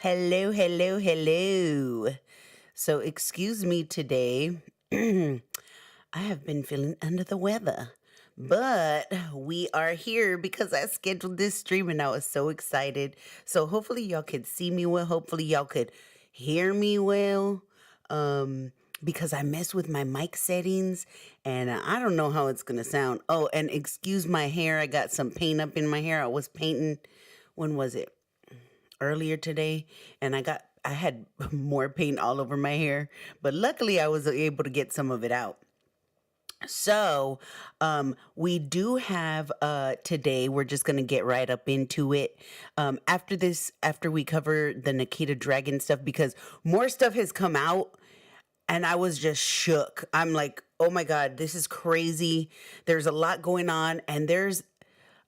Hello, hello, hello. So, excuse me today. I have been feeling under the weather, but we are here because I scheduled this stream and I was so excited. So, hopefully, y'all could see me well. Hopefully, y'all could hear me well. Um, because I messed with my mic settings and I don't know how it's going to sound. Oh, and excuse my hair. I got some paint up in my hair. I was painting, when was it? Earlier today, and I had more paint all over my hair, but luckily I was able to get some of it out. So, we do have today, we're just going to get right up into it. After this, after we cover the Nikita Dragun stuff, because more stuff has come out and I was just shook. I'm like, oh my God, this is crazy. There's a lot going on, and there's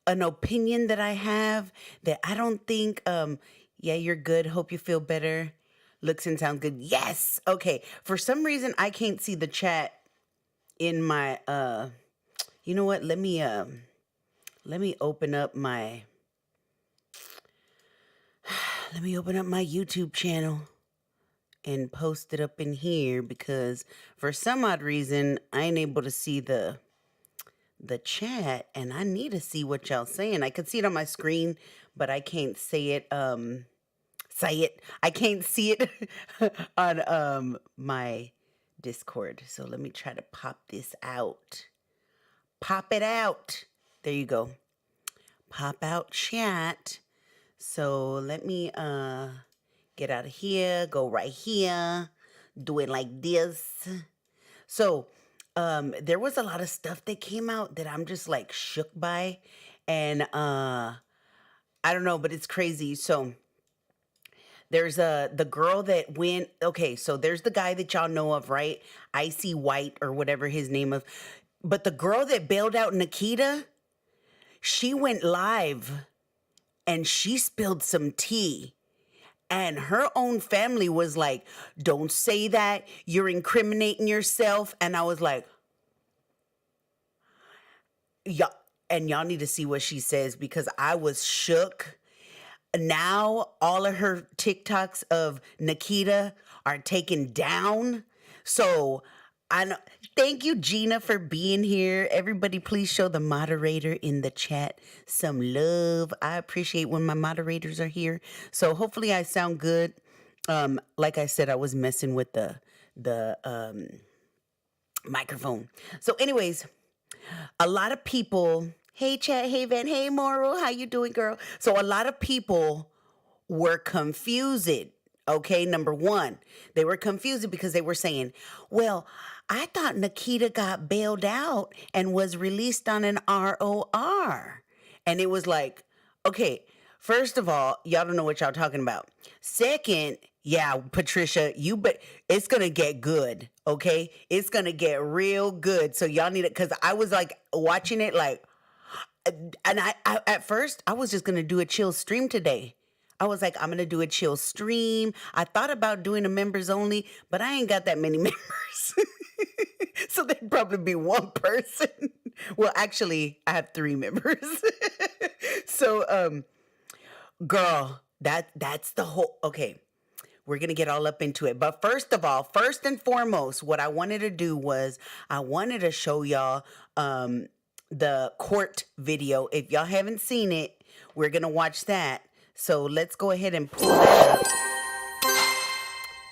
an opinion that I have that I don't think, yeah, you're good. Hope you feel better. Looks and sounds good. Yes. Okay. For some reason, I can't see the chat in my, you know what? Let me open up my, let me open up my YouTube channel and post it up in here because for some odd reason, I ain't able to see the chat, and I need to see what y'all saying. I could see it on my screen, but I can't say it. Say it. I can't see it on my Discord. So let me try to pop this out. Pop it out. There you go. Pop out chat. So let me get out of here. Go right here. Do it like this. So there was a lot of stuff that came out that I'm just like shook by, and I don't know, but it's crazy. So there's the girl that went. Okay, so there's the guy that y'all know of, right? Icy White or whatever his name of. But the girl that bailed out Nikita, she went live and she spilled some tea. And her own family was like, don't say that. You're incriminating yourself. And I was like, y'all, and y'all need to see what she says because I was shook. Now all of her TikToks of Nikita are taken down. So I know. Thank you, Gina, for being here. Everybody, please show the moderator in the chat some love. I appreciate when my moderators are here. So hopefully I sound good. Like I said, I was messing with the microphone. So, anyways, a lot of people. Hey, chat. Hey, Van. Hey, Moral. How you doing, girl? So a lot of people were confused. Okay, number one, they were confused because they were saying, well, I thought Nikita got bailed out and was released on an ROR. And it was like, okay, first of all, y'all don't know what y'all talking about. Second, yeah, Patricia, but it's gonna get good, okay? It's gonna get real good. So y'all need it because I was like watching it like, and I at first I was just gonna do a chill stream today. I was like, I'm gonna do a chill stream. I thought about doing a members only, but I ain't got that many members. So there'd probably be one person. Well, actually, I have 3 members. So girl, that's the whole okay. We're gonna get all up into it. But first of all, first and foremost, what I wanted to do was I wanted to show y'all the court video. If y'all haven't seen it, we're gonna watch that. So let's go ahead and pull that up.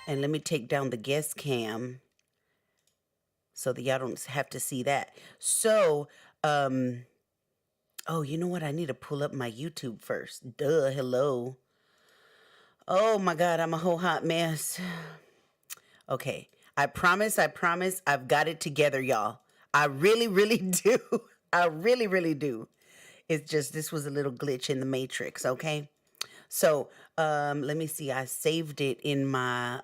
And let me take down the guest cam so that y'all don't have to see that. So, oh, you know what? I need to pull up my YouTube first. Duh, hello. Oh my God, I'm a whole hot mess. Okay, I promise, I've got it together, y'all. I really, really do. I really, really do. It's just, this was a little glitch in the matrix, okay? So, let me see. I saved it in my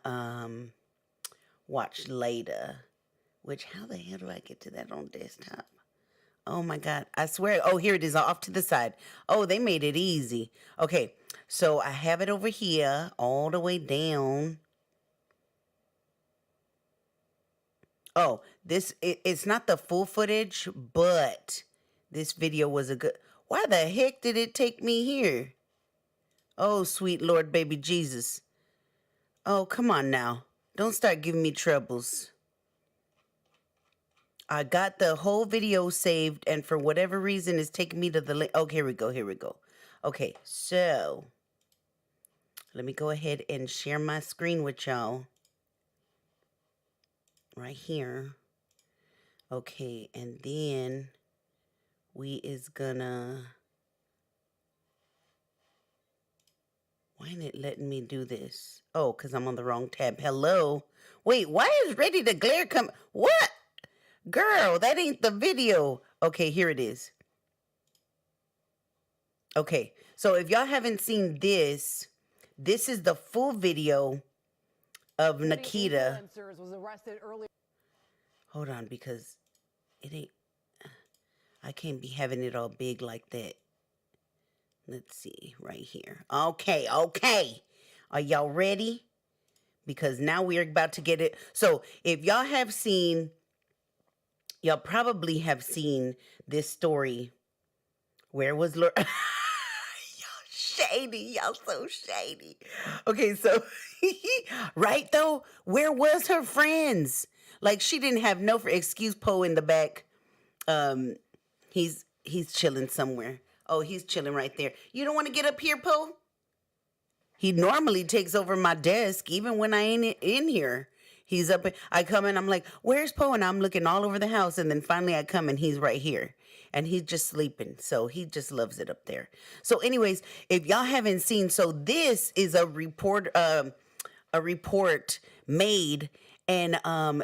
watch later. Which, how the hell do I get to that on desktop? Oh my God. I swear. Oh, here it is off to the side. Oh, they made it easy. Okay. So I have it over here all the way down. Oh, it's not the full footage, but this video was a good. Why the heck did it take me here? Oh, sweet Lord, baby Jesus. Oh, come on now. Don't start giving me troubles. I got the whole video saved, and for whatever reason, it's taking me to the link. Oh, here we go. Here we go. Okay, so let me go ahead and share my screen with y'all. Right here. Okay, and then we is gonna... Why ain't it letting me do this? Oh, because I'm on the wrong tab. Hello? Wait, why is Ready to Glare come? What? Girl, that ain't the video. Okay, here it is. Okay, so if y'all haven't seen this, this is the full video of Nikita. Was arrested earlier. Hold on, because it ain't... I can't be having it all big like that. Let's see, right here. Okay, okay. Are y'all ready? Because now we're about to get it. So if y'all have seen... Y'all probably have seen this story. Where was Y'all shady. Y'all so shady. Okay, so, right though? Where was her friends? Like, she didn't have no... Excuse Poe in the back. He's chilling somewhere. Oh, he's chilling right there. You don't want to get up here, Poe? He normally takes over my desk, even when I ain't in here. He's up. I come in, I'm like, where's Poe? And I'm looking all over the house. And then finally I come and he's right here. And he's just sleeping. So he just loves it up there. So anyways, if y'all haven't seen, so this is a report made. And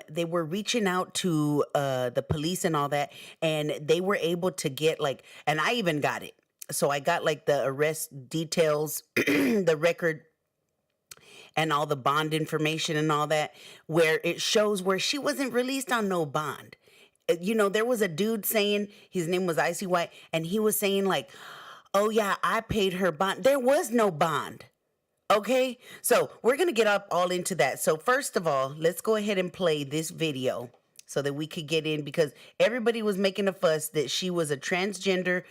they were reaching out to the police and all that. And they were able to get like, and I even got it. So I got like the arrest details, the record, and all the bond information and all that, where it shows where she wasn't released on no bond. You know, there was a dude saying, his name was Icy White, and he was saying like, oh yeah, I paid her bond. There was no bond. Okay, so we're going to get up all into that. So first of all, let's go ahead and play this video so that we could get in, because everybody was making a fuss that she was a transgender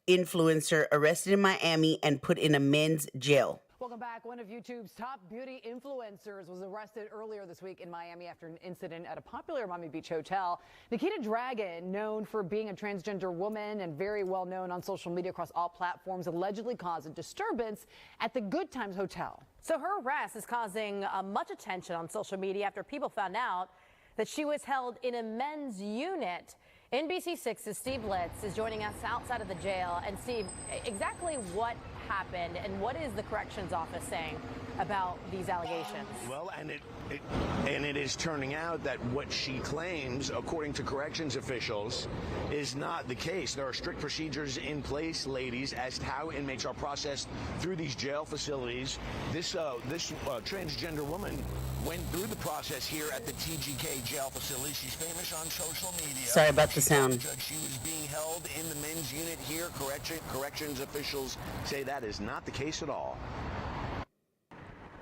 influencer arrested in Miami and put in a men's jail. Welcome back. One of YouTube's top beauty influencers was arrested earlier this week in Miami after an incident at a popular Miami Beach hotel. Nikita Dragun, known for being a transgender woman and very well known on social media across all platforms, allegedly caused a disturbance at the Good Times Hotel. So her arrest is causing much attention on social media after people found out that she was held in a men's unit. NBC6's Steve Litz is joining us outside of the jail. And Steve, exactly what happened and what is the corrections office saying about these allegations? Well, and it is turning out that what she claims, according to corrections officials, is not the case. There are strict procedures in place, ladies, as to how inmates are processed through these jail facilities. This transgender woman went through the process here at the TGK jail facility. She's famous on social media. Sorry about the sound. She was being held in the men's unit here. Corrections officials say that is not the case at all.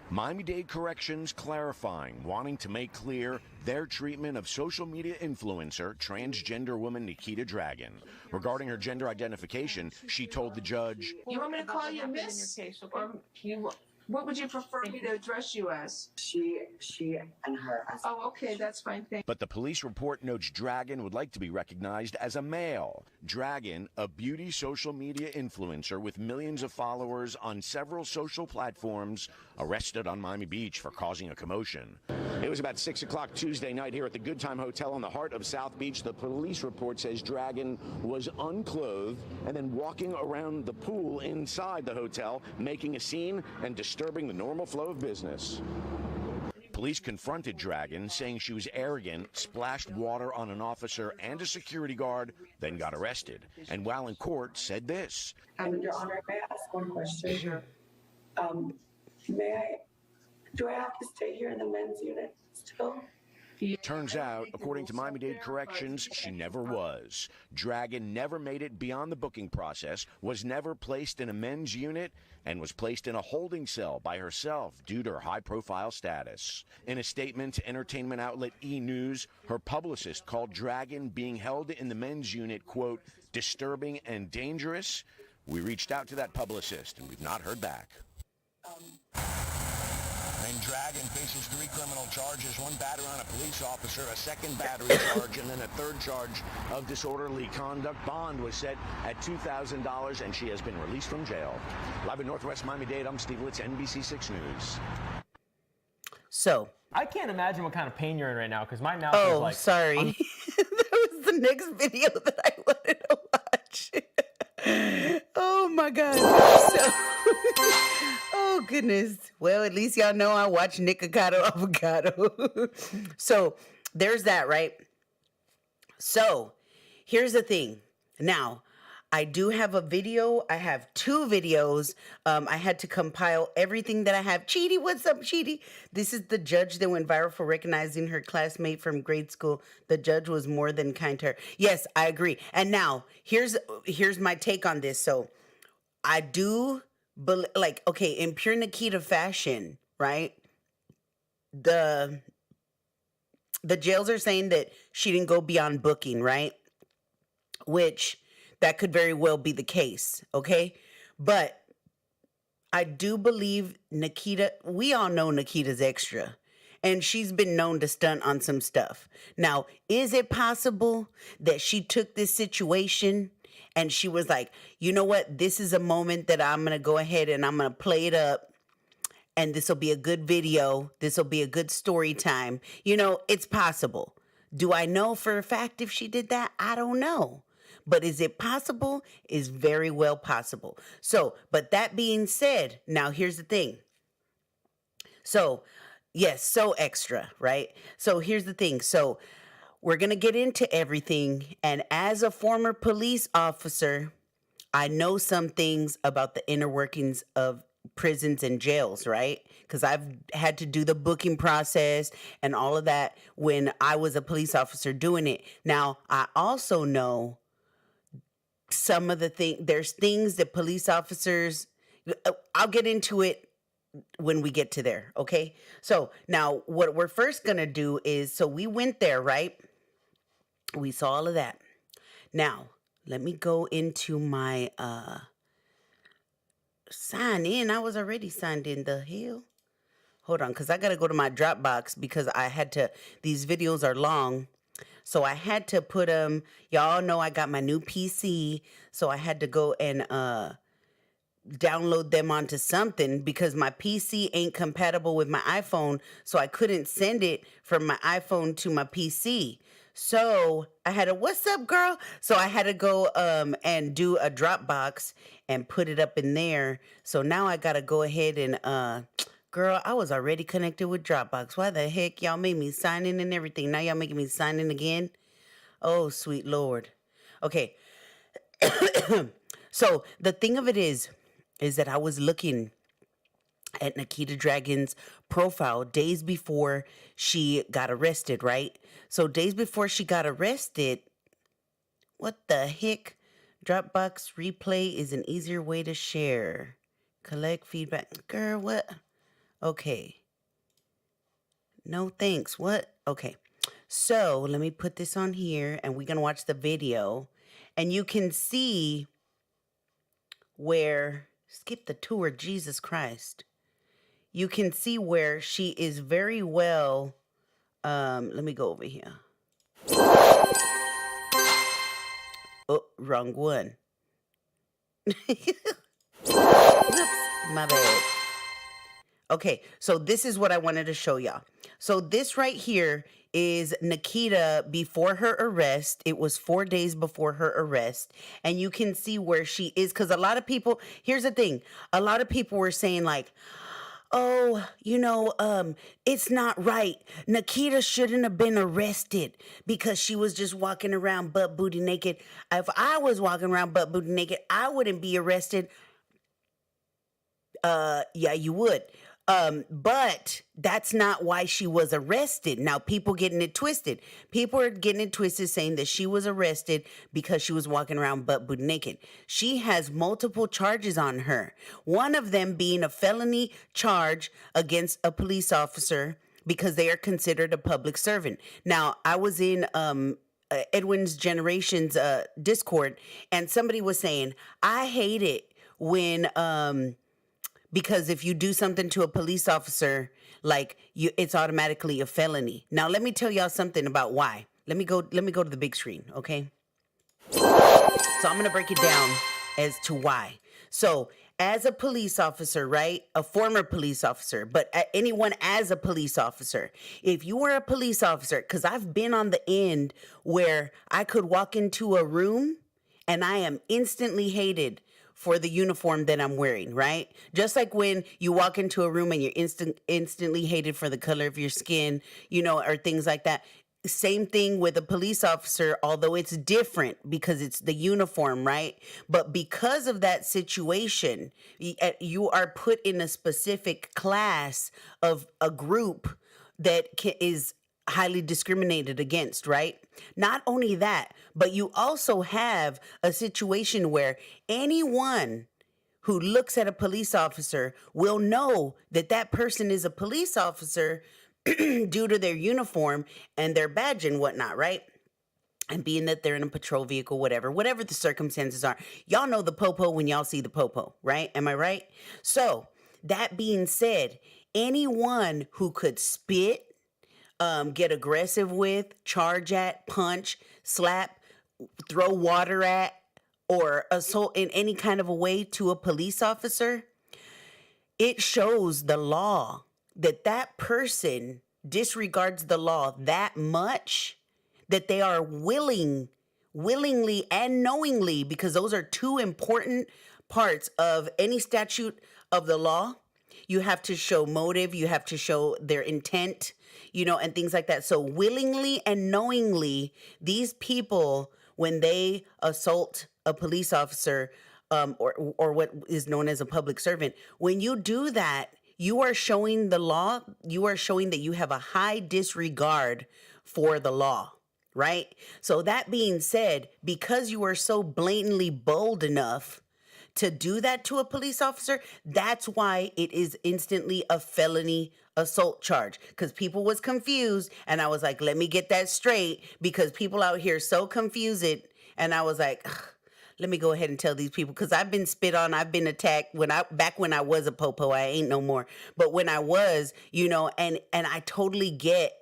Miami-Dade Corrections clarifying, wanting to make clear their treatment of social media influencer, transgender woman Nikita Dragun. Regarding her gender identification, she told the judge, You want me to call you Miss? Or what would you prefer me to address you as? She, and her. Oh, okay, that's fine. Thank you. but the police report notes Dragun would like to be recognized as a male. Dragun, a beauty social media influencer with millions of followers on several social platforms, arrested on Miami Beach for causing a commotion. It was about 6 o'clock Tuesday night here at the Good Time Hotel in the heart of South Beach. The police report says Dragun was unclothed and then walking around the pool inside the hotel, making a scene and disturbing the normal flow of business. Police confronted Dragun, saying she was arrogant, splashed water on an officer and a security guard, then got arrested. And while in court, said this. Your Honor, may I ask one question? Sure. Do I have to stay here in the men's unit still? Turns out, according to Miami-Dade Corrections, she never was. Dragun never made it beyond the booking process, was never placed in a men's unit, and was placed in a holding cell by herself due to her high-profile status. In a statement to entertainment outlet E! News, her publicist called Dragun being held in the men's unit, quote, disturbing and dangerous. We reached out to that publicist, and we've not heard back. And Dragun faces 3 criminal charges, 1 battery on a police officer, a 2nd battery charge, and then a 3rd charge of disorderly conduct. Bond was set at $2,000, and she has been released from jail. Live in Northwest Miami-Dade, I'm Steve Litz, NBC 6 News. So I can't imagine what kind of pain you're in right now because my mouth is oh, like. sorry. That was the next video that I wanted to watch. Oh my God. So, oh goodness. Well, at least y'all know I watch Nikita Avocado. So there's that, right? So here's the thing. Now, I do have a video. I have 2 videos. I had to compile everything that I have. Cheaty, what's up, Cheaty? This is the judge that went viral for recognizing her classmate from grade school. The judge was more than kind to her. Yes, I agree. And now, here's my take on this. So, I do believe, like, okay, in pure Nikita fashion, right? The jails are saying that she didn't go beyond booking, right? Which that could very well be the case, okay? But I do believe Nikita, we all know Nikita's extra, and she's been known to stunt on some stuff. Now, is it possible that she took this situation and she was like, you know what? This is a moment that I'm going to go ahead and I'm going to play it up, and this will be a good video. This will be a good story time. You know, it's possible. Do I know for a fact if she did that? I don't know. But is it possible? Is very well possible. So, but that being said, now here's the thing. So, yes, so extra, right? So here's the thing. So we're going to get into everything. And as a former police officer, I know some things about the inner workings of prisons and jails, right? Because I've had to do the booking process and all of that when I was a police officer doing it. Now, I also know some of the there's things that police officers, I'll get into it when we get to there, okay? So now what we're first going to do is, so we went there, right? We saw all of that. Now, let me go into my sign in. I was already signed in. The hell? Hold on, because I got to go to my Dropbox because I had to, these videos are long. So I had to put them, y'all know I got my new PC, so I had to go and download them onto something because my PC ain't compatible with my iPhone, so I couldn't send it from my iPhone to my PC. So I had to, what's up, girl? So I had to go and do a Dropbox and put it up in there. So now I got to go ahead and girl, I was already connected with Dropbox. Why the heck y'all made me sign in and everything? Now y'all making me sign in again? Oh, sweet Lord. Okay. So the thing of it is that I was looking at Nikita Dragun's profile days before she got arrested, right? So days before she got arrested, what the heck? Dropbox replay is an easier way to share. Collect feedback. Girl, what? Okay. No thanks. What? Okay. So let me put this on here and we're going to watch the video. And you can see where, skip the tour, Jesus Christ. You can see where she is very well, let me go over here. Oh, wrong one. Whoops, my bad. Okay, so this is what I wanted to show y'all. So this right here is Nikita before her arrest. It was 4 days before her arrest. And you can see where she is. Because a lot of people, here's the thing. A lot of people were saying like, oh, you know, it's not right. Nikita shouldn't have been arrested because she was just walking around butt booty naked. If I was walking around butt booty naked, I wouldn't be arrested. Yeah, you would. But that's not why she was arrested. Now, people getting it twisted. People are getting it twisted saying that she was arrested because she was walking around butt booty naked. She has multiple charges on her. One of them being a felony charge against a police officer because they are considered a public servant. Now, I was in Edwin's Generations Discord, and somebody was saying, I hate it when because if you do something to a police officer, like it's automatically a felony. Now, let me tell y'all something about why. Let me go to the big screen, okay? So I'm gonna break it down as to why. So as a police officer, right? A former police officer, but anyone as a police officer, if you were a police officer, because I've been on the end where I could walk into a room and I am instantly hated for the uniform that I'm wearing, right? Just like when you walk into a room and you're instantly hated for the color of your skin, or things like that. Same thing with a police officer, although it's different because it's the uniform, right? But because of that situation, you are put in a specific class of a group that is highly discriminated against, right? Not only that, but you also have a situation where anyone who looks at a police officer will know that that person is a police officer due to their uniform and their badge and whatnot, right? And being that they're in a patrol vehicle, whatever the circumstances are. Y'all know the popo when y'all see the popo, right? Am I right? So that being said, anyone who could spit, get aggressive with, charge at, punch, slap, throw water at, or assault in any kind of a way to a police officer, it shows the law that person disregards the law that much that they are willingly and knowingly, because those are two important parts of any statute of the law. You have to show motive, you have to show their intent, and things like that. So willingly and knowingly, these people, when they assault a police officer, or what is known as a public servant, when you do that, you are showing the law, you are showing that you have a high disregard for the law, right? So that being said, because you are so blatantly bold enough to do that to a police officer, that's why it is instantly a felony assault charge. Because people was confused, and I was like, let me get that straight, because people out here so confused, and I was like, ugh, let me go ahead and tell these people, because I've been spit on, I've been attacked back when I was a popo. I ain't no more. But when I was, and I totally get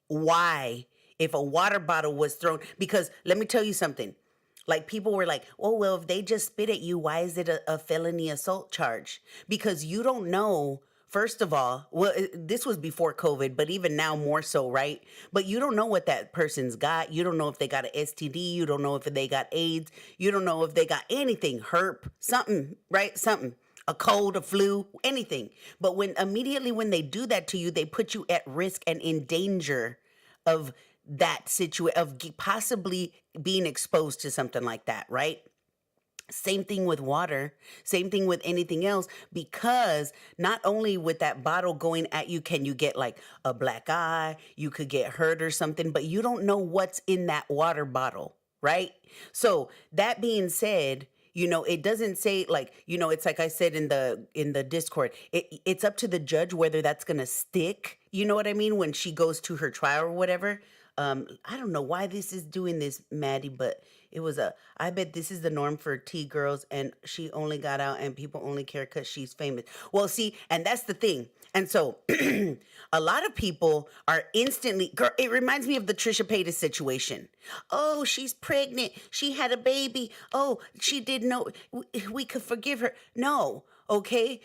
why if a water bottle was thrown, because let me tell you something. Like, people were like, oh, well, if they just spit at you, why is it a felony assault charge? Because you don't know. First of all, well, this was before COVID, but even now more so, right? But you don't know what that person's got. You don't know if they got an STD. You don't know if they got AIDS. You don't know if they got anything, herp, something, right? Something, a cold, a flu, anything. But immediately when they do that to you, they put you at risk and in danger of that situation, of possibly being exposed to something like that, right? Same thing with water, same thing with anything else, because not only with that bottle going at you, can you get like a black eye, you could get hurt or something, but you don't know what's in that water bottle, right? So that being said, it doesn't say like, it's like I said in the Discord, it's up to the judge whether that's going to stick. You know what I mean? When she goes to her trial or whatever. I don't know why this is doing this, Maddie, but I bet this is the norm for T girls, and she only got out and people only care because she's famous. Well, see, and that's the thing. And so a lot of people are instantly, girl, it reminds me of the Trisha Paytas situation. Oh, she's pregnant. She had a baby. Oh, she didn't know. We could forgive her. No, okay?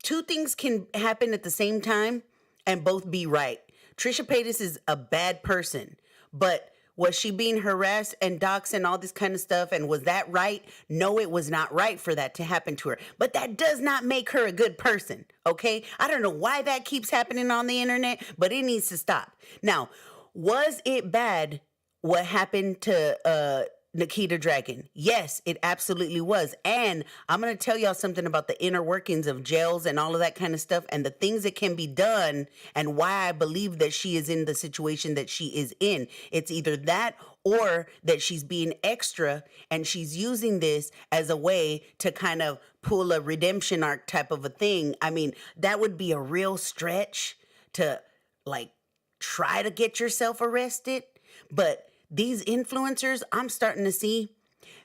Two things can happen at the same time and both be right. Trisha Paytas is a bad person, but was she being harassed and doxxed and all this kind of stuff? And was that right? No, it was not right for that to happen to her. But that does not make her a good person, okay? I don't know why that keeps happening on the internet, but it needs to stop. Now, was it bad what happened to Nikita Dragun? Yes, it absolutely was. And I'm going to tell y'all something about the inner workings of jails and all of that kind of stuff and the things that can be done and why I believe that she is in the situation that she is in. It's either that or that she's being extra and she's using this as a way to kind of pull a redemption arc type of a thing. I mean, that would be a real stretch to like try to get yourself arrested, but these influencers, I'm starting to see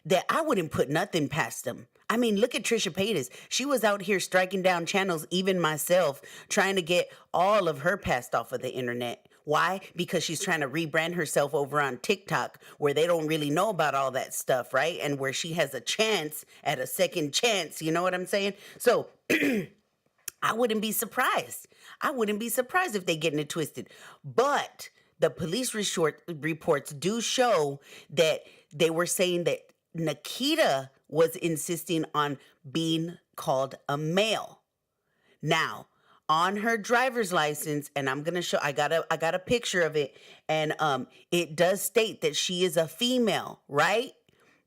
that I wouldn't put nothing past them. I mean, look at Trisha Paytas. She was out here striking down channels, even myself, trying to get all of her past off of the internet. Why? Because she's trying to rebrand herself over on TikTok, where they don't really know about all that stuff, right? And where she has a chance at a second chance. You know what I'm saying? So I wouldn't be surprised. I wouldn't be surprised if they getting it twisted. But the police reports do show that they were saying that Nikita was insisting on being called a male. Now, on her driver's license, and I'm gonna show, I got a picture of it, and it does state that she is a female, right?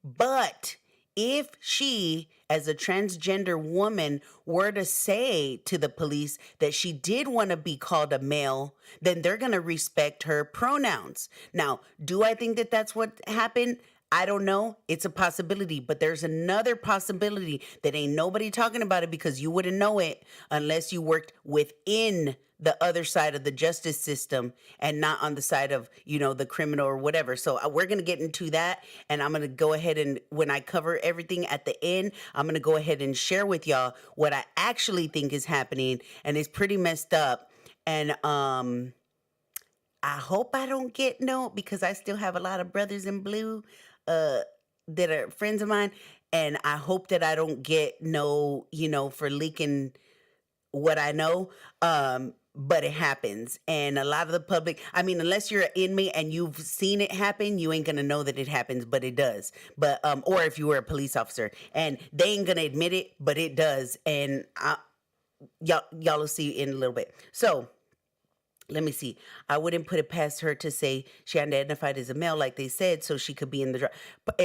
But if she, as a transgender woman, were to say to the police that she did want to be called a male, then they're going to respect her pronouns. Now, do I think that that's what happened? I don't know. It's a possibility, but there's another possibility that ain't nobody talking about it because you wouldn't know it unless you worked within the other side of the justice system and not on the side of, the criminal or whatever. So we're going to get into that, and I'm going to go ahead and when I cover everything at the end, I'm going to go ahead and share with y'all what I actually think is happening, and it's pretty messed up. And I hope I don't get because I still have a lot of brothers in blue that are friends of mine, and I hope that I don't get for leaking what I know. But it happens. And a lot of the public, I mean, unless you're an inmate and you've seen it happen, you ain't gonna know that it happens, but it does. But or if you were a police officer, and they ain't gonna admit it, but it does. And y'all will see in a little bit. So let me see. I wouldn't put it past her to say she identified as a male, like they said, so she could be in the drug. But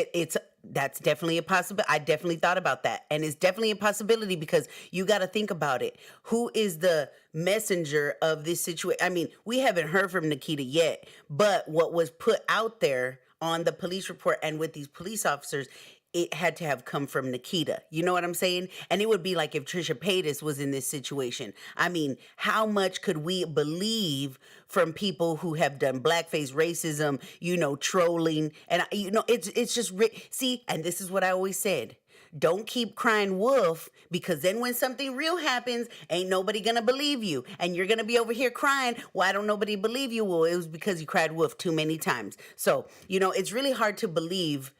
that's definitely a possibility. I definitely thought about that, and it's definitely a possibility because you got to think about it. Who is the messenger of this situation? I mean, we haven't heard from Nikita yet, but what was put out there on the police report and with these police officers, it had to have come from Nikita. You know what I'm saying? And it would be like if Trisha Paytas was in this situation. I mean, how much could we believe from people who have done blackface racism, trolling? And, it's just, see, and this is what I always said. Don't keep crying wolf, because then when something real happens, ain't nobody gonna believe you. And you're gonna be over here crying, why don't nobody believe you? Well, it was because you cried wolf too many times. So, it's really hard to believe,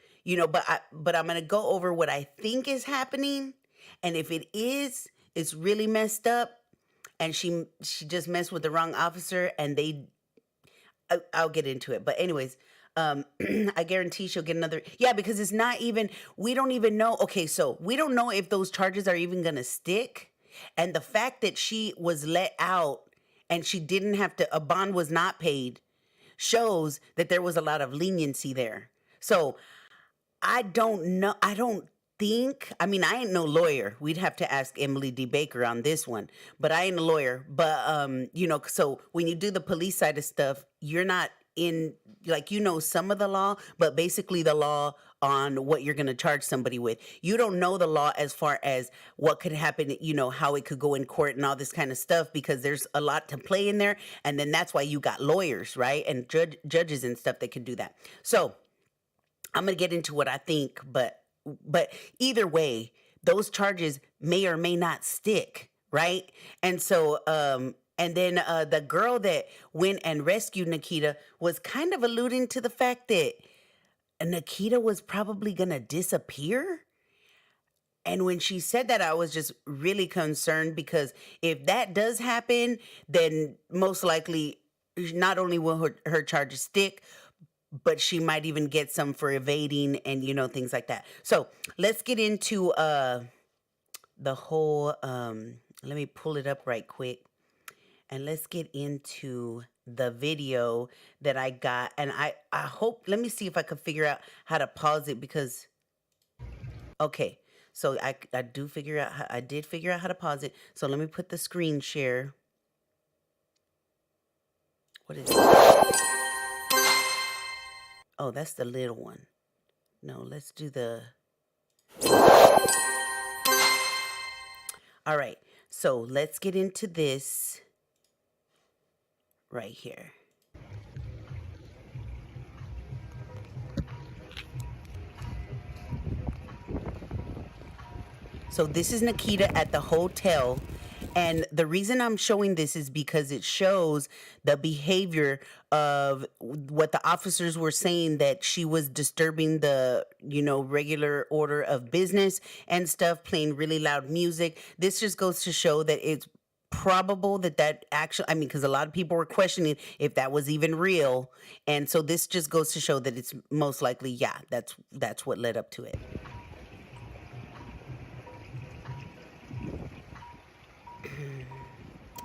but I'm going to go over what I think is happening. And if it is, it's really messed up. And she just messed with the wrong officer, and I'll get into it. But anyways, I guarantee she'll get another. Yeah, because it's not even, we don't even know. Okay, so we don't know if those charges are even going to stick. And the fact that she was let out and she didn't have to, a bond was not paid, shows that there was a lot of leniency there. So I don't know. I ain't no lawyer. We'd have to ask Emily D. Baker on this one, but I ain't a lawyer. But, so when you do the police side of stuff, you're not in, some of the law, but basically the law on what you're going to charge somebody with. You don't know the law as far as what could happen, how it could go in court and all this kind of stuff, because there's a lot to play in there. And then that's why you got lawyers, right? And judges and stuff that can do that. So I'm going to get into what I think, but either way, those charges may or may not stick, right? And so, and then the girl that went and rescued Nikita was kind of alluding to the fact that Nikita was probably going to disappear. And when she said that, I was just really concerned, because if that does happen, then most likely not only will her charges stick, but she might even get some for evading and, things like that. So let's get into the whole, let me pull it up right quick. And let's get into the video that I got. And I hope, let me see if I can figure out how to pause it, because, okay. So I did figure out how to pause it. So let me put the screen share. What is it? Oh, that's the little one. No, let's do the... All right, so let's get into this right here. So this is Nikita at the hotel. And the reason I'm showing this is because it shows the behavior of what the officers were saying, that she was disturbing the, regular order of business and stuff, playing really loud music. This just goes to show that it's probable that actually, because a lot of people were questioning if that was even real. And so this just goes to show that it's most likely, yeah, that's what led up to it.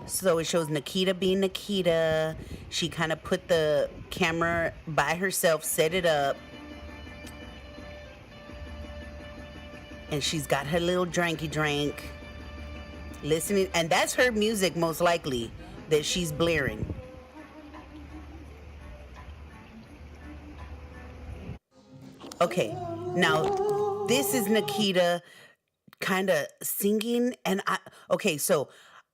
So it shows Nikita being Nikita. She kind of put the camera by herself, set it up. And she's got her little drinky drink. Listening. And that's her music, most likely, that she's blaring. Okay. Now, this is Nikita kind of singing. And so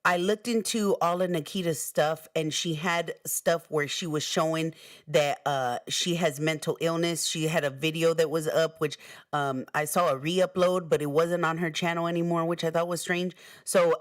I looked into all of Nikita's stuff, and she had stuff where she was showing that she has mental illness. She had a video that was up, which I saw a re-upload, but it wasn't on her channel anymore, which I thought was strange. So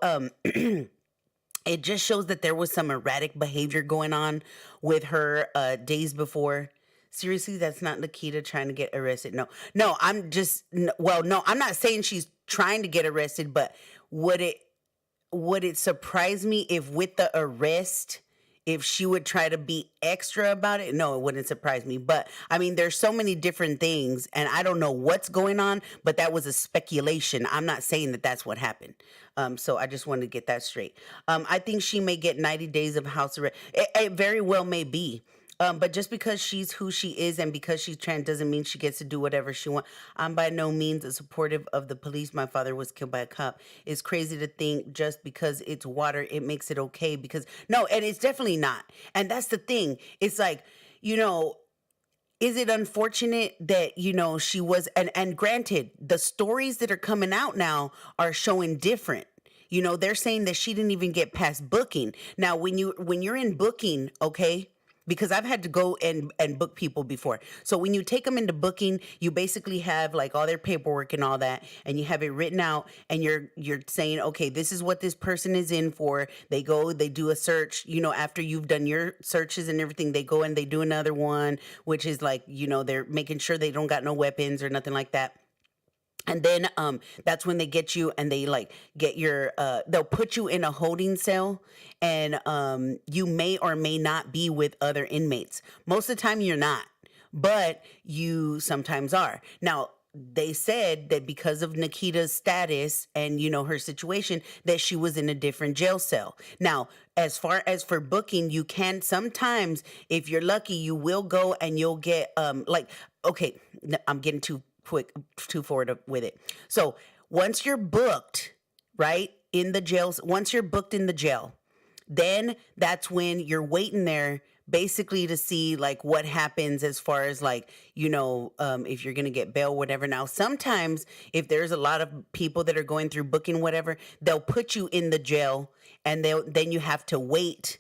it just shows that there was some erratic behavior going on with her days before. Seriously, that's not Nikita trying to get arrested. No, I'm not saying she's trying to get arrested, but would it surprise me if with the arrest, if she would try to be extra about it? No, it wouldn't surprise me. But there's so many different things, and I don't know what's going on, but that was a speculation. I'm not saying that that's what happened. So I just wanted to get that straight. I think she may get 90 days of house arrest. It very well may be. But just because she's who she is and because she's trans doesn't mean she gets to do whatever she wants. I'm by no means a supportive of the police. My father was killed by a cop. It's crazy to think just because it's water, it makes it okay. No, and it's definitely not. And that's the thing. It's like, is it unfortunate that, she was, and granted, the stories that are coming out now are showing different. They're saying that she didn't even get past booking. Now, when you're in booking, okay, because I've had to go and book people before. So when you take them into booking, you basically have like all their paperwork and all that, and you have it written out, and you're saying, okay, this is what this person is in for. They go, they do a search, after you've done your searches and everything, they go and they do another one, which is like, they're making sure they don't got no weapons or nothing like that. And then that's when they get you and they like get your, they'll put you in a holding cell, and you may or may not be with other inmates. Most of the time you're not, but you sometimes are. Now, they said that because of Nikita's status and, her situation, that she was in a different jail cell. Now, as far as for booking, you can sometimes, if you're lucky, you will go and you'll get, okay, I'm getting too forward with it. So once you're booked, right, in the jails, once you're booked in the jail, then that's when you're waiting there basically to see like what happens as far as like, if you're going to get bail, whatever. Now, sometimes if there's a lot of people that are going through booking, whatever, they'll put you in the jail, and then you have to wait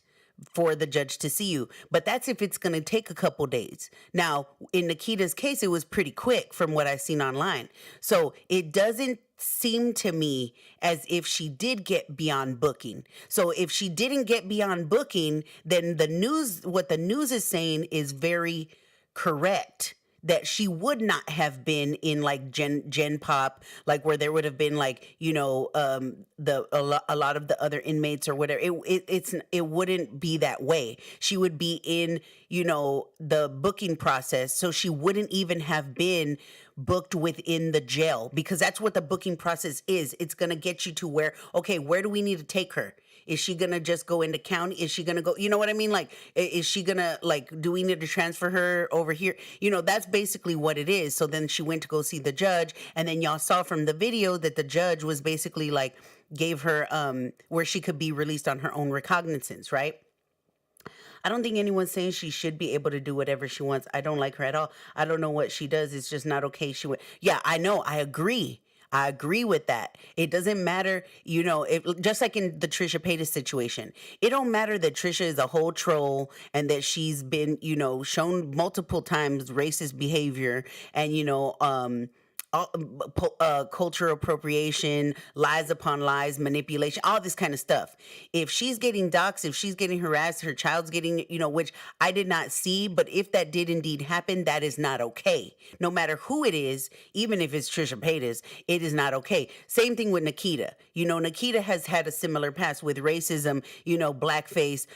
for the judge to see you. But that's if it's going to take a couple days. Now, in Nikita's case, it was pretty quick from what I've seen online. So it doesn't seem to me as if she did get beyond booking. So if she didn't get beyond booking, then what the news is saying is very correct. That she would not have been in like Gen Pop, like where there would have been like, a lot of the other inmates or whatever. It wouldn't be that way. She would be in, the booking process. So she wouldn't even have been booked within the jail, because that's what the booking process is. It's going to get you to where do we need to take her? Is she going to just go into county? Is she going to go, you know what I mean? Like, is she going to, like, do we need to transfer her over here? That's basically what it is. So then she went to go see the judge. And then y'all saw from the video that the judge was basically like, gave her, where she could be released on her own recognizance, right? I don't think anyone's saying she should be able to do whatever she wants. I don't like her at all. I don't know what she does. It's just not okay. Yeah, I know. I agree. I agree with that. It doesn't matter, just like in the Trisha Paytas situation, it don't matter that Trisha is a whole troll and that she's been, shown multiple times racist behavior and, cultural appropriation, lies upon lies, manipulation, all this kind of stuff. If she's getting doxxed, if she's getting harassed, her child's getting, which I did not see, but if that did indeed happen, that is not okay. No matter who it is, even if it's Trisha Paytas, it is not okay. Same thing with Nikita. Nikita has had a similar past with racism, blackface,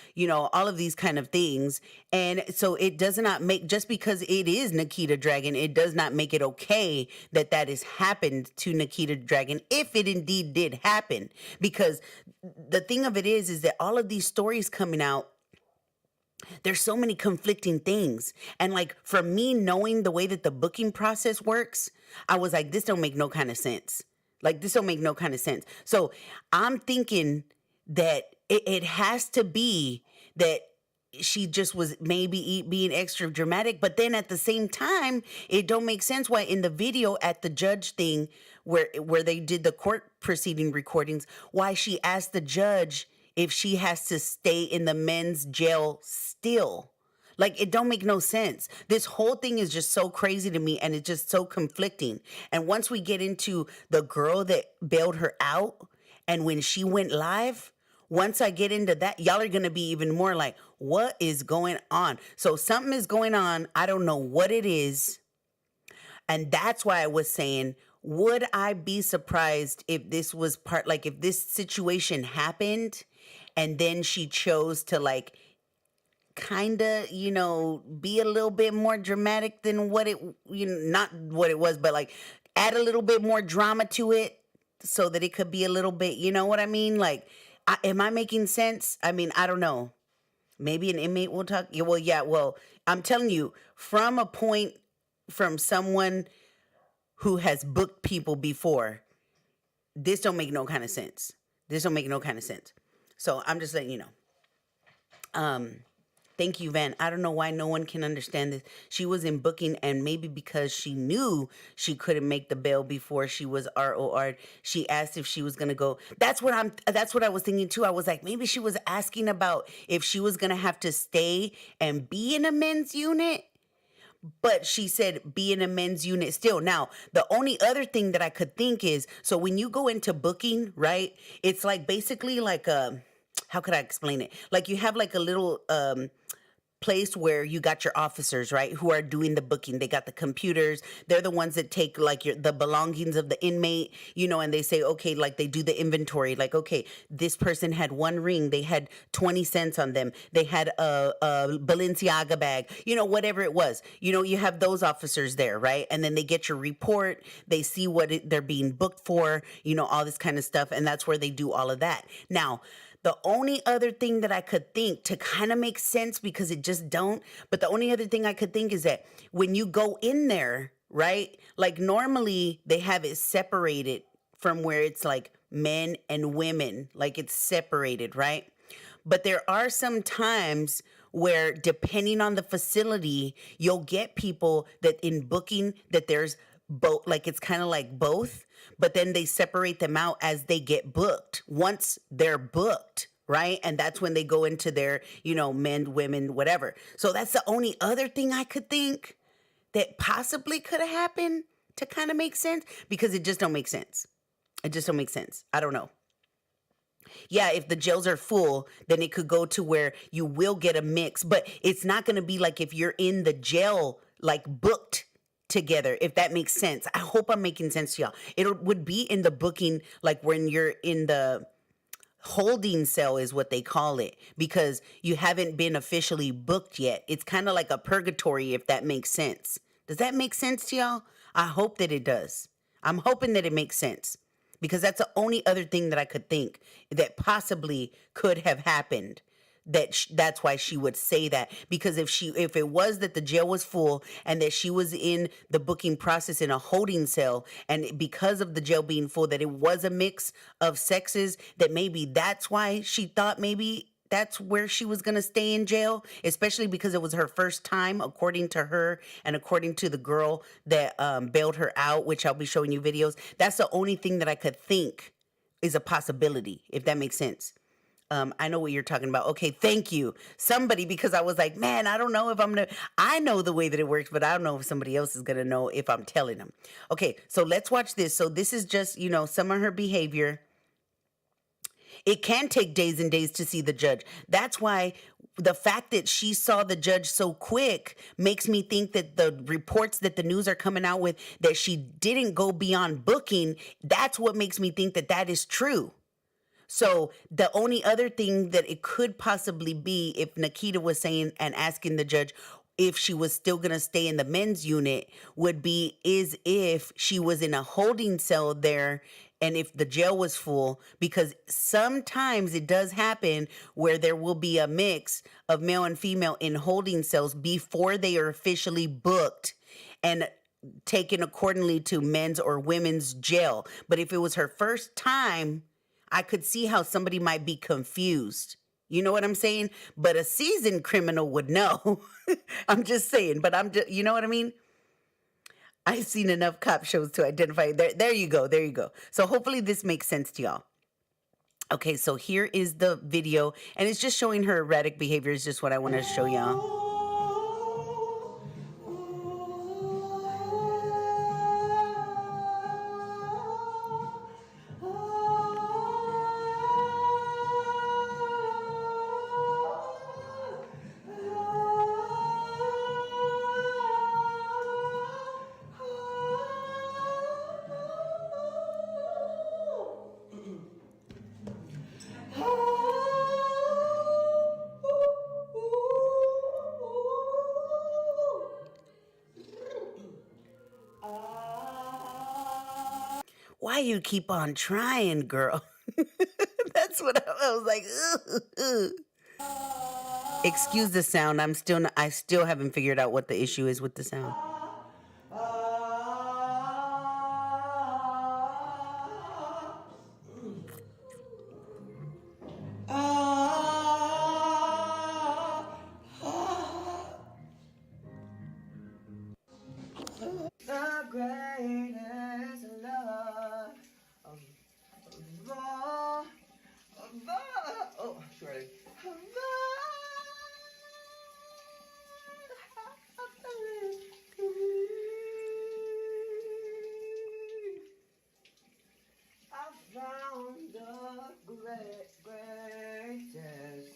all of these kind of things. And so it does not make, just because it is Nikita Dragun, it does not make it okay that has happened to Nikita Dragun, if it indeed did happen. Because the thing of it is that all of these stories coming out, there's so many conflicting things. And like, for me, knowing the way that the booking process works, I was like, this don't make no kind of sense. Like, this don't make no kind of sense. So I'm thinking that it has to be that she just was maybe being extra dramatic, but then at the same time, it don't make sense why in the video at the judge thing where they did the court proceeding recordings, why she asked the judge if she has to stay in the men's jail still. Like, it don't make no sense. This whole thing is just so crazy to me, and it's just so conflicting. And once we get into the girl that bailed her out, and when she went live, once I get into that, y'all are going to be even more like, what is going on? So something is going on. I don't know what it is. And that's why I was saying, would I be surprised if this was like if this situation happened and then she chose to like kind of, be a little bit more dramatic than what it, not what it was, but like add a little bit more drama to it so that it could be a little bit, you know what I mean? Like, am I making sense? I mean, I don't know. Maybe an inmate will talk. Yeah, well, I'm telling you, from someone who has booked people before, this don't make no kind of sense. So I'm just letting you know. Thank you, Van. I don't know why no one can understand this. She was in booking, and maybe because she knew she couldn't make the bail before she was ROR'd, she asked if she was gonna go. That's what I was thinking too. I was like, maybe she was asking about if she was gonna have to stay and be in a men's unit. But she said be in a men's unit still. Now, the only other thing that I could think is, so when you go into booking, right, it's like basically like how could I explain it? Like you have like a little place where you got your officers, right, who are doing the booking. They got the computers. They're the ones that take like the belongings of the inmate, and they say, okay, like they do the inventory. Like, okay, this person had one ring. They had 20 cents on them. They had a Balenciaga bag, whatever it was. You have those officers there, right? And then they get your report. They see what they're being booked for, all this kind of stuff. And that's where they do all of that. Now, the only other thing that I could think to kind of make sense, because it just don't, but the only other thing I could think is that when you go in there, right, like normally they have it separated from where it's like men and women, like it's separated, right? But there are some times where depending on the facility, you'll get people that in booking that there's both, like it's kind of like both, but then they separate them out as they get booked once they're booked, right? And that's when they go into their, men, women, whatever. So that's the only other thing I could think that possibly could have happened to kind of make sense, because it just don't make sense. I don't know. Yeah, if the jails are full, then it could go to where you will get a mix, but it's not going to be like if you're in the jail, like booked together, if that makes sense. I hope I'm making sense to y'all. It would be in the booking, like when you're in the holding cell is what they call it, because you haven't been officially booked yet. It's kind of like a purgatory, if that makes sense. Does that make sense to y'all? I hope that it does. I'm hoping that it makes sense, because that's the only other thing that I could think that possibly could have happened. That's why she would say that, because if it was that the jail was full and that she was in the booking process in a holding cell, and because of the jail being full, that it was a mix of sexes, that maybe that's why she thought maybe that's where she was going to stay in jail, especially because it was her first time, according to her and according to the girl that bailed her out, which I'll be showing you videos. That's the only thing that I could think is a possibility, if that makes sense. I know what you're talking about. Okay, thank you. Somebody, because I was like, man, I don't know if I'm going to, I know the way that it works, but I don't know if somebody else is going to know if I'm telling them. Okay, so let's watch this. So this is just, some of her behavior. It can take days and days to see the judge. That's why the fact that she saw the judge so quick makes me think that the reports that the news are coming out with, that she didn't go beyond booking, that's what makes me think that that is true. So the only other thing that it could possibly be, if Nikita was saying and asking the judge if she was still going to stay in the men's unit, would be is if she was in a holding cell there and if the jail was full, because sometimes it does happen where there will be a mix of male and female in holding cells before they are officially booked and taken accordingly to men's or women's jail. But if it was her first time, I could see how somebody might be confused. You know what I'm saying? But a seasoned criminal would know. I'm just saying, but you know what I mean? I've seen enough cop shows to identify. There you go. There you go. So hopefully this makes sense to y'all. Okay, so here is the video, and it's just showing her erratic behavior is just what I want to show y'all. Why you keep on trying, girl? That's what I was like. Ugh. Excuse the sound. I still haven't figured out what the issue is with the sound. The greatest love of all, oh, sorry. I found the greatest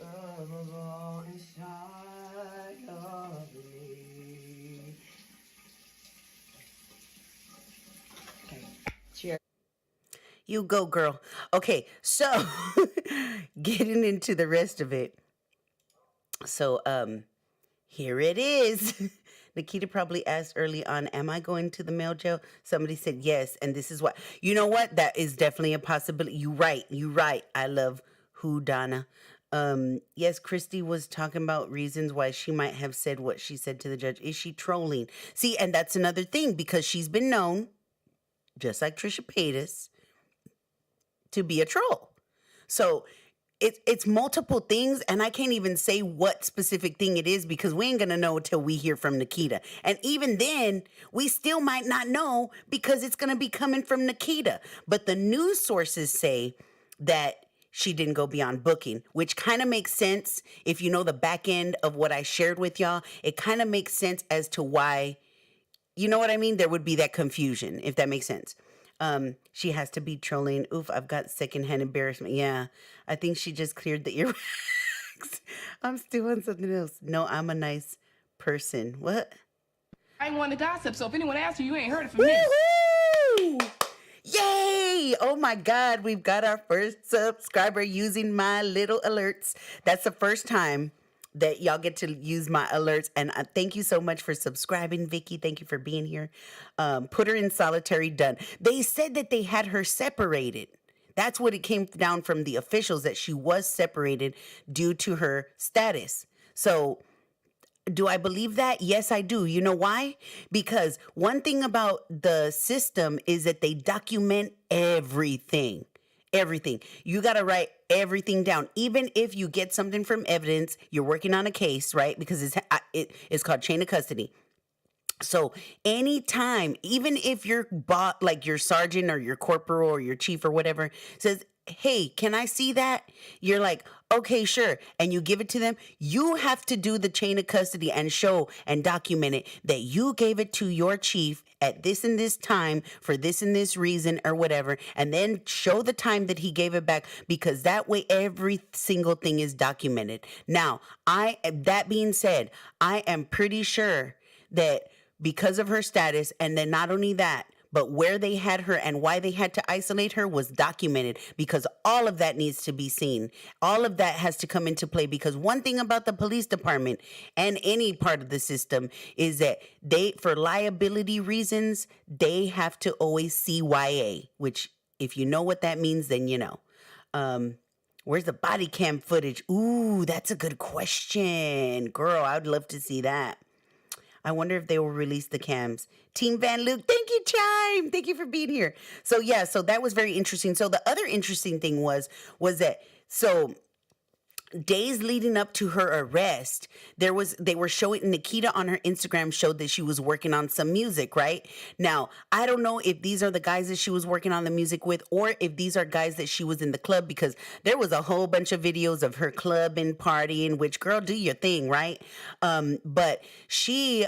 love of all inside of me. Okay, cheers. You go, girl. Okay, so getting into the rest of it. So, here it is. Nikita probably asked early on, am I going to the male jail? Somebody said yes, and this is why. You know what? That is definitely a possibility. You right. I love who, Donna. Yes, Christy was talking about reasons why she might have said what she said to the judge. Is she trolling? See, and that's another thing, because she's been known, just like Trisha Paytas, to be a troll. So it's multiple things, and I can't even say what specific thing it is because we ain't gonna know until we hear from Nikita. And even then, we still might not know because it's gonna be coming from Nikita. But the news sources say that she didn't go beyond booking, which kind of makes sense. If you know the back end of what I shared with y'all, it kind of makes sense as to why, you know what I mean? There would be that confusion, if that makes sense. She has to be trolling. Oof, I've got secondhand embarrassment. Yeah, I think she just cleared the earwax. I'm still on something else. No, I'm a nice person. What? I ain't want to gossip, so if anyone asks you, you ain't heard it from me. Woohoo! Yay! Oh my God, we've got our first subscriber using my little alerts. That's the first time that y'all get to use my alerts. And thank you so much for subscribing, Vicky. Thank you for being here. Put her in solitary, done. They said that they had her separated. That's what it came down from the officials, that she was separated due to her status. So do I believe that? Yes, I do. You know why? Because one thing about the system is that they document everything. Everything. You got to write everything down. Even if you get something from evidence, you're working on a case, right? Because it's called chain of custody. So anytime, even if your like your sergeant or your corporal or your chief or whatever says, hey, can I see that? You're like, okay, sure. And you give it to them. You have to do the chain of custody and show and document it that you gave it to your chief at this and this time for this and this reason or whatever. And then show the time that he gave it back, because that way every single thing is documented. Now, that being said, I am pretty sure that because of her status, and then not only that, but where they had her and why they had to isolate her was documented, because all of that needs to be seen. All of that has to come into play, because one thing about the police department and any part of the system is that for liability reasons, they have to always CYA, which if you know what that means, then you know. Where's the body cam footage? Ooh, that's a good question. Girl, I would love to see that. I wonder if they will release the cams. Team Van Luke, thank you, Chime. Thank you for being here. So yeah, so that was very interesting. So the other interesting thing was that, so days leading up to her arrest, they were showing, Nikita on her Instagram showed that she was working on some music, right? Now, I don't know if these are the guys that she was working on the music with, or if these are guys that she was in the club, because there was a whole bunch of videos of her clubbing, partying, which, girl, do your thing, right? But she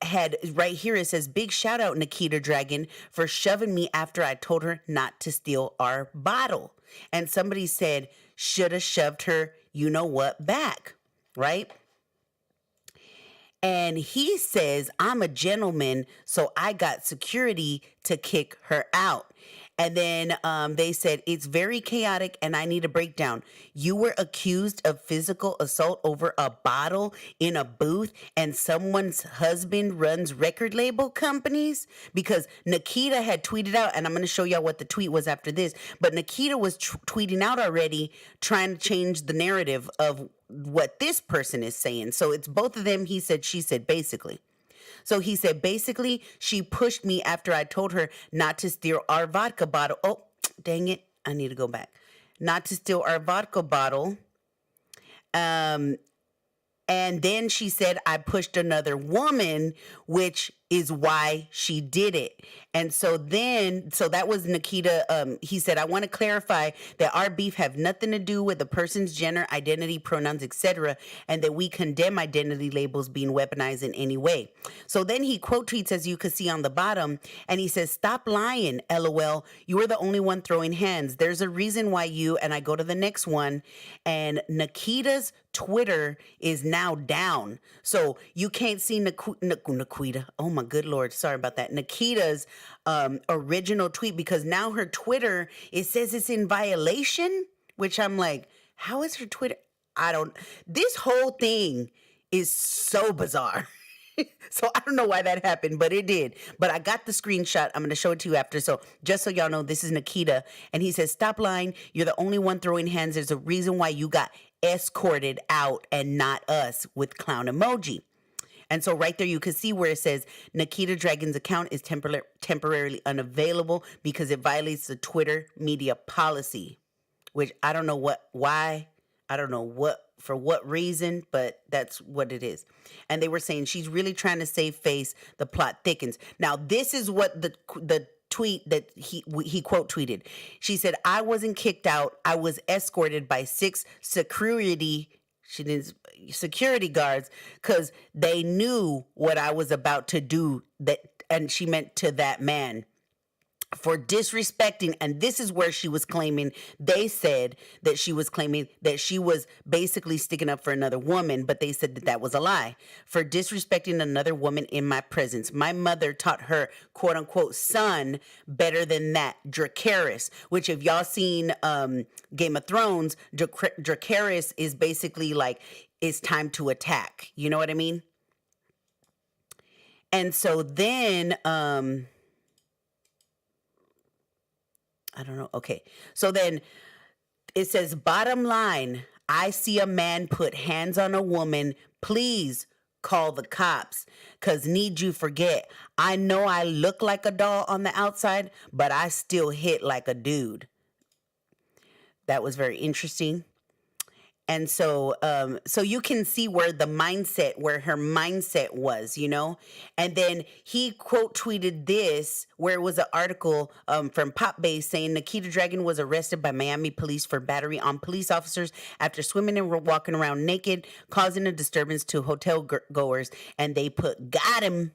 had, right here it says, big shout out Nikita Dragun for shoving me after I told her not to steal our bottle. And somebody said, should have shoved her, you know what, back, right? And he says, I'm a gentleman, so I got security to kick her out. And then they said, it's very chaotic and I need a breakdown. You were accused of physical assault over a bottle in a booth, and someone's husband runs record label companies? Because Nikita had tweeted out, and I'm going to show y'all what the tweet was after this, but Nikita was tweeting out already, trying to change the narrative of what this person is saying. So it's both of them, he said, she said, basically. So he said, basically, she pushed me after I told her not to steal our vodka bottle. Oh, dang it. I need to go back. Not to steal our vodka bottle. And then she said, I pushed another woman, which is why she did it. And so that was Nikita. He said, I want to clarify that our beef have nothing to do with the person's gender, identity, pronouns, etc., and that we condemn identity labels being weaponized in any way. So then he quote tweets, as you can see on the bottom, and he says, stop lying, LOL. You were the only one throwing hands. There's a reason why you, and I go to the next one, and Nikita's Twitter is now down. So you can't see Nikita. Oh my good Lord. Sorry about that. Nikita's original tweet, because now her Twitter, it says it's in violation, which I'm like, how is her Twitter? This whole thing is so bizarre. So I don't know why that happened, but it did. But I got the screenshot. I'm going to show it to you after. So just so y'all know, this is Nikita. And he says, stop lying. You're the only one throwing hands. There's a reason why you got escorted out and not us, with clown emoji. And so right there, you can see where it says Nikita Dragun's account is temporarily unavailable because it violates the Twitter media policy, which I don't know why. I don't know for what reason, but that's what it is. And they were saying she's really trying to save face. The plot thickens. Now, this is what the tweet that he quote tweeted. She said, I wasn't kicked out. I was escorted by 6 security guards because they knew what I was about to do. And she meant to that man, for disrespecting, and this is where she was claiming, they said that she was claiming that she was basically sticking up for another woman, but they said that that was a lie. For disrespecting another woman in my presence. My mother taught her, quote unquote, son better than that, Dracarys, which if y'all seen Game of Thrones, Dracarys is basically like, it's time to attack. You know what I mean? And so then, I don't know. Okay. So then it says, bottom line, I see a man put hands on a woman. Please call the cops, because need you forget, I know I look like a doll on the outside, but I still hit like a dude. That was very interesting. And so you can see where her mindset was, And then he quote tweeted this, where it was an article from Pop Base saying Nikita Dragun was arrested by Miami police for battery on police officers after swimming and walking around naked, causing a disturbance to hotel goers. And they put "got him."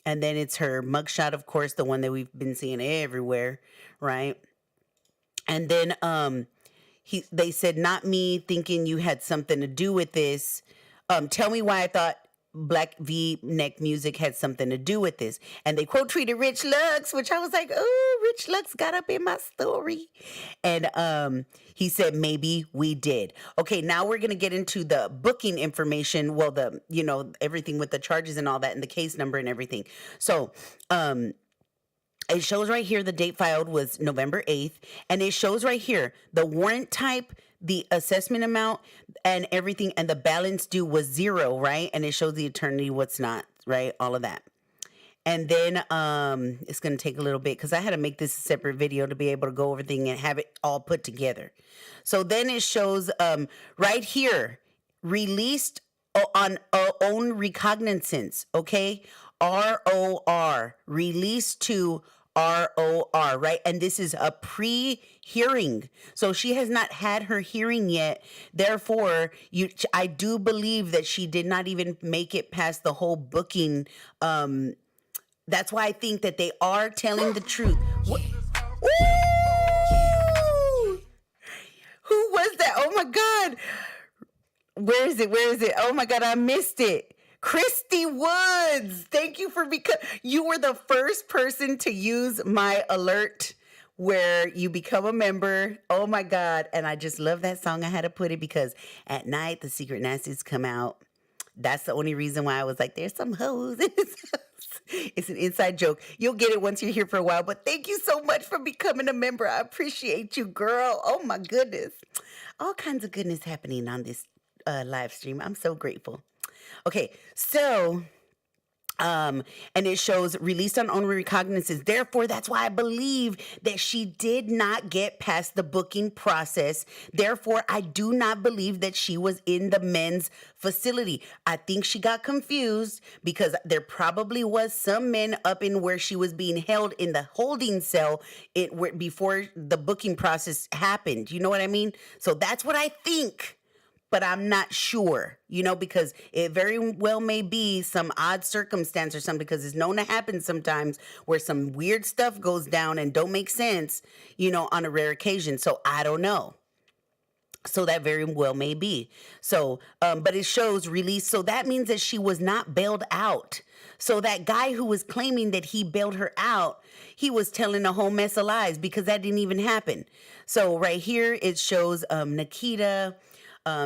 And then it's her mugshot, of course, the one that we've been seeing everywhere, right? And then they said, "Not me, thinking you had something to do with this. Tell me why I thought Black V-neck music had something to do with this." And they quote tweeted Rich Lux, which I was like, oh, Rich Lux got up in my story. And he said, "Maybe we did." Okay, now we're going to get into the booking information. Well, everything with the charges and all that and the case number and everything. So, it shows right here the date filed was November 8th, and it shows right here the warrant type, the assessment amount, and everything, and the balance due was 0, right? And it shows the attorney what's not, right? All of that. And then it's going to take a little bit because I had to make this a separate video to be able to go over everything and have it all put together. So then it shows right here, released on own recognizance, okay? ROR, released to ROR, right? And this is a pre-hearing. So she has not had her hearing yet. Therefore, I do believe that she did not even make it past the whole booking. That's why I think that they are telling the truth. What? Ooh! Who was that? Oh my God. Where is it? Oh my God, I missed it. Christy Woods, thank you for you were the first person to use my alert where you become a member. Oh my God. And I just love that song. I had to put it because at night the Secret Nasties come out. That's the only reason why I was like, there's some hoes in this house. It's an inside joke. You'll get it once you're here for a while. But thank you so much for becoming a member. I appreciate you, girl. Oh my goodness. All kinds of goodness happening on this live stream. I'm so grateful. Okay, so, and it shows released on own recognizance. Therefore, that's why I believe that she did not get past the booking process. Therefore, I do not believe that she was in the men's facility. I think she got confused because there probably was some men up in where she was being held in the holding cell before the booking process happened. You know what I mean? So that's what I think. But I'm not sure, because it very well may be some odd circumstance or something, because it's known to happen sometimes where some weird stuff goes down and don't make sense, on a rare occasion. So I don't know. So that very well may be. So, but it shows release. So that means that she was not bailed out. So that guy who was claiming that he bailed her out, he was telling a whole mess of lies because that didn't even happen. So right here, it shows Nikita,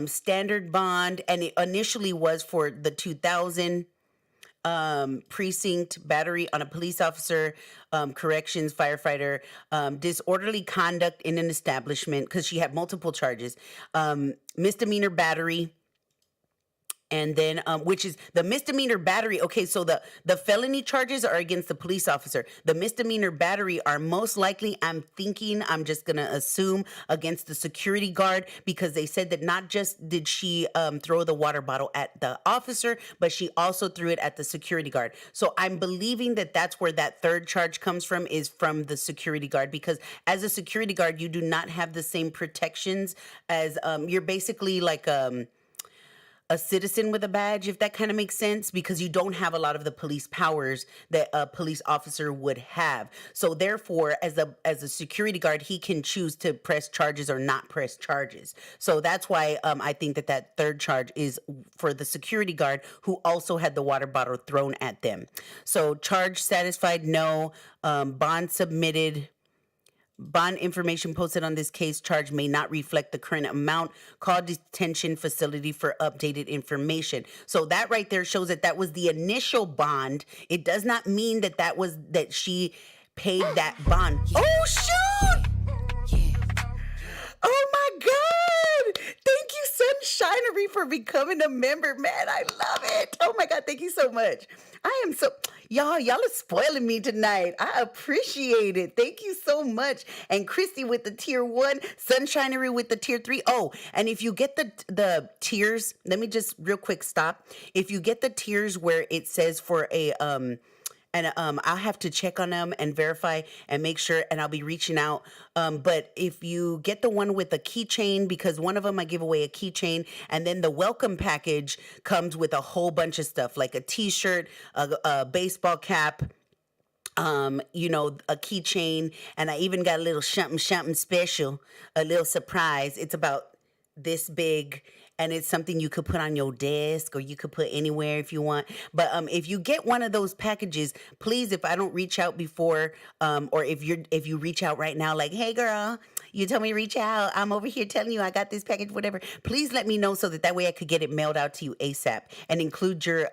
standard bond, and it initially was for the 2000 precinct battery on a police officer, corrections firefighter, disorderly conduct in an establishment, because she had multiple charges, misdemeanor battery. And then, which is the misdemeanor battery. Okay, so the felony charges are against the police officer. The misdemeanor battery are most likely, I'm just going to assume, against the security guard, because they said that not just did she throw the water bottle at the officer, but she also threw it at the security guard. So I'm believing that that's where that third charge comes from, is from the security guard, because as a security guard, you do not have the same protections as, you're basically like, a citizen with a badge, if that kind of makes sense, because you don't have a lot of the police powers that a police officer would have. So therefore, as a security guard, he can choose to press charges or not press charges. So that's why I think that third charge is for the security guard who also had the water bottle thrown at them. So charge satisfied, no. Bond submitted. Bond information posted on this case charge may not reflect the current amount. Call detention facility for updated information. So that right there shows that was the initial bond. It does not mean that she paid that bond. Oh, shoot! Oh, my God! Thank you, Sunshinery, for becoming a member, man. I love it. Oh, my God. Thank you so much. I am so... Y'all are spoiling me tonight. I appreciate it. Thank you so much. And Christy with the tier 1, Sunshinery with the tier 3. Oh, and if you get the tiers, let me just real quick stop. If you get the tiers where it says for a I'll have to check on them and verify and make sure, and I'll be reaching out. But if you get the one with the keychain, because one of them I give away a keychain, and then the welcome package comes with a whole bunch of stuff like a T-shirt, a baseball cap, a keychain, and I even got a little something special, a little surprise. It's about this big, and it's something you could put on your desk or you could put anywhere if you want. But if you get one of those packages, please, if I don't reach out before, or if you reach out right now, like, hey girl, you told me to reach out, I'm over here telling you I got this package, whatever, please let me know so that way I could get it mailed out to you ASAP, and include your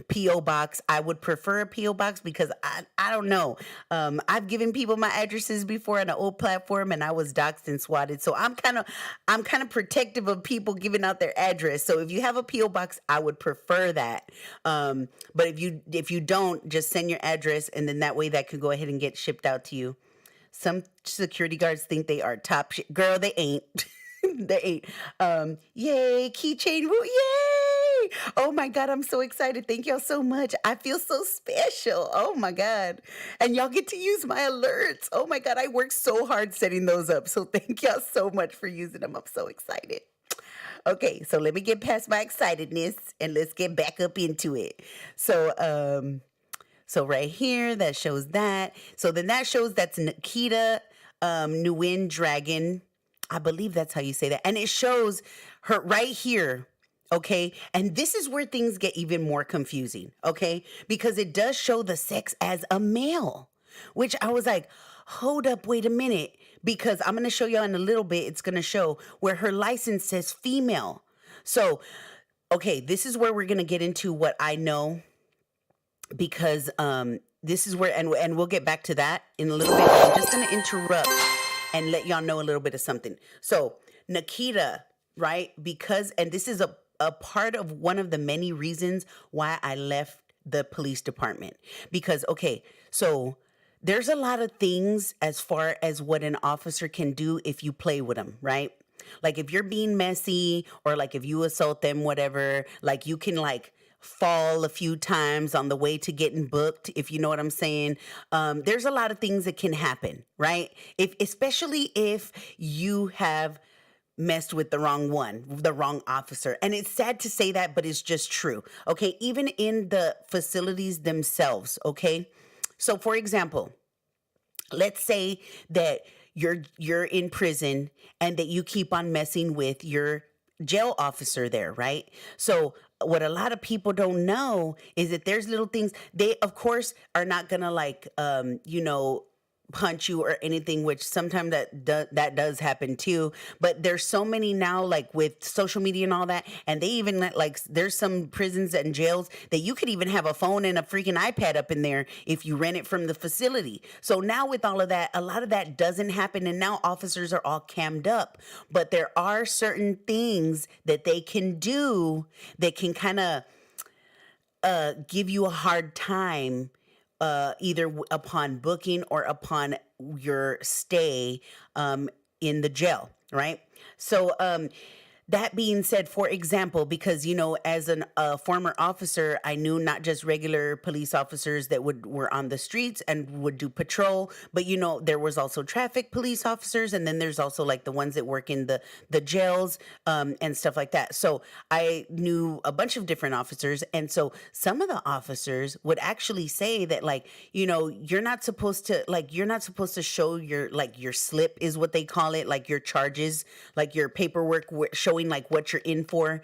P.O. box. I would prefer a P.O. box because I don't know. I've given people my addresses before on an old platform, and I was doxxed and swatted. So I'm kind of protective of people giving out their address. So if you have a P.O. box, I would prefer that. But if you don't, just send your address, and then that way that could go ahead and get shipped out to you. Some security guards think they are top shit. Girl, they ain't. They ain't. Yay, keychain. Woo, yay. Oh my God, I'm so excited. Thank y'all so much. I feel so special. Oh my God. And y'all get to use my alerts. Oh my God, I worked so hard setting those up. So thank y'all so much for using them. I'm so excited. Okay, so let me get past my excitedness and let's get back up into it. So right here, that shows that. So then that shows that's Nikita Dragun. I believe that's how you say that. And it shows her right here, okay? And this is where things get even more confusing, okay? Because it does show the sex as a male, which I was like, hold up, wait a minute. Because I'm going to show you in a little bit, it's going to show where her license says female. So, okay, this is where we're going to get into what I know, because this is where, and we'll get back to that in a little bit. I'm just going to interrupt and let y'all know a little bit of something. So Nikita, right? Because, and this is a part of one of the many reasons why I left the police department. Because, okay, so there's a lot of things as far as what an officer can do if you play with them, right? Like if you're being messy, or like if you assault them, whatever, like you can like fall a few times on the way to getting booked, if you know what I'm saying. There's a lot of things that can happen, right? Especially if you have messed with the wrong officer. And it's sad to say that, but it's just true. Okay. Even in the facilities themselves. Okay. So for example, let's say that you're in prison and that you keep on messing with your jail officer there, right? So what a lot of people don't know is that there's little things. They, of course, are not gonna like, punch you or anything, which sometimes that does happen too. But there's so many now, like with social media and all that, and they even like there's some prisons and jails that you could even have a phone and a freaking iPad up in there if you rent it from the facility. So now with all of that, a lot of that doesn't happen, and now officers are all cammed up. But there are certain things that they can do that can kind of give you a hard time, either upon booking or upon your stay in the jail, right? So that being said, for example, because, as a former officer, I knew not just regular police officers that were on the streets and would do patrol, but, there was also traffic police officers, and then there's also like the ones that work in the jails and stuff like that. So I knew a bunch of different officers. And so some of the officers would actually say that, like, you're not supposed to show your slip, is what they call it, like your charges, like your paperwork showing like what you're in for,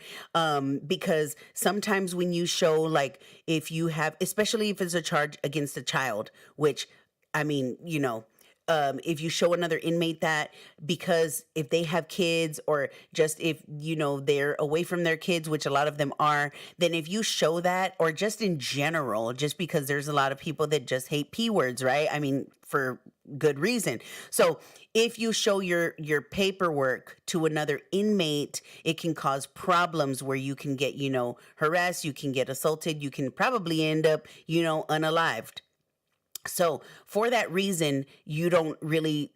because sometimes when you show, like, if you have, especially if it's a charge against a child, which, I mean, if you show another inmate that, because if they have kids, or just if, they're away from their kids, which a lot of them are, then if you show that, or just in general, just because there's a lot of people that just hate P words, right? I mean, for good reason. So if you show your paperwork to another inmate, it can cause problems where you can get, harassed, you can get assaulted, you can probably end up, unalived. So for that reason, you don't really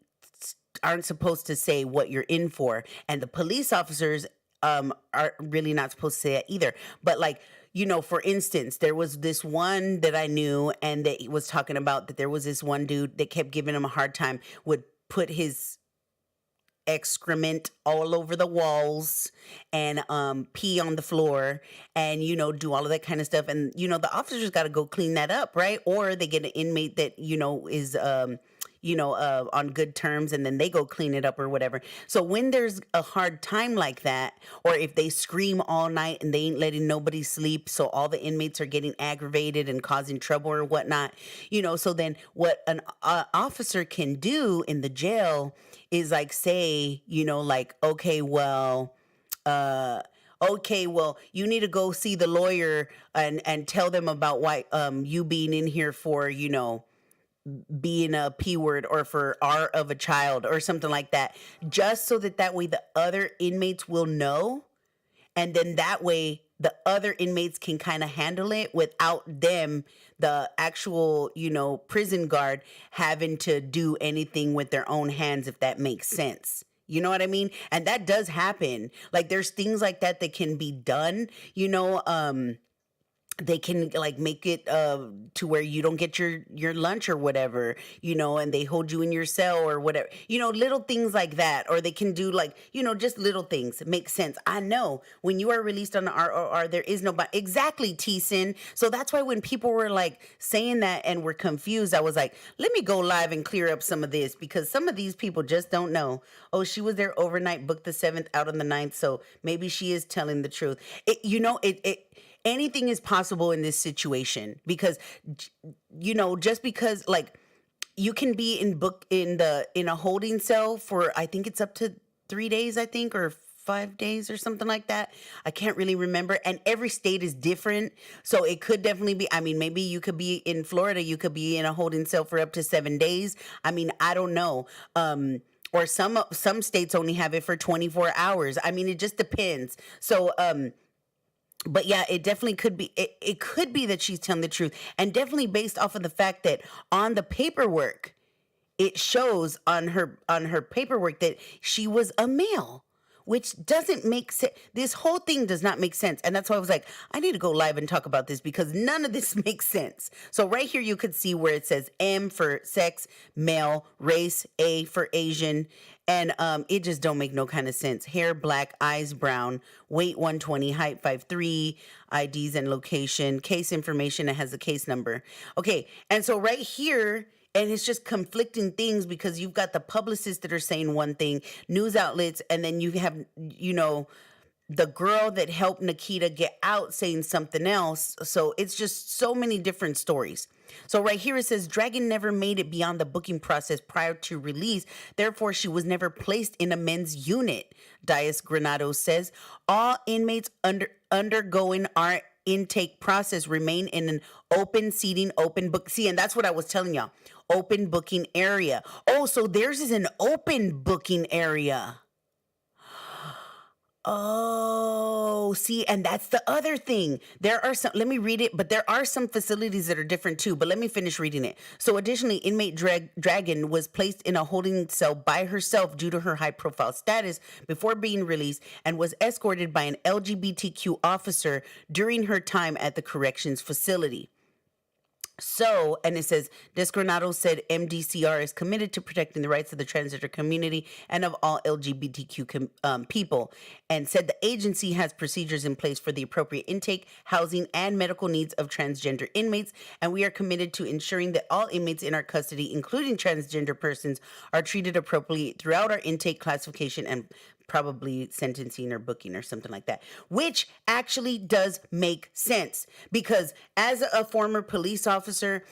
aren't supposed to say what you're in for. And the police officers are really not supposed to say it either. But like, for instance, there was this one that I knew and that was talking about that there was this one dude that kept giving him a hard time, would put his excrement all over the walls and pee on the floor and do all of that kind of stuff, and the officers got to go clean that up, right? Or they get an inmate that is on good terms, and then they go clean it up or whatever. So when there's a hard time like that, or if they scream all night and they ain't letting nobody sleep, so all the inmates are getting aggravated and causing trouble or whatnot, so then what an officer can do in the jail is like say, okay, well, you need to go see the lawyer and tell them about why you being in here for, being a P word or for R of a child or something like that, just so that way the other inmates will know. And then that way the other inmates can kind of handle it without them, the actual, prison guard, having to do anything with their own hands, if that makes sense. You know what I mean? And that does happen. Like there's things like that can be done, they can like make it to where you don't get your lunch or whatever, and they hold you in your cell or whatever, little things like that. Or they can do like, just little things. It makes sense. I know when you are released on the ROR, there is nobody. Exactly, T-Sin. So that's why when people were like saying that and were confused, I was like, let me go live and clear up some of this, because some of these people just don't know. Oh, she was there overnight, booked the 7th, out on the 9th. So maybe she is telling the truth. Anything is possible in this situation, because just because like you can be in a holding cell for, I think it's up to 3 days, I think, or 5 days or something like that. I can't really remember. And every state is different. So it could definitely be, maybe you could be in Florida, you could be in a holding cell for up to 7 days. I don't know. Or some states only have it for 24 hours. It just depends. So, but yeah, it definitely could be. It could be that she's telling the truth, and definitely based off of the fact that on the paperwork, it shows on her paperwork that she was a male, which doesn't make sense. This whole thing does not make sense, and that's why I was like, I need to go live and talk about this, because none of this makes sense. So right here, you could see where it says M for sex, male, race, A for Asian. And it just don't make no kind of sense. Hair black, eyes brown, weight 120, height 5'3", IDs and location, case information. It has the case number. Okay, and so right here, and it's just conflicting things, because you've got the publicists that are saying one thing, news outlets, and then you have, the girl that helped Nikita get out saying something else. So it's just so many different stories. So right here it says Dragun never made it beyond the booking process prior to release. Therefore, she was never placed in a men's unit. Dias Granados says all inmates undergoing our intake process remain in an open seating, open book. See, and that's what I was telling y'all. Open booking area. Oh, so theirs is an open booking area. Oh, see, and that's the other thing. There are some, let me read it, but there are some facilities that are different too, but let me finish reading it. So additionally, inmate Dragun was placed in a holding cell by herself due to her high profile status before being released, and was escorted by an LGBTQ officer during her time at the corrections facility. So, and it says, Desgranado said MDCR is committed to protecting the rights of the transgender community and of all LGBTQ people, and said the agency has procedures in place for the appropriate intake, housing, and medical needs of transgender inmates, and we are committed to ensuring that all inmates in our custody, including transgender persons, are treated appropriately throughout our intake, classification, and probably sentencing or booking or something like that, which actually does make sense, because as a former police officer,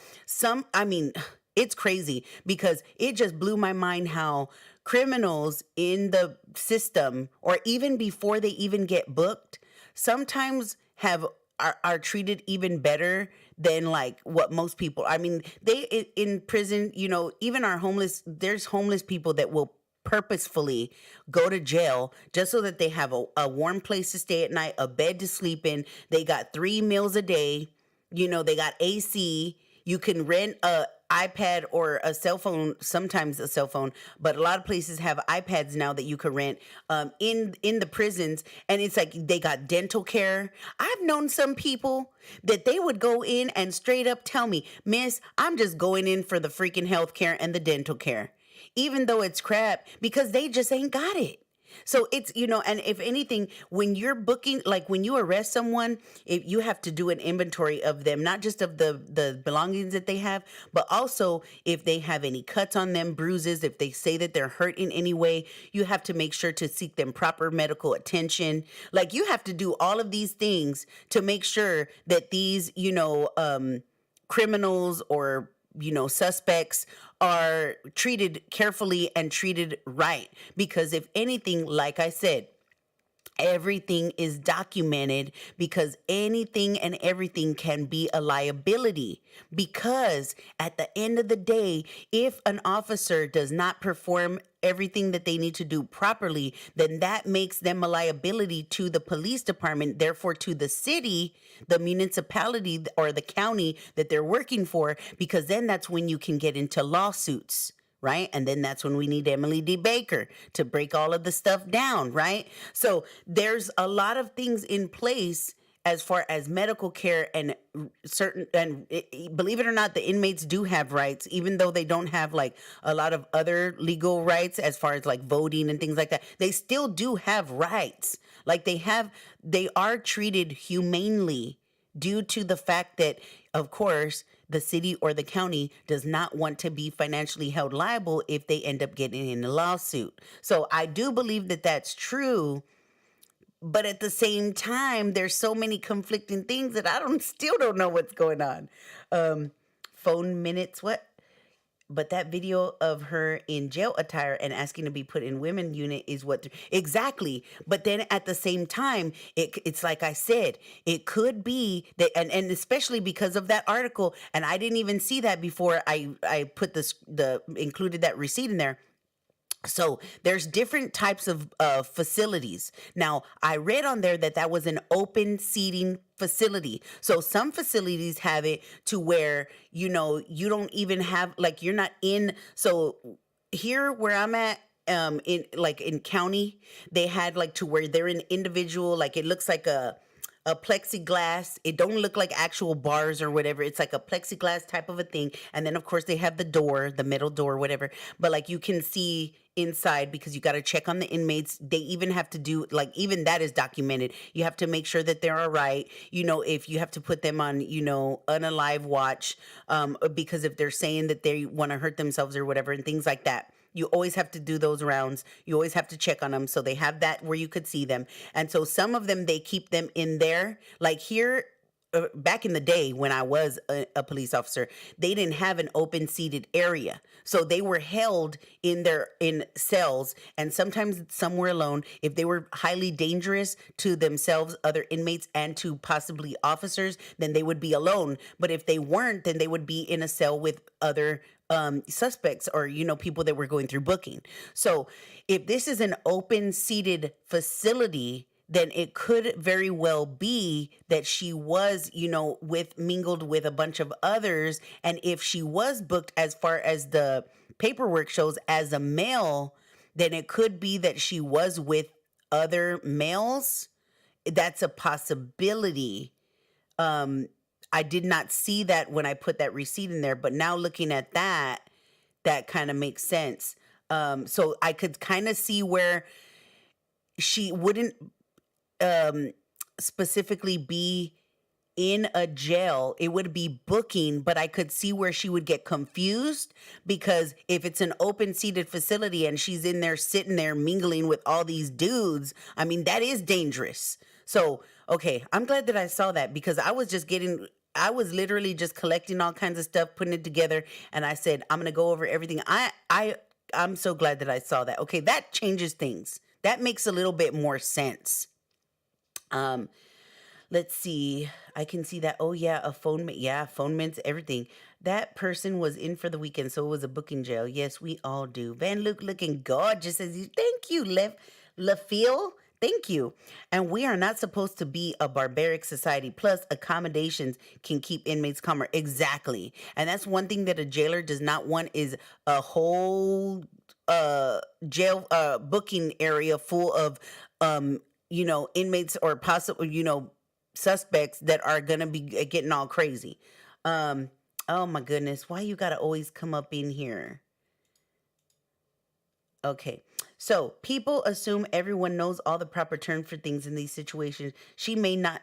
it's crazy, because it just blew my mind how criminals in the system, or even before they even get booked, sometimes have are treated even better than like what most people. I mean, in prison, you know, even there's homeless people that will purposefully go to jail just so that they have a warm place to stay at night, a bed to sleep in. They got 3 meals a day. You know, they got AC. You can rent a iPad or a cell phone, sometimes a cell phone, but a lot of places have iPads now that you can rent in the prisons. And it's like they got dental care. I've known some people that they would go in and straight up tell me, Miss, I'm just going in for the freaking health care and the dental care, even though it's crap, because they just ain't got it. So it's, you know, and if anything, when you're booking, like when you arrest someone, if you have to do an inventory of them, not just of the belongings that they have, but also if they have any cuts on them, bruises, if they say that they're hurt in any way, you have to make sure to seek them proper medical attention. Like you have to do all of these things to make sure that these, you know, criminals or, you know, suspects are treated carefully and treated right. Because if anything, like I said, everything is documented, because anything and everything can be a liability. Because at the end of the day, if an officer does not perform everything that they need to do properly, then that makes them a liability to the police department, therefore to the city, the municipality, or the county that they're working for, because then that's when you can get into lawsuits. Right? And then that's when we need Emily D. Baker to break all of the stuff down, right? So there's a lot of things in place as far as medical care and believe it or not, the inmates do have rights, even though they don't have like a lot of other legal rights as far as like voting and things like that. They still do have rights. Like they are treated humanely due to the fact that, of course, the city or the county does not want to be financially held liable if they end up getting in a lawsuit. So I do believe that that's true. But at the same time, there's so many conflicting things that I still don't know what's going on. Phone minutes, what? But that video of her in jail attire and asking to be put in women unit is what exactly. But then at the same time, it's like I said, it could be that, and especially because of that article, and I didn't even see that before I put included that receipt in there. So there's different types of facilities. Now, I read on there that was an open seating facility. So some facilities have it to where, you know, you don't even have, like, you're not in. So here where I'm at, in county, they had like to where they're an individual, like it looks like a plexiglass. It don't look like actual bars or whatever. It's like a plexiglass type of a thing. And then of course they have the door, the middle door, whatever. But like you can see inside because you got to check on the inmates. They even have to do, like, even that is documented. You have to make sure that they're all right. You know, if you have to put them on, you know, unalive watch, because if they're saying that they want to hurt themselves or whatever and things like that. You always have to do those rounds. You always have to check on them. So they have that where you could see them. And so some of them, they keep them in there. Like here, back in the day when I was a police officer, they didn't have an open seated area. So they were held in cells, and sometimes some were alone. If they were highly dangerous to themselves, other inmates, and to possibly officers, then they would be alone. But if they weren't, then they would be in a cell with other suspects or, you know, people that were going through booking. So if this is an open seated facility, then it could very well be that she was, you know, mingled with a bunch of others. And if she was booked, as far as the paperwork shows, as a male, then it could be that she was with other males. That's a possibility. I did not see that when I put that receipt in there, but now looking at that kind of makes sense. So I could kind of see where she wouldn't specifically be in a jail. It would be booking, but I could see where she would get confused, because if it's an open seated facility and she's in there sitting there mingling with all these dudes, I mean, that is dangerous. So, okay, I'm glad that I saw that, because I was literally just collecting all kinds of stuff, putting it together, and I said, I'm going to go over everything. I'm so glad that I saw that. Okay, that changes things. That makes a little bit more sense. Let's see. I can see that. Oh yeah, a phone. Yeah, phone mints, everything. That person was in for the weekend, so it was a booking jail. Yes, we all do. Van Luke looking gorgeous as you. Thank you, Lefeel. Thank you. And we are not supposed to be a barbaric society. Plus, accommodations can keep inmates calmer. Exactly. And that's one thing that a jailer does not want is a whole jail booking area full of inmates or possible suspects that are gonna be getting all crazy. Oh my goodness, why you gotta always come up in here? Okay, so people assume everyone knows all the proper terms for things in these situations. She may not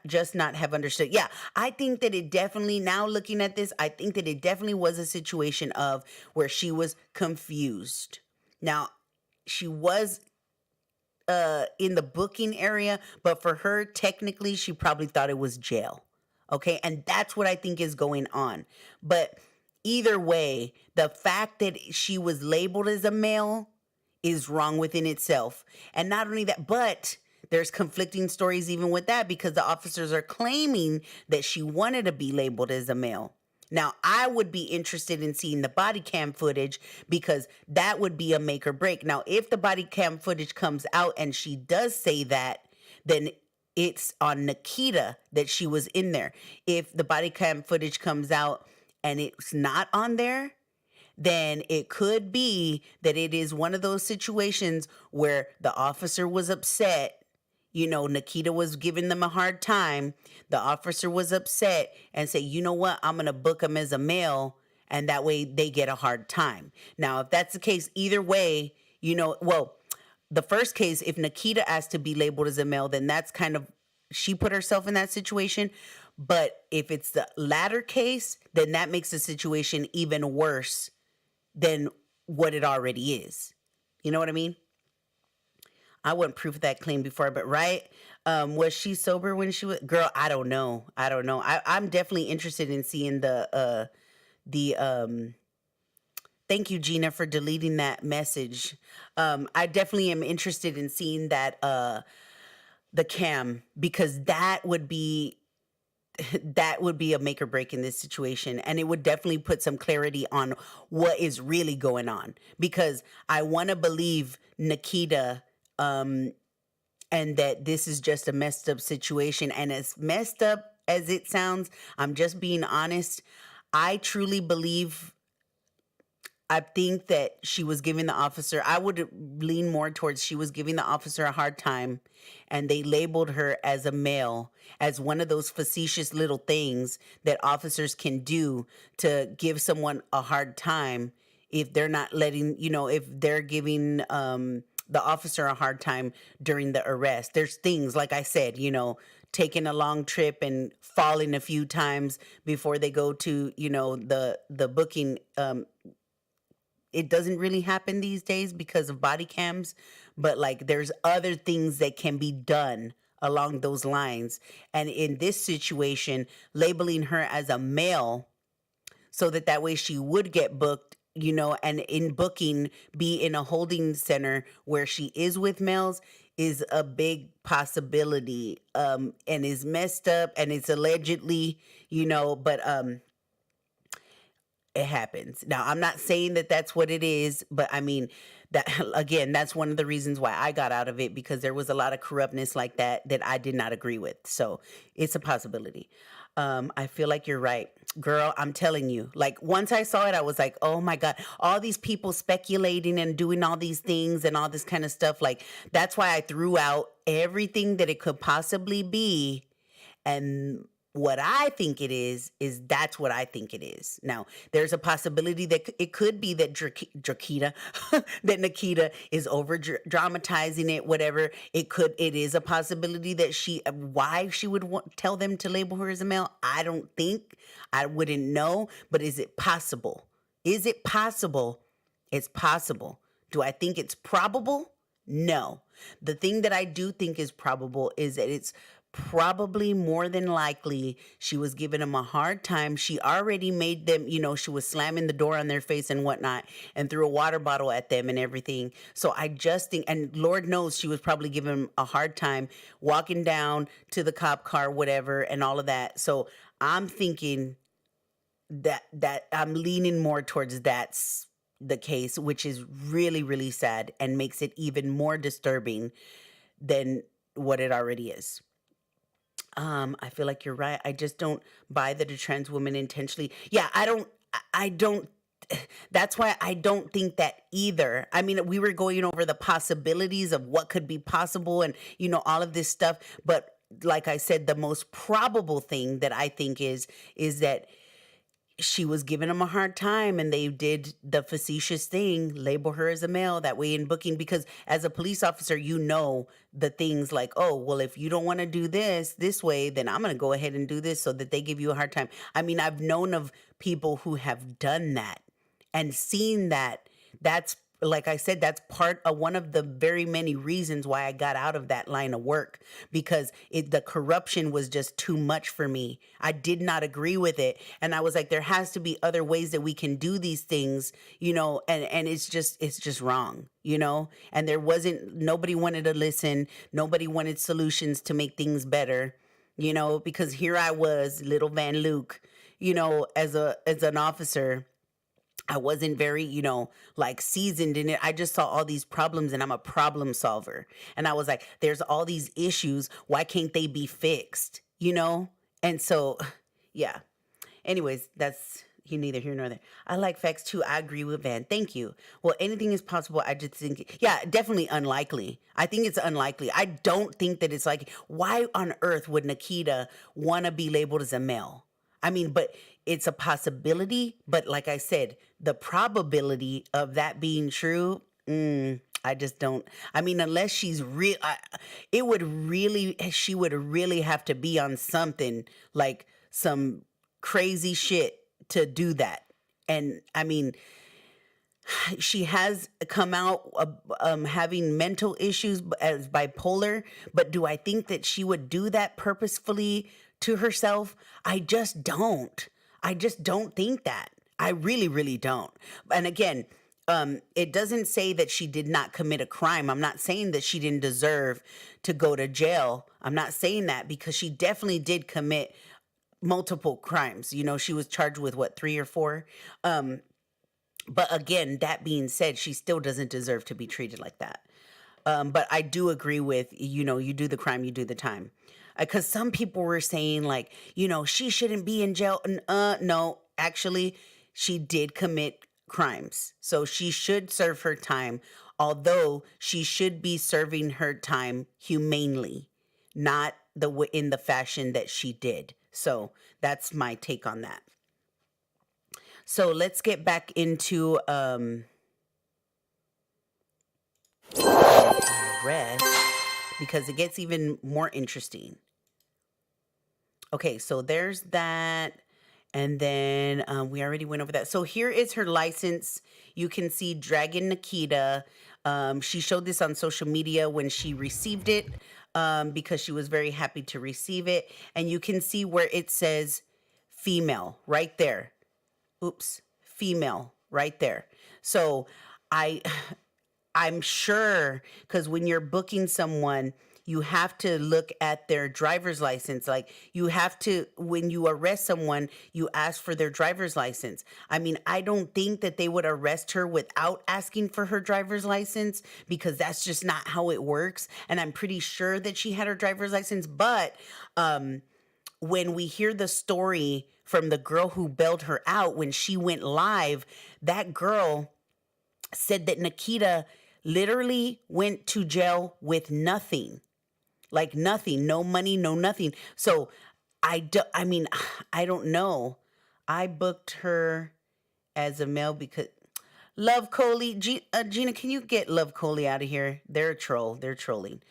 have understood. Yeah, I think that it definitely, now looking at this, I think that it definitely was a situation of where she was confused. Now, she was in the booking area, but for her, technically, she probably thought it was jail. Okay, and that's what I think is going on. But either way, the fact that she was labeled as a male is wrong within itself. And not only that, but there's conflicting stories even with that because the officers are claiming that she wanted to be labeled as a male. Now, I would be interested in seeing the body cam footage because that would be a make or break. Now, if the body cam footage comes out and she does say that, then it's on Nikita that she was in there. If the body cam footage comes out and it's not on there, then it could be that it is one of those situations where the officer was upset. Nikita was giving them a hard time. The officer was upset and say, you know what, I'm going to book him as a male. And that way they get a hard time. Now, if that's the case, either way, the first case, if Nikita asked to be labeled as a male, then that's kind of, she put herself in that situation. But if it's the latter case, then that makes the situation even worse than what it already is. You know what I mean? I wouldn't proof that claim before, but right? Was she sober when she was? Girl, I don't know. I'm definitely interested in seeing the thank you, Gina, for deleting that message. I definitely am interested in seeing that the cam because that would be a make or break in this situation. And it would definitely put some clarity on what is really going on because I want to believe Nikita and that this is just a messed up situation. And as messed up as it sounds, I'm just being honest. I truly believe, I think that she was giving the officer, I would lean more towards she was giving the officer a hard time and they labeled her as a male, as one of those facetious little things that officers can do to give someone a hard time if they're not letting, if they're giving the officer a hard time during the arrest. There's things, like I said, taking a long trip and falling a few times before they go to, the booking. It doesn't really happen these days because of body cams, but like there's other things that can be done along those lines. And in this situation, labeling her as a male so that way she would get booked, and in booking be in a holding center where she is with males is a big possibility, and is messed up and it's allegedly, but it happens. Now, I'm not saying that that's what it is, but I mean, that again, that's one of the reasons why I got out of it because there was a lot of corruptness like that I did not agree with. So it's a possibility. I feel like you're right. Girl, I'm telling you, like once I saw it, I was like, oh my God, all these people speculating and doing all these things and all this kind of stuff. Like, that's why I threw out everything that it could possibly be. And what I think it is that's what I think it is. Now, there's a possibility that it could be that that Nikita is over dramatizing it, whatever. It is a possibility that why she would tell them to label her as a male. I wouldn't know, but is it possible? Is it possible? It's possible. Do I think it's probable? No. The thing that I do think is probable is that it's probably more than likely she was giving them a hard time. She already made them, she was slamming the door on their face and whatnot and threw a water bottle at them and everything. So I just think, and Lord knows she was probably giving them a hard time walking down to the cop car, whatever, and all of that. So I'm thinking that I'm leaning more towards that's the case, which is really, really sad and makes it even more disturbing than what it already is. I feel like you're right. I just don't buy that a trans woman intentionally. Yeah, I don't. That's why I don't think that either. I mean, we were going over the possibilities of what could be possible and, all of this stuff. But like I said, the most probable thing that I think is that she was giving them a hard time and they did the facetious thing, label her as a male that way in booking, because as a police officer, the things like, oh, well, if you don't want to do this way, then I'm going to go ahead and do this so that they give you a hard time. I mean, I've known of people who have done that and seen that. That's, like I said, that's part of one of the very many reasons why I got out of that line of work, because the corruption was just too much for me. I did not agree with it. And I was like, there has to be other ways that we can do these things, and it's just wrong, and nobody wanted to listen. Nobody wanted solutions to make things better, because here I was, little Van Luke, as an officer. I wasn't very, seasoned in it. I just saw all these problems and I'm a problem solver. And I was like, there's all these issues. Why can't they be fixed? And so, yeah. Anyways, that's neither here nor there. I like facts too. I agree with Van. Thank you. Well, anything is possible. I just think, yeah, definitely unlikely. I think it's unlikely. I don't think that it's like, why on earth would Nikita want to be labeled as a male? I mean, but it's a possibility. But like I said, the probability of that being true, I just don't. I mean, unless she's real, she would really have to be on something like some crazy shit to do that. And I mean, she has come out having mental issues as bipolar, but do I think that she would do that purposefully to herself? I just don't. I just don't think that. I really, really don't. And again, it doesn't say that she did not commit a crime. I'm not saying that she didn't deserve to go to jail. I'm not saying that, because she definitely did commit multiple crimes. She was charged with 3 or 4. But again, that being said, she still doesn't deserve to be treated like that. But I do agree with, you do the crime, you do the time. Because some people were saying like, she shouldn't be in jail. No, actually, she did commit crimes. So she should serve her time, although she should be serving her time humanely, not in the fashion that she did. So that's my take on that. So let's get back into rest, because it gets even more interesting. Okay, so there's that. And then we already went over that. So here is her license. You can see Dragon Nikita. She showed this on social media when she received it, because she was very happy to receive it. And you can see where it says female right there. Oops, female right there. So I'm sure, because when you're booking someone, you have to look at their driver's license. Like, you have to, when you arrest someone, you ask for their driver's license. I mean, I don't think that they would arrest her without asking for her driver's license, because that's just not how it works. And I'm pretty sure that she had her driver's license. But when we hear the story from the girl who bailed her out, when she went live, that girl said that Nikita literally went to jail with nothing. Like nothing, no money, no nothing. So I don't know. I booked her as a male because Love Coley, Gina, can you get Love Coley out of here? They're a troll. They're trolling.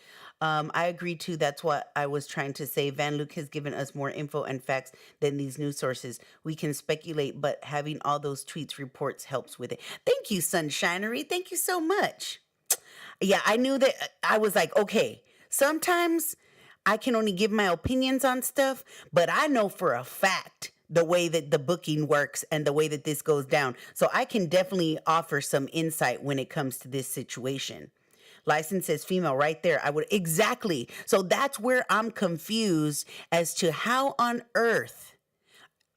I agree too. That's what I was trying to say. Van Luke has given us more info and facts than these news sources. We can speculate, but having all those tweets, reports helps with it. Thank you, Sunshinery. Thank you so much. Yeah, I knew that. I was like, okay, sometimes I can only give my opinions on stuff, but I know for a fact the way that the booking works and the way that this goes down. So I can definitely offer some insight when it comes to this situation. License says female right there. I would exactly. So that's where I'm confused as to how on earth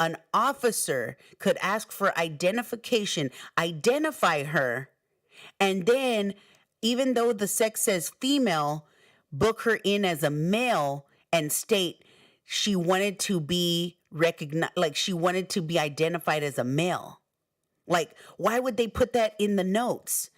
an officer could ask for identification, identify her, and then even though the sex says female, book her in as a male and state she wanted to be recognized, like she wanted to be identified as a male. Like, why would they put that in the notes?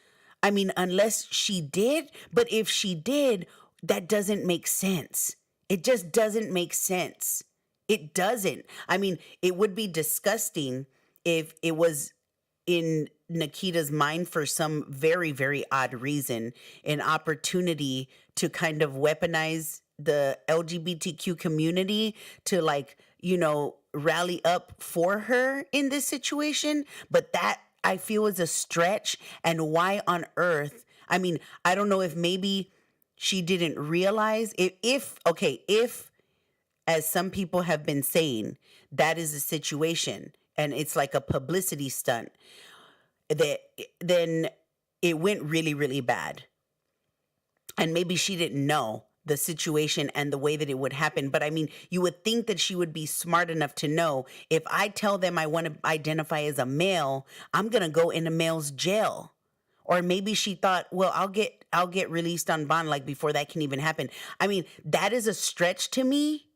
I mean, unless she did, but if she did, that doesn't make sense. It just doesn't make sense. It doesn't. I mean, it would be disgusting if it was in Nikita's mind for some very, very odd reason, an opportunity to kind of weaponize the LGBTQ community to, like, you know, rally up for her in this situation. But that I feel is a stretch. And why on earth? I mean, I don't know if maybe she didn't realize if as some people have been saying, that is a situation and it's like a publicity stunt, that then it went really, really bad. And maybe she didn't know the situation and the way that it would happen. But I mean, you would think that she would be smart enough to know, if I tell them I want to identify as a male, I'm going to go into male's jail. Or maybe she thought, well, I'll get released on bond, like, before that can even happen. I mean, that is a stretch to me.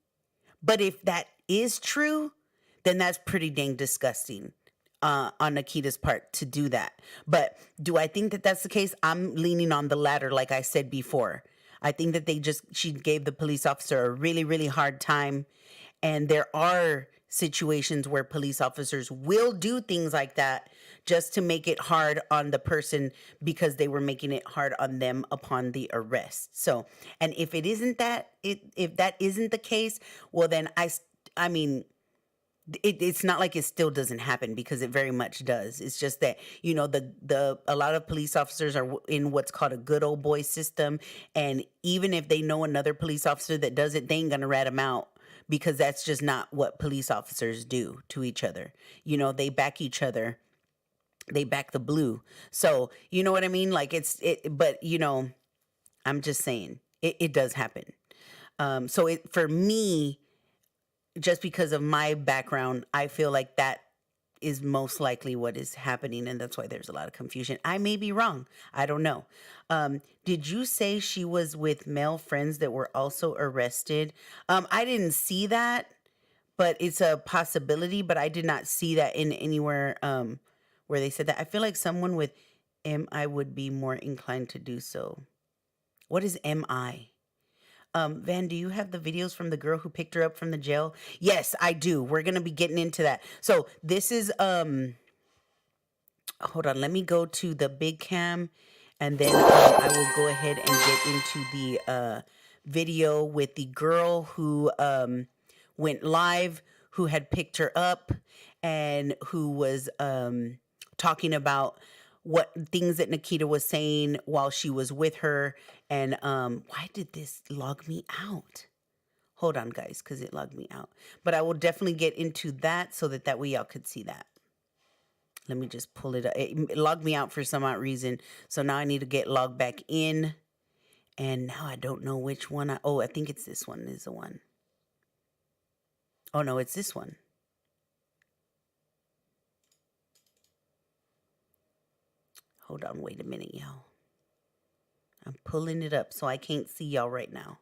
But if that is true, then that's pretty dang disgusting on Nikita's part to do that. But do I think that that's the case? I'm leaning on the latter, like I said before. I think that she gave the police officer a really, really hard time. And there are situations where police officers will do things like that just to make it hard on the person because they were making it hard on them upon the arrest. So, and if it isn't that, if that isn't the case, well, then I mean, it's not like it still doesn't happen, because it very much does. It's just that, you know, a lot of police officers are in what's called a good old boy system. And even if they know another police officer that does it, they ain't gonna rat him out, because that's just not what police officers do to each other. You know, they back each other. They back the blue. So, you know what I mean? Like but you know, I'm just saying it does happen. So for me, just because of my background, I feel like that is most likely what is happening. And that's why there's a lot of confusion. I may be wrong. I don't know. Did you say she was with male friends that were also arrested? I didn't see that, but it's a possibility, but I did not see that in anywhere, where they said that. I feel like someone with MI would be more inclined to do so. What is MI? Van, do you have the videos from the girl who picked her up from the jail? Yes, I do. We're going to be getting into that. So this is, hold on, let me go to the big cam, and then I will go ahead and get into the video with the girl who went live, who had picked her up, and who was talking about what things that Nikita was saying while she was with her. And why did this log me out? Hold on, guys, because it logged me out. But I will definitely get into that so that way y'all could see that. Let me just pull it up. It logged me out for some odd reason. So now I need to get logged back in. And now I don't know which one. I think it's this one is the one. Oh, no, it's this one. Hold on, wait a minute, y'all. I'm pulling it up so I can't see y'all right now.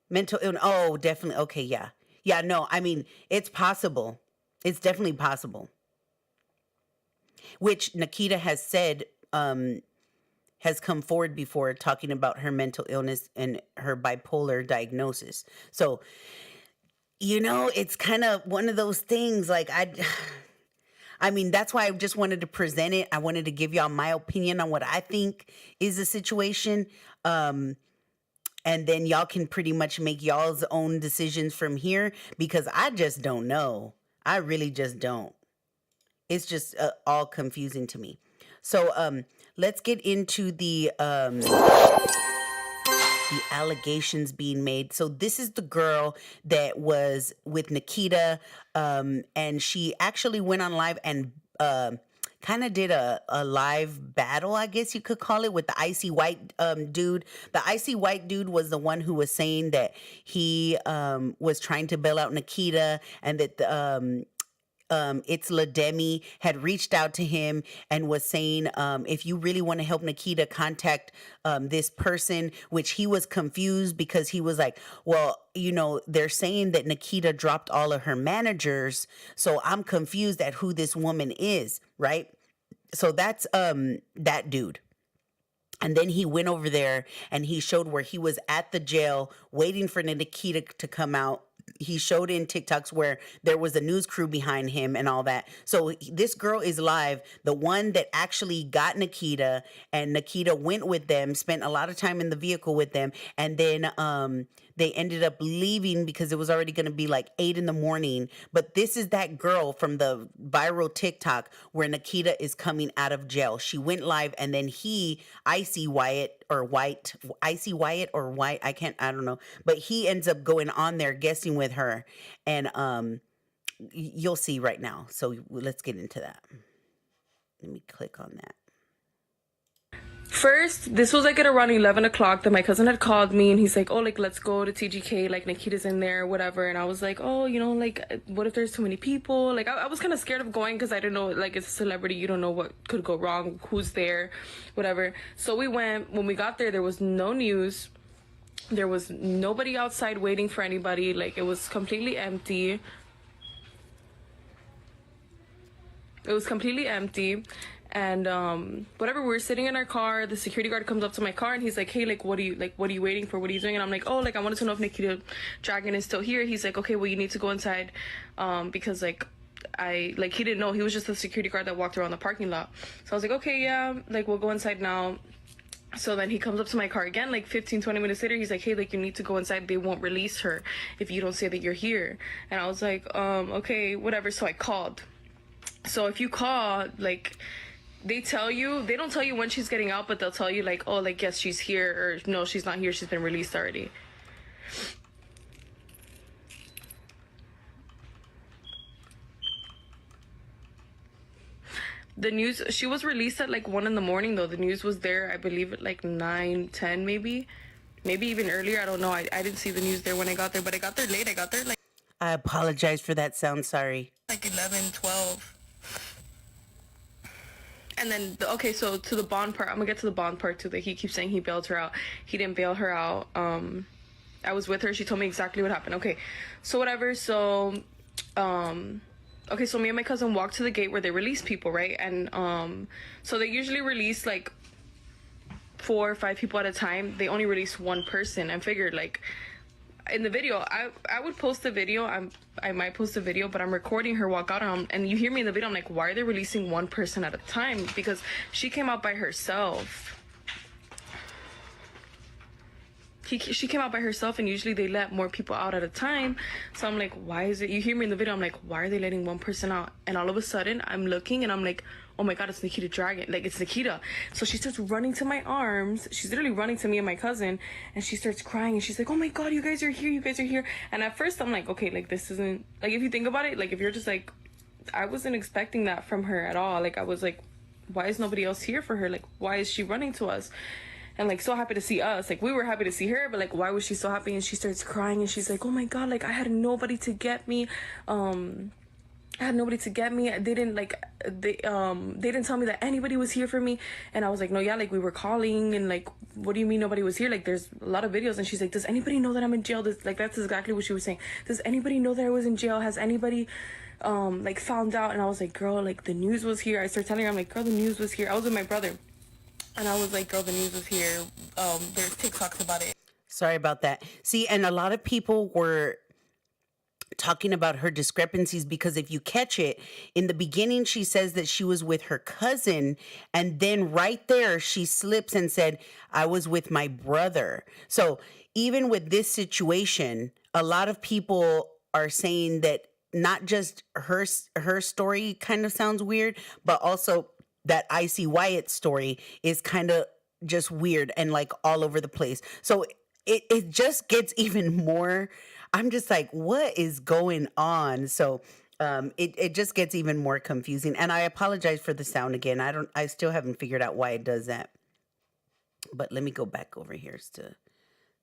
Mental illness. Oh, definitely. Okay, yeah. Yeah, no, I mean, it's possible. It's definitely possible. Which Nikita has said, has come forward before talking about her mental illness and her bipolar diagnosis. So, you know, it's kind of one of those things, like, I mean, that's why I just wanted to present it. I wanted to give y'all my opinion on what I think is the situation. And then y'all can pretty much make y'all's own decisions from here, because I just don't know. I really just don't. It's just all confusing to me. So let's get into the the allegations being made. So this is the girl that was with Nikita, and she actually went on live and kind of did a live battle, I guess you could call it, with the icy white dude. The icy white dude was the one who was saying that he was trying to bail out Nikita, and that it's Lademi had reached out to him and was saying, if you really want to help Nikita, contact this person, which he was confused because he was like, well, you know, they're saying that Nikita dropped all of her managers, so I'm confused at who this woman is, right? So that's that dude. And then he went over there and he showed where he was at the jail waiting for Nikita to come out. He showed in TikToks where there was a news crew behind him and all that. So this girl is live, the one that actually got Nikita, and Nikita went with them, spent a lot of time in the vehicle with them, and then they ended up leaving because it was already going to be like 8 a.m. But this is that girl from the viral TikTok where Nikita is coming out of jail. She went live, and then Icy Wyatt, I don't know. But he ends up going on there guessing with her, and you'll see right now. So let's get into that. Let me click on that. First, this was like at around 11 o'clock that my cousin had called me, and he's like, oh, like, let's go to TGK, like, Nikita's in there, whatever. And I was like, oh, you know, like, what if there's too many people? Like, I was kind of scared of going because I didn't know, like, it's a celebrity, you don't know what could go wrong, who's there, whatever. So we went. When we got there was no news. There was nobody outside waiting for anybody. Like, it was completely empty. It was completely empty. And whatever, we were sitting in our car, the security guard comes up to my car and he's like, hey, like, what are you waiting for? What are you doing? And I'm like, oh, like, I wanted to know if Nikita Dragun is still here. He's like, okay, well, you need to go inside because, like, he didn't know. He was just the security guard that walked around the parking lot. So I was like, okay, yeah, like, we'll go inside now. So then he comes up to my car again, like 15-20 minutes later. He's like, hey, like, you need to go inside. They won't release her if you don't say that you're here. And I was like, okay, whatever. So I called. So if you call, like, they don't tell you when she's getting out, but they'll tell you, like, oh, like, yes, she's here, or no, she's not here, she's been released already. The news, she was released at like 1 a.m. though. The news was there, I believe, at like 9-10 maybe even earlier. I don't know. I didn't see the news there when I got there, but I got there late. I got there like, I apologize for that sound. Sorry. like 11-12. And then, okay, so to the bond part, I'm gonna get to the bond part too, that he keeps saying he bailed her out. He didn't bail her out. I was with her. She told me exactly what happened. Okay, so whatever. So, okay, so me and my cousin walked to the gate where they release people, right? And so they usually release like 4 or 5 people at a time. They only release one person. I figured, like, in the video, I would post a video. I might post a video, but I'm recording her walk out, and you hear me in the video. I'm like, why are they releasing one person at a time? Because she came out by herself. She came out by herself, and usually they let more people out at a time. So I'm like, why is it? You hear me in the video. I'm like, why are they letting one person out? And all of a sudden, I'm looking, and I'm like, oh my God, it's Nikita Dragun. Like, it's Nikita. So she starts running to my arms. She's literally running to me and my cousin, and she starts crying, and she's like, oh my God, you guys are here. You guys are here. And at first, I'm like, okay, like, this isn't, like, if you think about it, like, if you're just like, I wasn't expecting that from her at all. Like, I was like, why is nobody else here for her? Like, why is she running to us? And, like, so happy to see us. Like, we were happy to see her, but, like, why was she so happy? And she starts crying, and she's like, oh my God, like, I had nobody to get me. I had nobody to get me. They didn't, like, they didn't tell me that anybody was here for me. And I was like, no, yeah, like, we were calling, and, like, what do you mean nobody was here? Like, there's a lot of videos. And she's like, does anybody know that I'm in jail? Like, that's exactly what she was saying. Does anybody know that I was in jail? Has anybody like, found out? And I was like, girl, like, the news was here. I started telling her, I'm like, girl, the news was here. I was with my brother. And I was like, girl, the news was here. There's TikToks about it. Sorry about that. See, and a lot of people were talking about her discrepancies because if you catch it, in the beginning, she says that she was with her cousin. And then right there, she slips and said, I was with my brother. So even with this situation, a lot of people are saying that not just her story kind of sounds weird, but also that Icy Wyatt story is kind of just weird and like all over the place. So it just gets even more. I'm just like, what is going on? So it just gets even more confusing. And I apologize for the sound again. I still haven't figured out why it does that. But let me go back over here to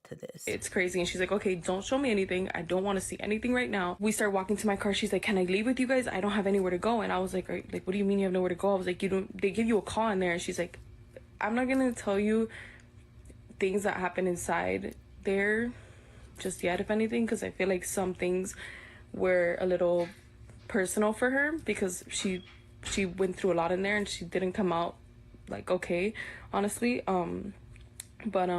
this. It's crazy. And she's like, okay, don't show me anything. I don't want to see anything right now. We start walking to my car. She's like, can I leave with you guys? I don't have anywhere to go. And I was like, what do you mean you have nowhere to go? I was like, they give you a call in there. And she's like, I'm not going to tell you things that happen inside there just yet, if anything, because I feel like some things were a little personal for her because she went through a lot in there and she didn't come out like okay, honestly. But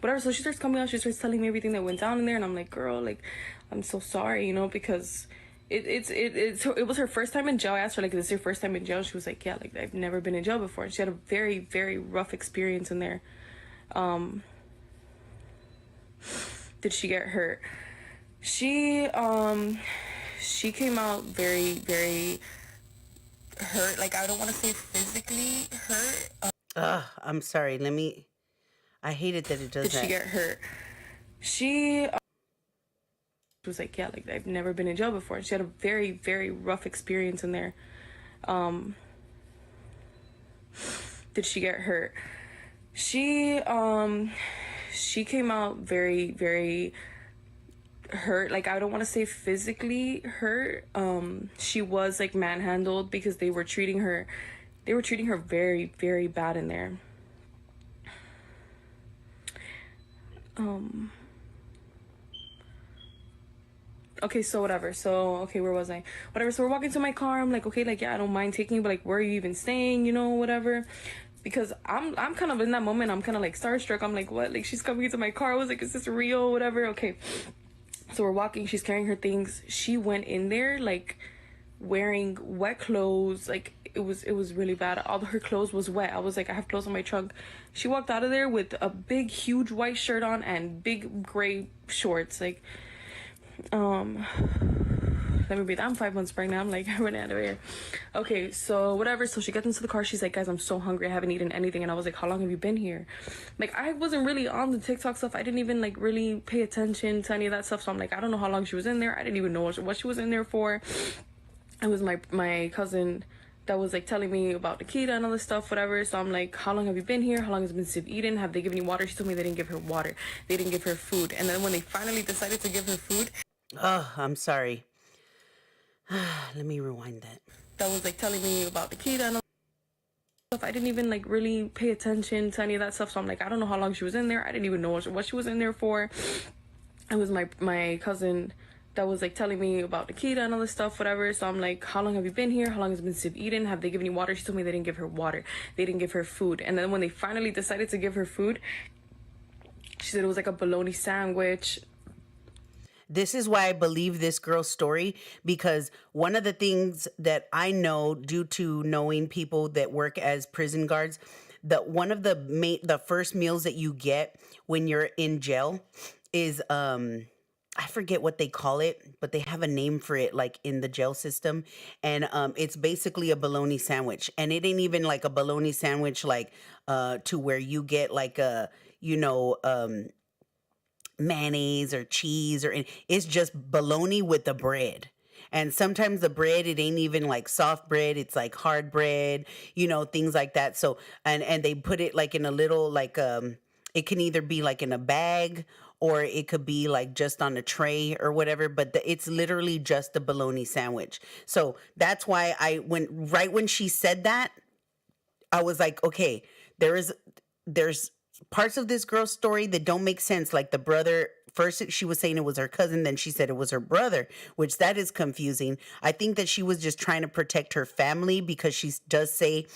whatever. So she starts coming out. She starts telling me everything that went down in there, and I'm like, girl, like, I'm so sorry, you know, because it was her first time in jail. I asked her, like, is this your first time in jail? She was like, yeah, like, I've never been in jail before. And she had a very, very rough experience in there. Did she get hurt? She came out very, very hurt. Like, I don't want to say physically hurt. I'm sorry. I hate it that it does that. Did she get hurt? She was like, yeah, like, I've never been in jail before. And she had a very, very rough experience in there. Did she get hurt? She came out very, very hurt. Like, I don't want to say physically hurt. She was like manhandled because they were treating her very, very bad in there. Okay, so whatever. So, okay, where was I? Whatever. So we're walking to my car. I'm like, okay, like, yeah, I don't mind taking you, but like, where are you even staying? You know, whatever. Because I'm kind of in that moment. I'm kind of like starstruck. I'm like, what? Like, she's coming into my car. I was like, is this real? Whatever. Okay. So we're walking. She's carrying her things. She went in there like wearing wet clothes. Like, it was really bad. All her clothes was wet. I was like, I have clothes on my trunk. She walked out of there with a big, huge white shirt on and big gray shorts. Like, let me breathe. I'm 5 months pregnant. I'm like, running out of here. Okay, so whatever. So she gets into the car. She's like, guys, I'm so hungry. I haven't eaten anything. And I was like, how long have you been here? Like, I wasn't really on the TikTok stuff. I didn't even like really pay attention to any of that stuff. So I'm like, I don't know how long she was in there. I didn't even know what she was in there for. It was my cousin that was like telling me about Nikita and all this stuff, whatever. So I'm like, how long have you been here? How long has it been since you've eaten? Have they given you water? She told me they didn't give her water. They didn't give her food. And then when they finally decided to give her food, I'm sorry. Let me rewind that. That was like telling me about Nikita and all stuff. I didn't even like really pay attention to any of that stuff. So I'm like, I don't know how long she was in there. I didn't even know what she was in there for. It was my cousin that was like telling me about Nikita and all this stuff, whatever. So I'm like, how long have you been here? How long has it been since you've eaten? Have they given you water? She told me they didn't give her water. They didn't give her food. And then when they finally decided to give her food, she said it was like a bologna sandwich. This is why I believe this girl's story, because one of the things that I know due to knowing people that work as prison guards, that one of the first meals that you get when you're in jail is I forget what they call it, but they have a name for it, like in the jail system. And it's basically a bologna sandwich. And it ain't even like a bologna sandwich, like to where you get like a, mayonnaise or cheese, or it's just bologna with the bread. And sometimes the bread, it ain't even like soft bread. It's like hard bread, things like that. So, and they put it like in a little, like, it can either be like in a bag or it could be like just on a tray or whatever, but it's literally just a bologna sandwich. So that's why right when she said that, I was like, okay, there's parts of this girl's story that don't make sense. Like the brother, first she was saying it was her cousin, then she said it was her brother, which that is confusing. I think that she was just trying to protect her family, because she does say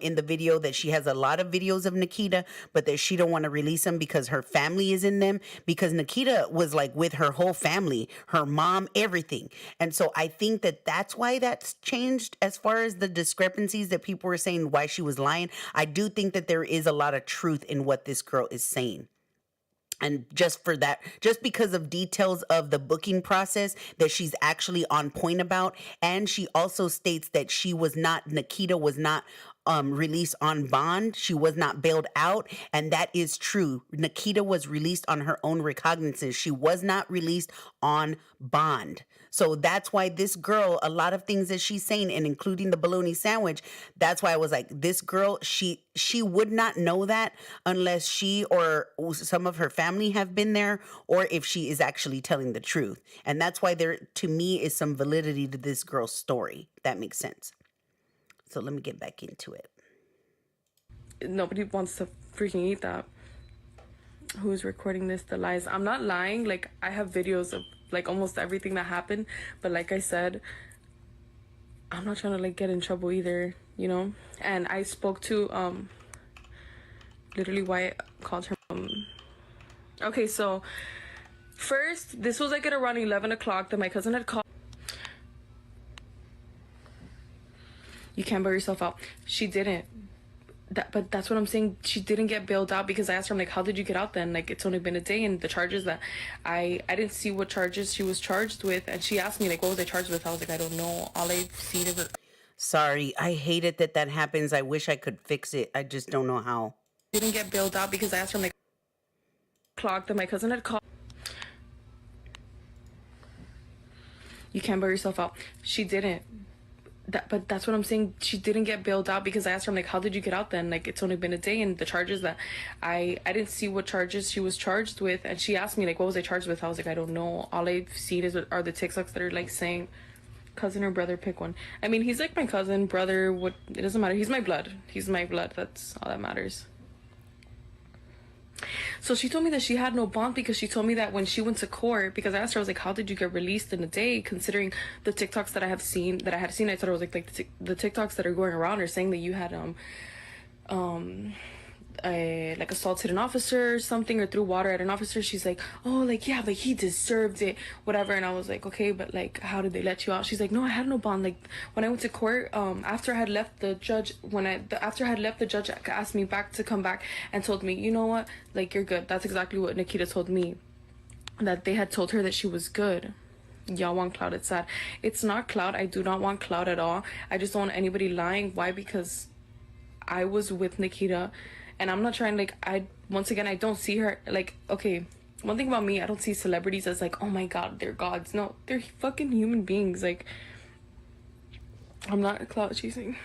in the video that she has a lot of videos of Nikita, but that she don't want to release them because her family is in them, because Nikita was like with her whole family, her mom, everything. And so I think that that's why that's changed as far as the discrepancies that people were saying why she was lying. I do think that there is a lot of truth in what this girl is saying. And just because of details of the booking process that she's actually on point about. And she also states that Nikita was not released on bond. She was not bailed out, and that is true. Nikita was released on her own recognizance. She was not released on bond. So that's why this girl, a lot of things that she's saying, and including the bologna sandwich, that's why I was like, this girl, she would not know that unless she or some of her family have been there, or if she is actually telling the truth. And that's why there, to me, is some validity to this girl's story. That makes sense. So let me get back into it. Nobody wants to freaking eat that. Who's recording this? The lies. I'm not lying. Like, I have videos of like almost everything that happened, but like I said, I'm not trying to like get in trouble either, you know. And I spoke to literally Wyatt called her okay, so first, this was like at around 11 o'clock that my cousin had called. You can't bail yourself out. She didn't. But that's what I'm saying. She didn't get bailed out because I asked her, I'm like, how did you get out then? Like, it's only been a day, and the charges that I didn't see what charges she was charged with, and she asked me like, what was I charged with? I was like, I don't know. All I've seen is her. Sorry, I hate it that happens. I wish I could fix it. I just don't know how. Didn't get bailed out because I asked her, I'm like, clock that my cousin had called. You can't bail yourself out. She didn't. But that's what I'm saying. She didn't get bailed out because I asked her, I'm like, how did you get out then? Like, it's only been a day, and the charges that I didn't see what charges she was charged with, and she asked me like, what was I charged with? I was like, I don't know. All I've seen are the TikToks that are like saying cousin or brother, pick one. I mean, he's like my cousin, brother, what, it doesn't matter. He's my blood. He's my blood. That's all that matters. So she told me that she had no bond because she told me that when she went to court, because I asked her, I was like, how did you get released in a day? Considering the TikToks that I had seen, I thought it was like the TikToks that are going around are saying that you had like assaulted an officer or something, or threw water at an officer. She's like, oh, like, yeah, but he deserved it, whatever. And I was like, okay, but like, how did they let you out? She's like, no, I had no bond. Like, when I went to court, after I had left, the judge asked me back to come back and told me, you know what, like, you're good. That's exactly what Nikita told me, that they had told her that she was good. Y'all want clout. It's sad. It's not clout. I do not want clout at all. I just don't want anybody lying. Why? Because I was with Nikita, and I'm not trying, like, once again, I don't see her, like, okay, one thing about me, I don't see celebrities as like, oh my god, they're gods. No, they're fucking human beings. Like, I'm not clout chasing.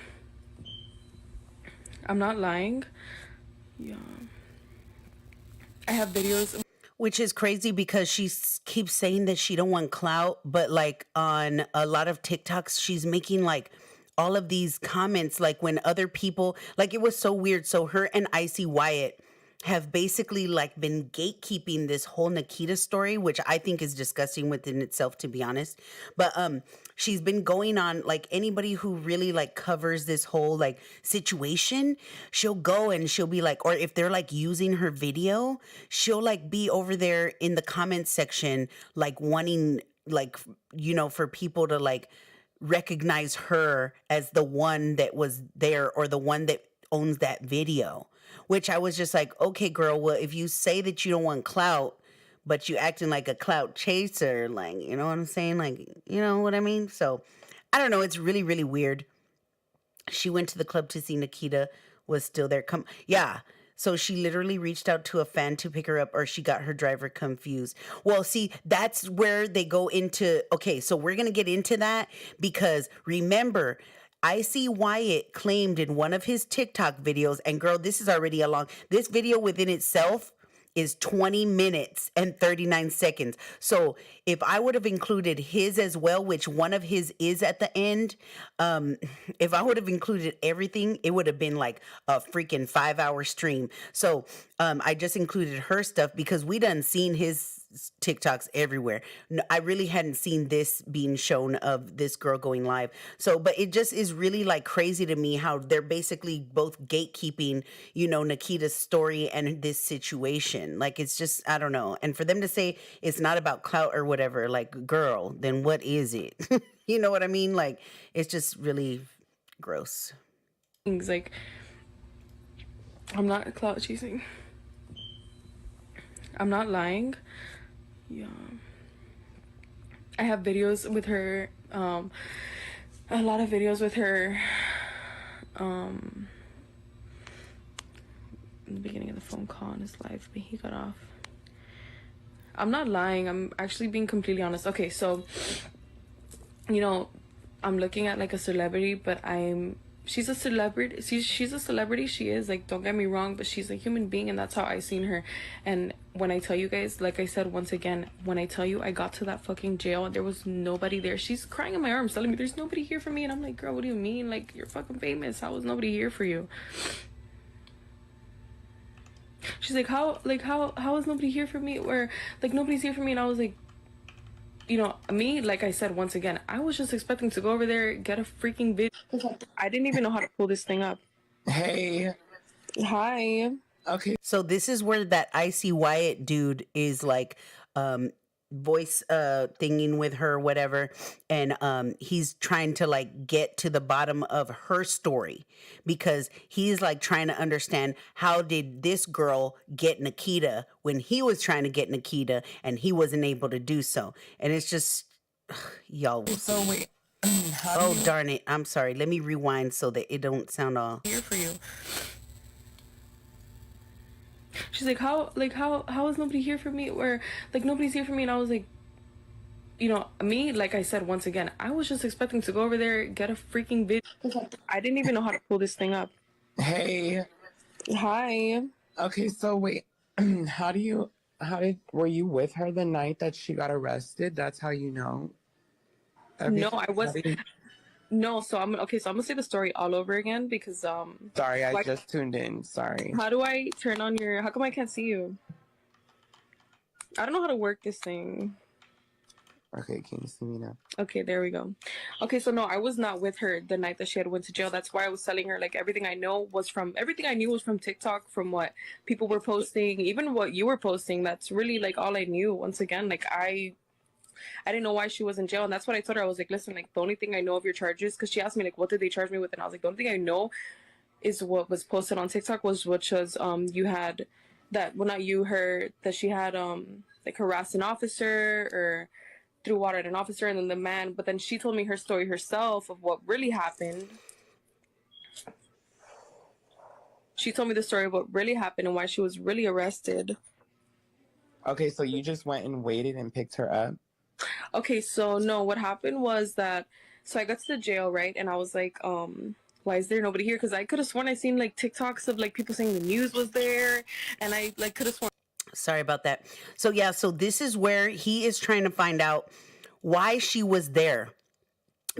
I'm not lying. Yeah. I have videos. Which is crazy because she keeps saying that she don't want clout, but like on a lot of TikToks, she's making like all of these comments, like when other people, like, it was so weird. So her and Icy Wyatt have basically like been gatekeeping this whole Nikita story, which I think is disgusting within itself, to be honest. But she's been going on, like, anybody who really like covers this whole like situation, she'll go and she'll be like, or if they're like using her video, she'll like be over there in the comments section, like wanting, like, you know, for people to like recognize her as the one that was there or the one that owns that video, which I was just like, okay, girl, well, if you say that you don't want clout, but you acting like a clout chaser, like, you know what I'm saying? Like, you know what I mean? So I don't know. It's really, really weird. She went to the club to see Nikita was still there. Yeah. So she literally reached out to a fan to pick her up, or she got her driver confused. Well, see, that's where they go into, okay, so we're going to get into that because remember, Icy Wyatt claimed in one of his TikTok videos, and girl, this is already this video within itself is 20 minutes and 39 seconds. So if I would have included his as well, which one of his is at the end, if I would have included everything, it would have been like a freaking 5-hour stream. So I just included her stuff because we done seen his TikToks everywhere. No, I really hadn't seen this being shown of this girl going live. So, but it just is really like crazy to me how they're basically both gatekeeping, you know, Nikita's story and this situation. Like, it's just, I don't know. And for them to say it's not about clout or whatever, like, girl, then what is it? You know what I mean? Like, it's just really gross. Things like, I'm not clout chasing. I'm not lying. Yeah. I have videos with her, a lot of videos with her in the beginning of the phone call on his live, but he got off. I'm not lying. I'm actually being completely honest. Okay, so, you know, I'm looking at like a celebrity, but she's a celebrity. She's a celebrity. She is, like, don't get me wrong, but she's a human being, and that's how I seen her. And when I tell you guys, like I said, once again, when I tell you I got to that fucking jail, there was nobody there. She's crying in my arms, telling me there's nobody here for me. And I'm like, girl, what do you mean? Like, you're fucking famous. How was nobody here for you? She's like, how is nobody here for me? Or, like, nobody's here for me. And I was like, you know, me, like I said, once again, I was just expecting to go over there, get a freaking video. I didn't even know how to pull this thing up. Hey. Hi. Okay. So this is where that Icy Wyatt dude is like voice thinging with her, whatever, and he's trying to like get to the bottom of her story, because he's like trying to understand, how did this girl get Nikita when he was trying to get Nikita and he wasn't able to do so. And it's just y'all. So wait. Oh darn it, I'm sorry, let me rewind so that it don't sound all Here for you. She's like, how is nobody here for me? Or, like, nobody's here for me. And I was like, you know, me, like I said, once again, I was just expecting to go over there, get a freaking video. I didn't even know how to pull this thing up. Hey. Hi. Okay, so wait. Were you with her the night that she got arrested? That's how you know? No, I wasn't. No, so I'm gonna say the story all over again, because Sorry, I just tuned in. Sorry. how do I turn on your, how come I can't see you? I don't know how to work this thing. Okay, can you see me now? Okay, there we go. Okay, so no, I was not with her the night that she had went to jail. That's why I was telling her, like, everything I knew was from TikTok, from what people were posting, even what you were posting. That's really like all I knew. Once again, like, I didn't know why she was in jail. And that's what I told her. I was like, listen, like, the only thing I know of your charges, because she asked me, like, what did they charge me with? And I was like, the only thing I know is what was posted on TikTok which was you had that, well, not you, her, that she had like harassed an officer or threw water at an officer, and then the man, but then she told me her story herself of what really happened. She told me the story of what really happened and why she was really arrested. Okay, so you just went and waited and picked her up? Okay, so no, what happened was that, so I got to the jail, right? And I was like, why is there nobody here? Because I could have sworn I seen like TikToks of like people saying the news was there, and I like could have sworn. Sorry about that. So yeah, so this is where he is trying to find out why she was there.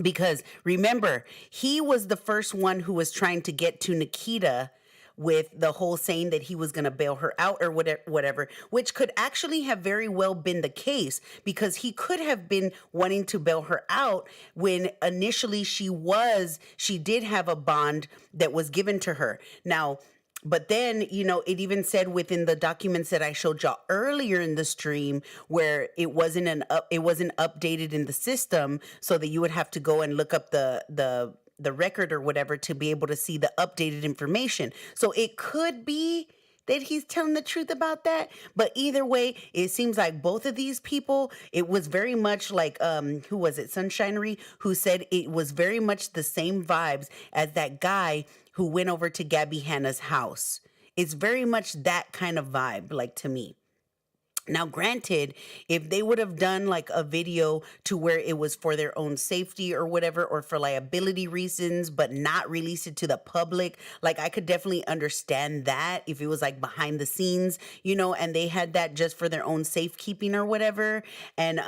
Because remember, he was the first one who was trying to get to Nikita with the whole saying that he was going to bail her out or whatever, which could actually have very well been the case, because he could have been wanting to bail her out when initially she did have a bond that was given to her. Now, but then, you know, it even said within the documents that I showed y'all earlier in the stream, where it wasn't updated in the system, so that you would have to go and look up the record or whatever to be able to see the updated information. So it could be that he's telling the truth about that. But either way, it seems like both of these people, it was very much like, who was it? Sunshinery, who said it was very much the same vibes as that guy who went over to Gabby Hanna's house. It's very much that kind of vibe, like, to me. Now, granted, if they would have done like a video to where it was for their own safety or whatever, or for liability reasons, but not release it to the public, like, I could definitely understand that if it was like behind the scenes, you know, and they had that just for their own safekeeping or whatever. And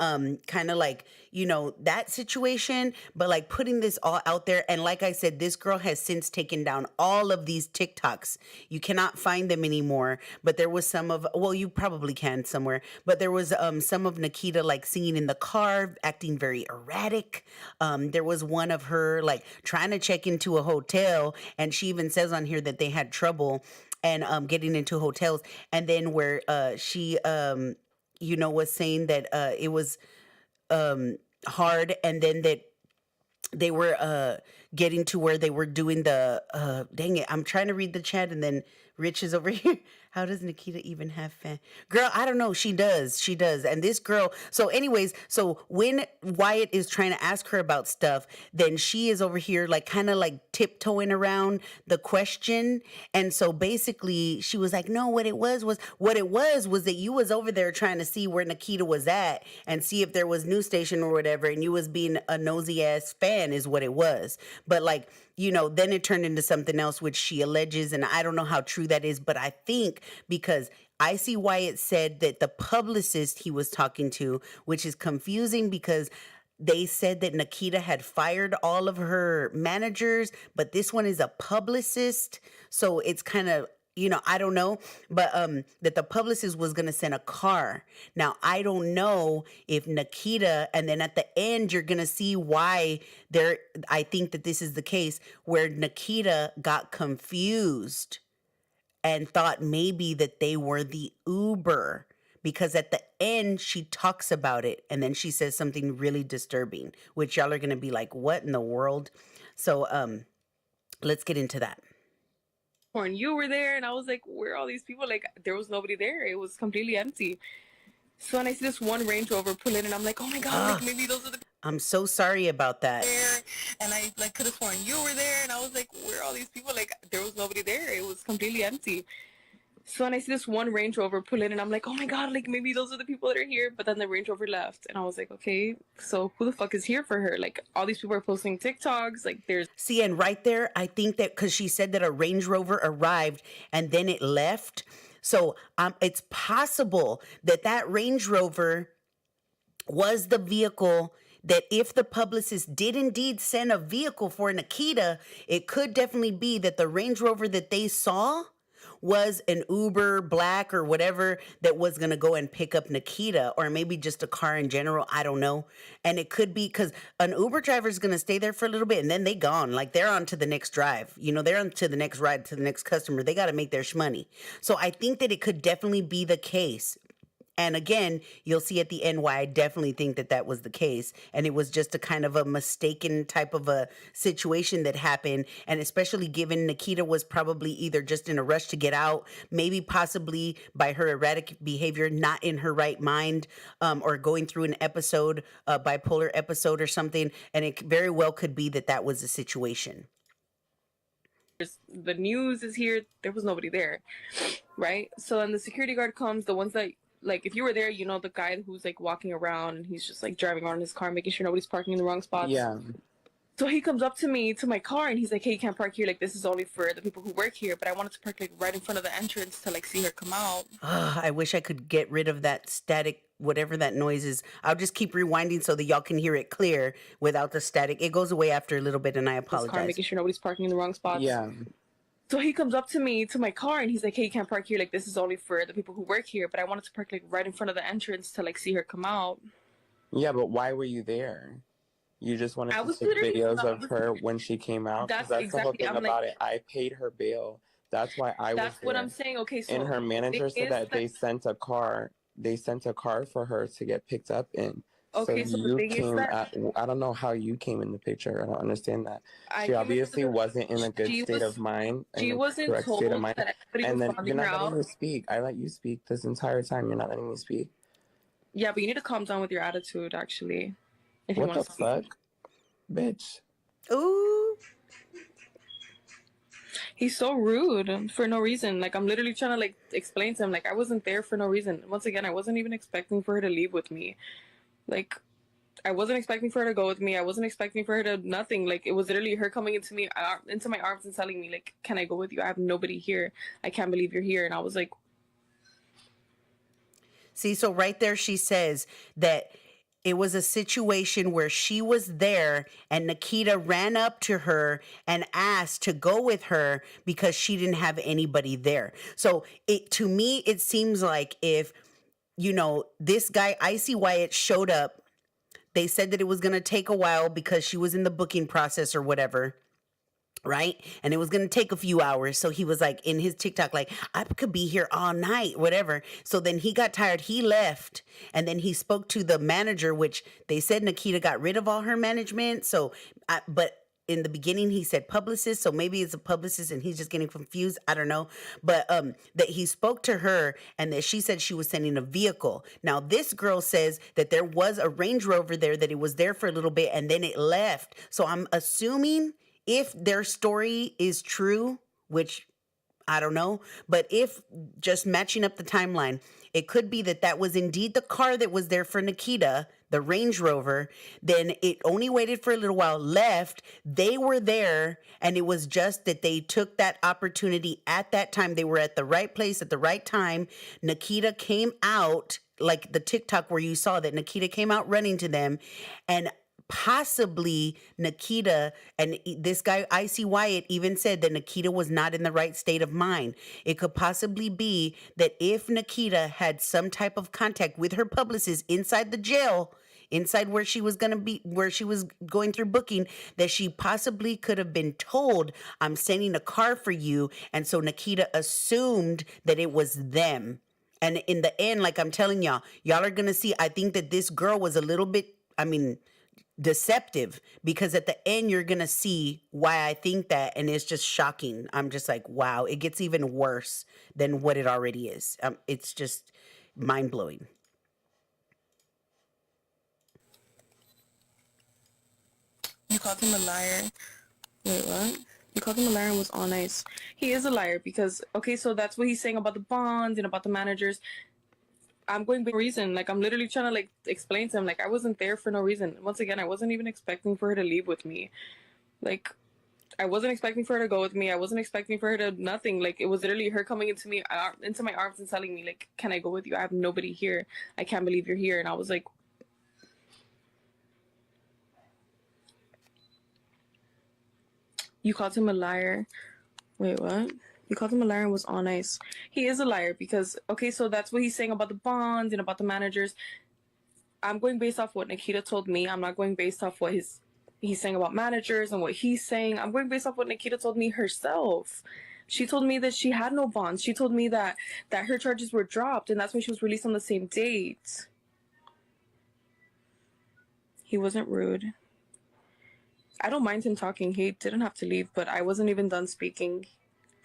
kind of like, you know, that situation. But like putting this all out there, and like I said, this girl has since taken down all of these TikToks. You cannot find them anymore, but there was some of, well, you probably can somewhere, but there was some of Nikita like singing in the car, acting very erratic. There was one of her like trying to check into a hotel, and she even says on here that they had trouble and getting into hotels. And then where she you know, was saying that it was hard, and then that they were getting to where they were doing the, dang it, I'm trying to read the chat and then Rich is over here. How does Nikita even have fan? Girl, I don't know. She does. She does. And this girl, so anyways, so when Wyatt is trying to ask her about stuff, then she is over here like kind of like tiptoeing around the question. And so basically she was like, no, what it was that you was over there trying to see where Nikita was at and see if there was news station or whatever. And you was being a nosy ass fan is what it was. But like, you know, then it turned into something else, which she alleges, and I don't know how true that is, but I think because I see Wyatt said that the publicist he was talking to, which is confusing because they said that Nikita had fired all of her managers, but this one is a publicist. So it's kind of, you know, I don't know, but that the publicist was going to send a car. Now, I don't know if Nikita, and then at the end, you're going to see why I think that this is the case, where Nikita got confused and thought maybe that they were the Uber, because at the end, she talks about it, and then she says something really disturbing, which y'all are going to be like, what in the world? So let's get into that. And you were there, and I was like, where are all these people? Like, there was nobody there. It was completely empty. So when I see this one Range Rover pull in, and I'm like, oh my God, like maybe those are the I'm so sorry about that. there. And I like could have sworn you were there, and I was like, where are all these people? Like, there was nobody there. It was completely empty. So when I see this one Range Rover pull in, and I'm like, oh my God, like maybe those are the people that are here. But then the Range Rover left, and I was like, okay, so who the fuck is here for her? Like, all these people are posting TikToks. Like, there's See, and right there, I think that because she said that a Range Rover arrived and then it left. So it's possible that that Range Rover was the vehicle that if the publicist did indeed send a vehicle for Nikita, it could definitely be that the Range Rover that they saw was an Uber Black or whatever that was going to go and pick up Nikita, or maybe just a car in general. I don't know. And it could be because an Uber driver is going to stay there for a little bit and then they gone. Like they're on to the next drive. You know, they're on to the next ride to the next customer. They got to make their shmoney. So I think that it could definitely be the case. And again, you'll see at the end why I definitely think that that was the case. And it was just a kind of a mistaken type of a situation that happened. And especially given Nikita was probably either just in a rush to get out, maybe possibly by her erratic behavior, not in her right mind, or going through an episode, a bipolar episode or something. And it very well could be that that was the situation. the news is here. There was nobody there, right? So then the security guard comes, the ones that, like, if you were there, you know, the guy who's like walking around and he's just like driving around in his car, making sure nobody's parking in the wrong spots. Yeah. So he comes up to me, to my car, and he's like, hey, you can't park here. Like, this is only for the people who work here. But I wanted to park, like, right in front of the entrance to, like, see her come out. I wish I could get rid of that static, whatever that noise is. I'll just keep rewinding so that y'all can hear it clear without the static. It goes away after a little bit, and I apologize. Car, making sure nobody's parking in the wrong spots. Yeah. So he comes up to me, to my car, and he's like, hey, you can't park here. Like, this is only for the people who work here. But I wanted to park, like, right in front of the entrance to, like, see her come out. Yeah, but why were you there? You just wanted I to was take literally- videos of her when she came out? 'Cause That's the whole exactly- thing I'm about like- it. I paid her bill. That's why I was That's what there. I'm saying. Okay, so And her manager it said is that they sent a car. They sent a car for her to get picked up in. Okay, so the you thing is came that- I don't know how you came in the picture. I don't understand that. I She came into obviously the- wasn't in a good she state was- of mind. she in a wasn't correct told state of mind. that everybody And was then finding you're not her letting out. me speak. I let you speak this entire time. You're not letting me speak. Yeah, but you need to calm down with your attitude, actually. If you What want the to speak. fuck? Bitch. Ooh. He's so rude for no reason. Like, I'm literally trying to, like, explain to him, like, I wasn't there for no reason. Once again, I wasn't even expecting for her to leave with me. Like, I wasn't expecting for her to go with me. I wasn't expecting for her to nothing. Like, it was literally her coming into me, into my arms and telling me, like, can I go with you? I have nobody here. I can't believe you're here. And I was like, See, so right there she says that it was a situation where she was there and Nikita ran up to her and asked to go with her because she didn't have anybody there. So to me, it seems like if, you know, this guy, Icy Wyatt, showed up, they said that it was going to take a while because she was in the booking process or whatever. Right? And it was going to take a few hours. So he was like in his TikTok, like, I could be here all night, whatever. So then he got tired. He left. And then he spoke to the manager, which they said Nikita got rid of all her management. So, but in the beginning he said publicist, so maybe it's a publicist and he's just getting confused. I don't know. But that he spoke to her and that she said she was sending a vehicle. Now this girl says that there was a Range Rover there, that it was there for a little bit and then it left. So I'm assuming if their story is true, which I don't know, but if just matching up the timeline, it could be that that was indeed the car that was there for Nikita, the Range Rover. Then it only waited for a little while, left. They were there, and it was just that they took that opportunity at that time. They were at the right place at the right time. Nikita came out, like the TikTok where you saw that Nikita came out running to them, and possibly Nikita and this guy Icy Wyatt even said that Nikita was not in the right state of mind. It could possibly be that if Nikita had some type of contact with her publicist inside the jail, inside where she was going to be, where she was going through booking, that she possibly could have been told, I'm sending a car for you. And so Nikita assumed that it was them. And in the end, like I'm telling y'all are going to see, I think that this girl was a little bit, deceptive, because at the end you're gonna see why I think that, and it's just shocking. I'm just like, wow, it gets even worse than what it already is. It's just mind-blowing. You called him a liar. Wait, what? You called him a liar and was all nice. He is a liar because, okay, so that's what he's saying about the bonds and about the managers. I'm going by reason. Like, I'm literally trying to, like, explain to him, like, I wasn't there for no reason. Once again, I wasn't even expecting for her to leave with me. Like, I wasn't expecting for her to go with me. I wasn't expecting for her to nothing. Like, it was literally her coming into me, into my arms and telling me, like, can I go with you? I have nobody here. I can't believe you're here. And I was like, you called him a liar. Wait, what? You called him a liar and was all nice. He is a liar because, okay, so that's what he's saying about the bonds and about the managers. I'm going based off what Nikita told me. I'm not going based off what he's saying about managers and what he's saying. I'm going based off what Nikita told me herself. She told me that she had no bonds. She told me that her charges were dropped, and that's why she was released on the same date. He wasn't rude. I don't mind him talking. He didn't have to leave, but I wasn't even done speaking.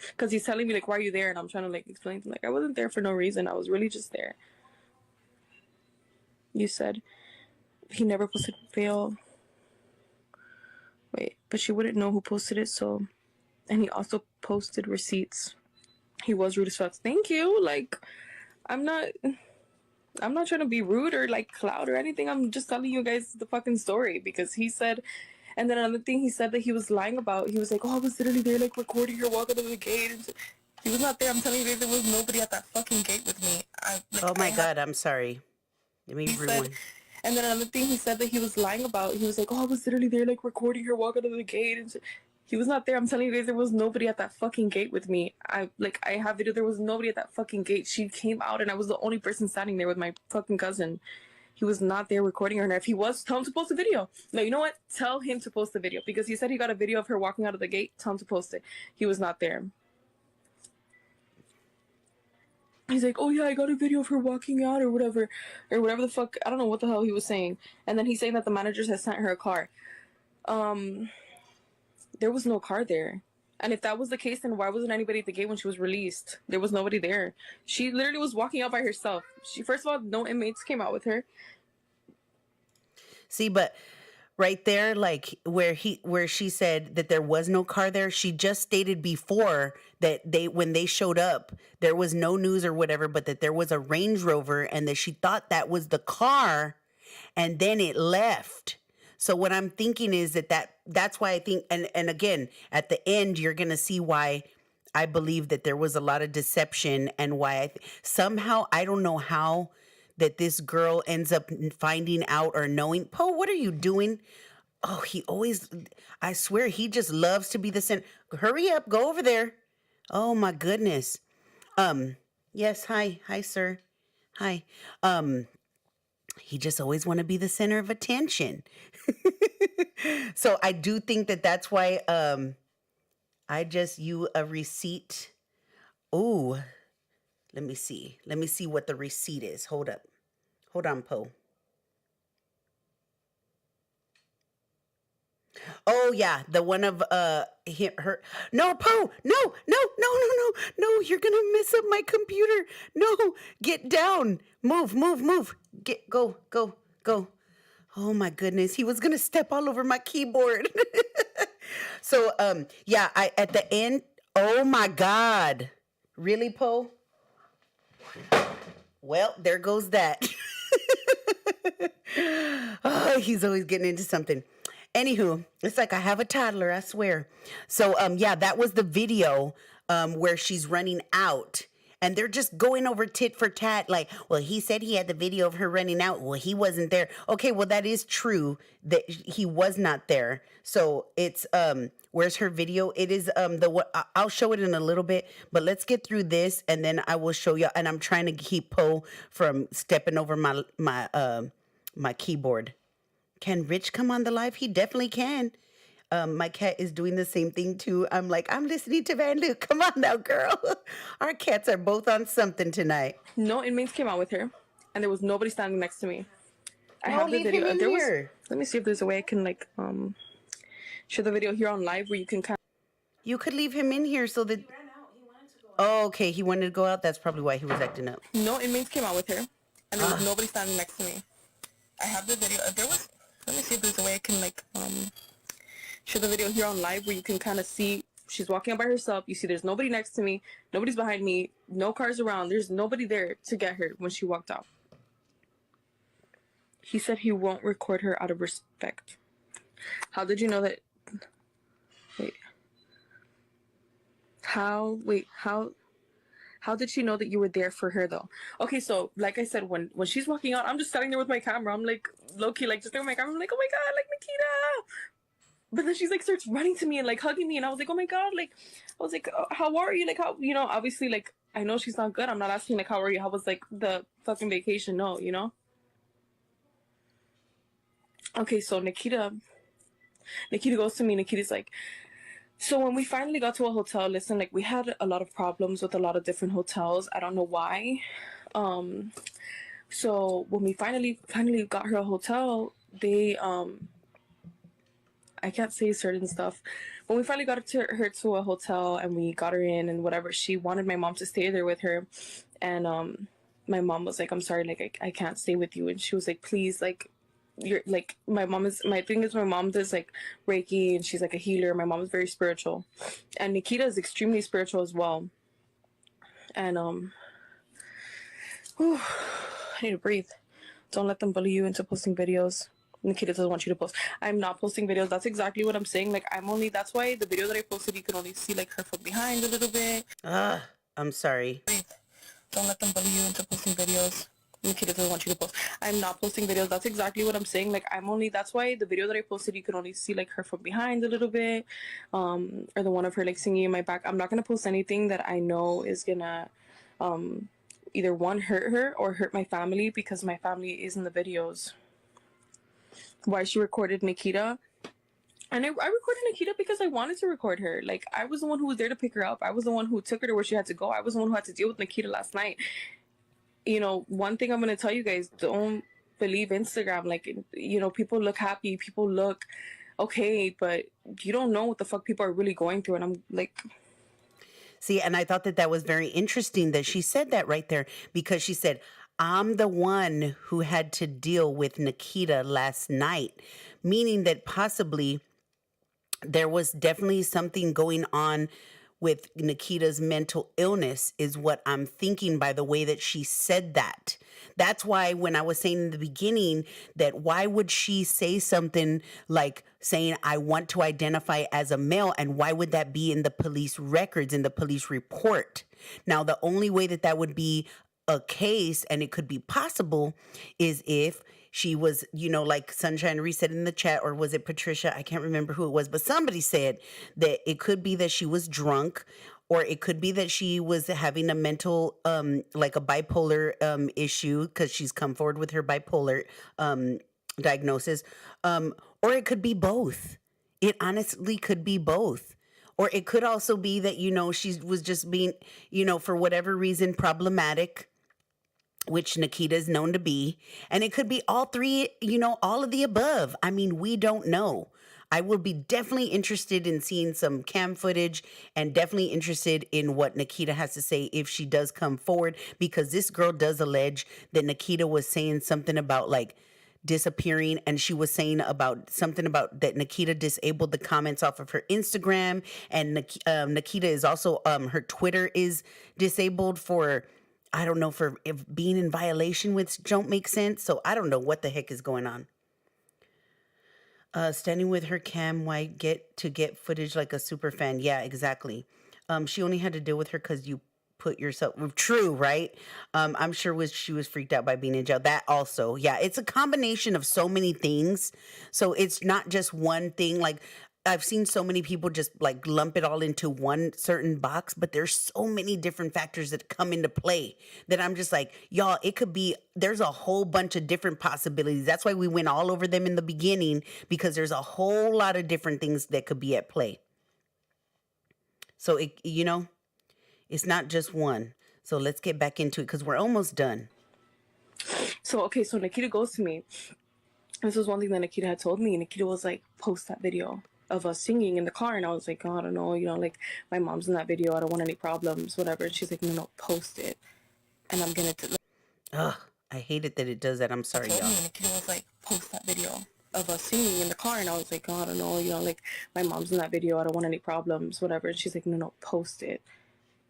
Because he's telling me, like, why are you there? And I'm trying to, like, explain to him, like, I wasn't there for no reason. I was really just there. You said he never posted fail. Wait, but she wouldn't know who posted it, so... And he also posted receipts. He was rude as fuck. Thank you. Like, I'm not trying to be rude or, like, cloud or anything. I'm just telling you guys the fucking story. Because he said... And then another thing he said that he was lying about, he was like, oh, I was literally there, like, recording her walk out of the gate. And he was not there. I'm telling you, there was nobody at that fucking gate with me. Oh my God, I'm sorry. Let me rewind. And then another thing he said that he was lying about, he was like, oh, I was literally there, like, recording her walk out of the gate. And he was not there. I'm telling you guys, there was nobody at that fucking gate with me. I have video. There was nobody at that fucking gate. She came out, and I was the only person standing there with my fucking cousin. He was not there recording her. And if he was, tell him to post a video. No, you know what? Tell him to post the video. Because he said he got a video of her walking out of the gate. Tell him to post it. He was not there. He's like, oh yeah, I got a video of her walking out or whatever the fuck. I don't know what the hell he was saying. And then he's saying that the managers had sent her a car. There was no car there. And if that was the case, then why wasn't anybody at the gate when she was released? There was nobody there. She literally was walking out by herself. First of all, no inmates came out with her. See, but right there, like where she said that there was no car there, she just stated before that when they showed up, there was no news or whatever, but that there was a Range Rover and that she thought that was the car, and then it left. So what I'm thinking is that's why I think, and again, at the end, you're going to see why I believe that there was a lot of deception, and why somehow, I don't know how, that this girl ends up finding out or knowing. Poe, what are you doing? Oh, I swear, he just loves to be the center. Hurry up, go over there. Oh my goodness. Yes, hi, sir. Hi. He just always want to be the center of attention. So I do think that that's why you a receipt. Oh, let me see what the receipt is. Hold on, Poe. Oh yeah, the one of her. No, Poe. No, no, no, no, no, no. You're gonna mess up my computer. No, get down. Move, move, move. Go, go, go. Oh my goodness, he was gonna step all over my keyboard. So yeah, I at the end. Oh my God, really, Poe? Well, there goes that. Oh, he's always getting into something. Anywho, it's like I have a toddler, I swear. So yeah, that was the video where she's running out. And they're just going over tit for tat, like, well, he said he had the video of her running out. Well, he wasn't there. Okay, well, that is true that he was not there. So it's where's her video? It is the what I'll show it in a little bit, but let's get through this and then I will show you. And I'm trying to keep Poe from stepping over my keyboard. Can Rich come on the live? He definitely can. My cat is doing the same thing too. I'm like, I'm listening to Van Luke. Come on now, girl. Our cats are both on something tonight. No inmates came out with her, and there was nobody standing next to me. I have the leave video. him in here. Let me see if there's a way I can like show the video here on live where you can kind. You could leave him in here so that. Oh, okay. He wanted to go out. That's probably why he was acting up. No inmates came out with her, and there was nobody standing next to me. I have the video. If there was, let me see if there's a way I can like show the video here on live where you can kind of see she's walking out by herself. You see there's nobody next to me, nobody's behind me, no cars around. There's nobody there to get her when she walked out. He said he won't record her out of respect. How did you know that? How did she know that you were there for her though? Okay, so like I said, when she's walking out, I'm just standing there with my camera. I'm like low-key, like just there with my camera. I'm like, oh my God, like Nikita. But then she's like starts running to me and like hugging me, and I was like, oh my God, like I was like, how are you? Like how, you know, obviously like I know she's not good. I'm not asking like how are you? How was like the fucking vacation? No, you know. Okay, so Nikita goes to me. Nikita's like, so when we finally got to a hotel, listen, like we had a lot of problems with a lot of different hotels. I don't know why. So when we finally got her a hotel, they I can't say certain stuff. When we finally got her to a hotel and we got her in and whatever, she wanted my mom to stay there with her. And my mom was like, I'm sorry, like I can't stay with you. And she was like, please, like you're like my mom does like Reiki and she's like a healer. My mom is very spiritual. And Nikita is extremely spiritual as well. And I need to breathe. Don't let them bully you into posting videos. Nikita doesn't want you to post. I'm not posting videos. That's exactly what I'm saying. Like that's why the video that I posted, you can only see like her from behind a little bit. I'm sorry. Don't let them bully you into posting videos. Nikita doesn't want you to post. I'm not posting videos. That's exactly what I'm saying. Like that's why the video that I posted, you can only see like her from behind a little bit. Or the one of her like singing in my back. I'm not gonna post anything that I know is gonna either one, hurt her or hurt my family, because my family is in the videos. Why she recorded Nikita. And I recorded Nikita because I wanted to record her. Like, I was the one who was there to pick her up. I was the one who took her to where she had to go. I was the one who had to deal with Nikita last night. You know, one thing I'm going to tell you guys, don't believe Instagram. Like, you know, people look happy. People look okay, but you don't know what the fuck people are really going through. And I'm like... See, and I thought that was very interesting that she said that right there, because she said, I'm the one who had to deal with Nikita last night, meaning that possibly there was definitely something going on with Nikita's mental illness, is what I'm thinking by the way that she said that. That's why when I was saying in the beginning that why would she say something like saying, I want to identify as a male, and why would that be in the police records, in the police report? Now, the only way that would be a case and it could be possible is if she was, you know, like Sunshine Reset in the chat, or was it Patricia? I can't remember who it was, but somebody said that it could be that she was drunk, or it could be that she was having a mental, like a bipolar issue, because she's come forward with her bipolar diagnosis, or it could be both. It honestly could be both. Or it could also be that, you know, she was just being, you know, for whatever reason, problematic, which Nikita is known to be. And it could be all three, you know, all of the above. I mean, we don't know. I will be definitely interested in seeing some cam footage and definitely interested in what Nikita has to say if she does come forward, because this girl does allege that Nikita was saying something about like disappearing, and she was saying about something about that Nikita disabled the comments off of her Instagram, and Nikita is also her Twitter is disabled for, I don't know, for if being in violation, which don't make sense. So I don't know what the heck is going on. Standing with her cam white, get footage like a super fan. Yeah, exactly. She only had to deal with her because you put yourself, true, right? I'm sure she was freaked out by being in jail. That also, yeah, it's a combination of so many things. So it's not just one thing. Like, I've seen so many people just like lump it all into one certain box, but there's so many different factors that come into play that I'm just like, y'all, it could be, there's a whole bunch of different possibilities. That's why we went all over them in the beginning, because there's a whole lot of different things that could be at play. So it's not just one. So let's get back into it because we're almost done. So Nikita goes to me. This was one thing that Nikita had told me. Nikita was like, post that video of us singing in the car, and I was like, oh, I don't know, like my mom's in that video, I don't want any problems, whatever. And she's like, no, post it, and I'm gonna Ugh, I hate it that it does that. I'm sorry, y'all. Nikita was like, post that video of us singing in the car, and I was like, oh, I don't know, like my mom's in that video, I don't want any problems, whatever. And she's like, no, post it,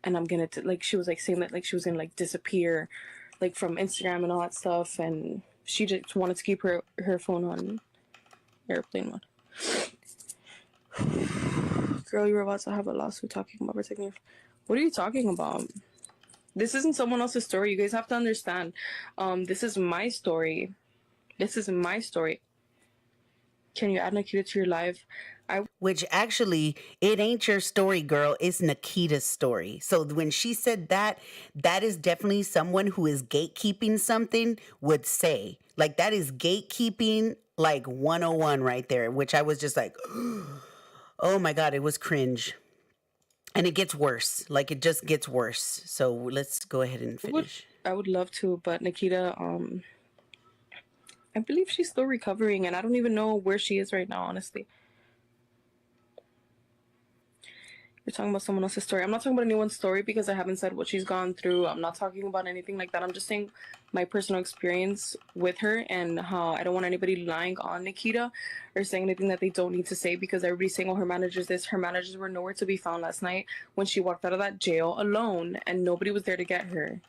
and I'm gonna like, she was like saying that like she was gonna like disappear like from Instagram and all that stuff, and she just wanted to keep her phone on airplane mode. Girl, you were about to have a lawsuit talking about protecting your... What are you talking about? This isn't someone else's story. You guys have to understand. This is my story. This is my story. Can you add Nikita to your live? Which actually, it ain't your story, girl. It's Nikita's story. So when she said that, that is definitely someone who is gatekeeping something would say. Like, that is gatekeeping, like 101 right there, which I was just like... Oh my God, it was cringe. And it gets worse. Like, it just gets worse. So let's go ahead and finish. I would love to, but Nikita, I believe she's still recovering, and I don't even know where she is right now, honestly. You're talking about someone else's story. I'm not talking about anyone's story because I haven't said what she's gone through. I'm not talking about anything like that. I'm just saying my personal experience with her and how I don't want anybody lying on Nikita or saying anything that they don't need to say, because everybody's saying, oh, her manager's this. Her managers were nowhere to be found last night when she walked out of that jail alone, and nobody was there to get her.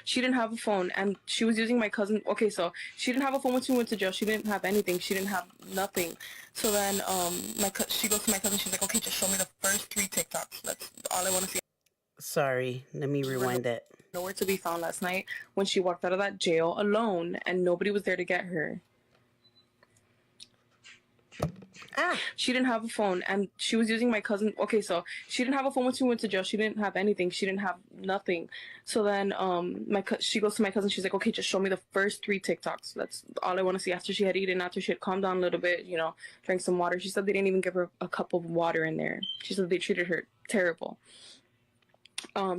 She didn't have a phone, and she was using my cousin. Okay, so she didn't have a phone when she went to jail. She didn't have anything. She didn't have nothing. So then she goes to my cousin. She's like, okay, just show me the first 3 TikToks. That's all I want to see. Sorry, let me rewind that. Nowhere to be found last night when she walked out of that jail alone, and nobody was there to get her. She didn't have a phone, and she was using my cousin. Okay, so she didn't have a phone when she went to jail. She didn't have anything. She didn't have nothing. So then she goes to my cousin. She's like, okay, just show me the first 3 TikToks. That's all I want to see. After she had eaten, after she had calmed down a little bit, drank some water. She said they didn't even give her a cup of water in there. She said they treated her terrible.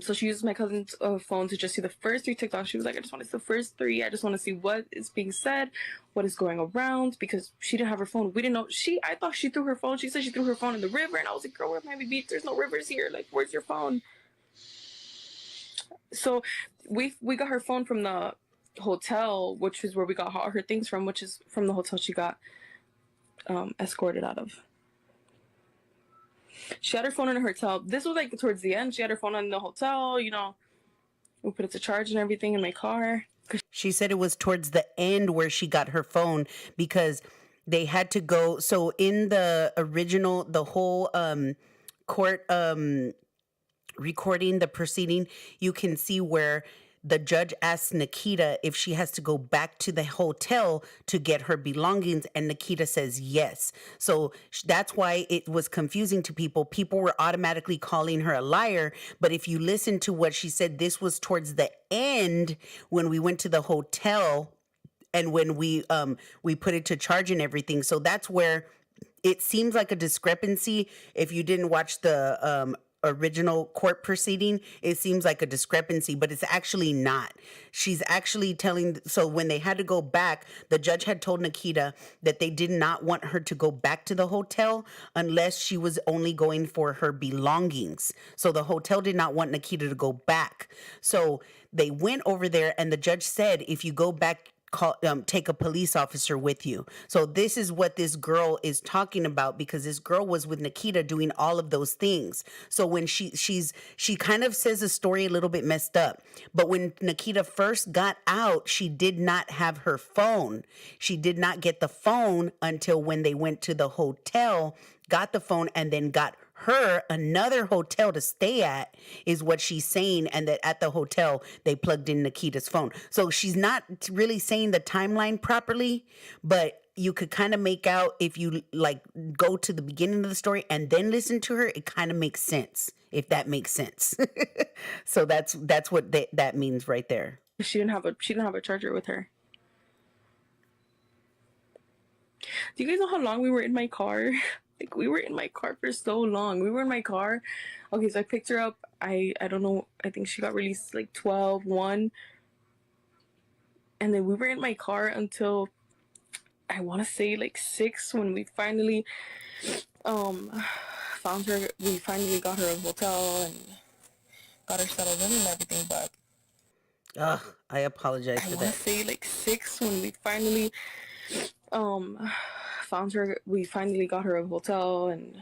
So she used my cousin's phone to just see the first 3 TikToks. She was like, I just want to see the first 3. I just want to see what is being said, what is going around, because she didn't have her phone. We didn't know. I thought she threw her phone. She said she threw her phone in the river, and I was like, girl, we're at Miami Beach. There's no rivers here. Like, where's your phone? So we got her phone from the hotel, which is where we got all her things from, which is from the hotel she got escorted out of. She had her phone in her hotel. This was like towards the end. She had her phone in the hotel, we put it to charge and everything in my car. She said it was towards the end where she got her phone, because they had to go. So in the original, the whole court recording, the proceeding, you can see where the judge asks Nikita if she has to go back to the hotel to get her belongings, and Nikita says yes. So that's why it was confusing to people. People were automatically calling her a liar, but if you listen to what she said, this was towards the end when we went to the hotel and when we put it to charge and everything. So that's where it seems like a discrepancy if you didn't watch the original court proceeding, it seems like a discrepancy, but it's actually not. She's actually telling, so when they had to go back, the judge had told Nikita that they did not want her to go back to the hotel unless she was only going for her belongings. So the hotel did not want Nikita to go back. So they went over there, and the judge said, if you go back, take a police officer with you. So this is what this girl is talking about, because this girl was with Nikita doing all of those things. So when she kind of says the story a little bit messed up, but when Nikita first got out, she did not have her phone. She did not get the phone until when they went to the hotel, got the phone, and then got her another hotel to stay at, is what she's saying, and that at the hotel they plugged in Nikita's phone. So she's not really saying the timeline properly, but you could kind of make out, if you like go to the beginning of the story and then listen to her, it kind of makes sense, if that makes sense. So that's what that means right there. She didn't have a charger with her. Do you guys know how long we were in my car? Like, we were in my car for so long. We were in my car. Okay, so I picked her up. I don't know. I think she got released like 1. And then we were in my car until, I want to say like 6, when we finally found her. We finally got her a hotel and got her settled in and everything. But I apologize for that. I want to say like 6, when we finally found her. We finally got her a hotel and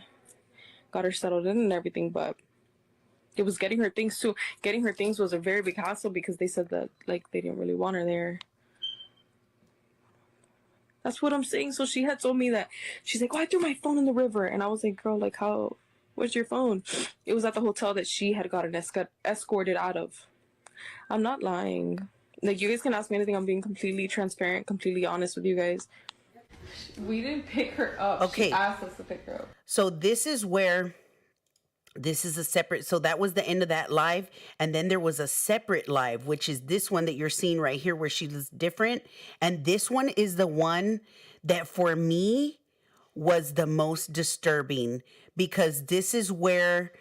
got her settled in and everything, but it was getting her things too. Getting her things was a very big hassle, because they said that like they didn't really want her there. That's what I'm saying. So she had told me that, she's like, oh, I threw my phone in the river. And I was like, girl, like, how, where's your phone? It was at the hotel that she had gotten escorted out of. I'm not lying. Like, you guys can ask me anything. I'm being completely transparent, completely honest with you guys. We didn't pick her up. Okay. She asked us to pick her up. So this is where, this is a separate, so that was the end of that live. And then there was a separate live, which is this one that you're seeing right here, where she was different. And this one is the one that for me was the most disturbing, because this is where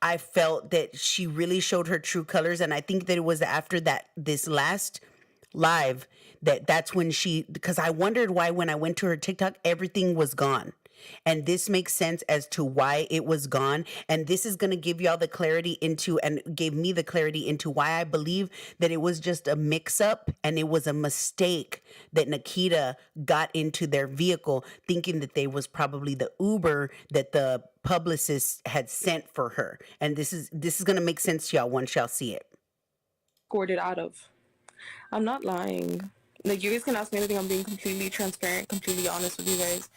I felt that she really showed her true colors. And I think that it was after this last live, that's when because I wondered why when I went to her TikTok, everything was gone. And this makes sense as to why it was gone. And this is going to give y'all the clarity into, and gave me the clarity into, why I believe that it was just a mix up and it was a mistake that Nikita got into their vehicle, thinking that they was probably the Uber that the publicist had sent for her. And this is going to make sense to y'all once y'all see it. Escorted out of. I'm not lying. Like, you guys can ask me anything. I'm being completely transparent, completely honest with you guys.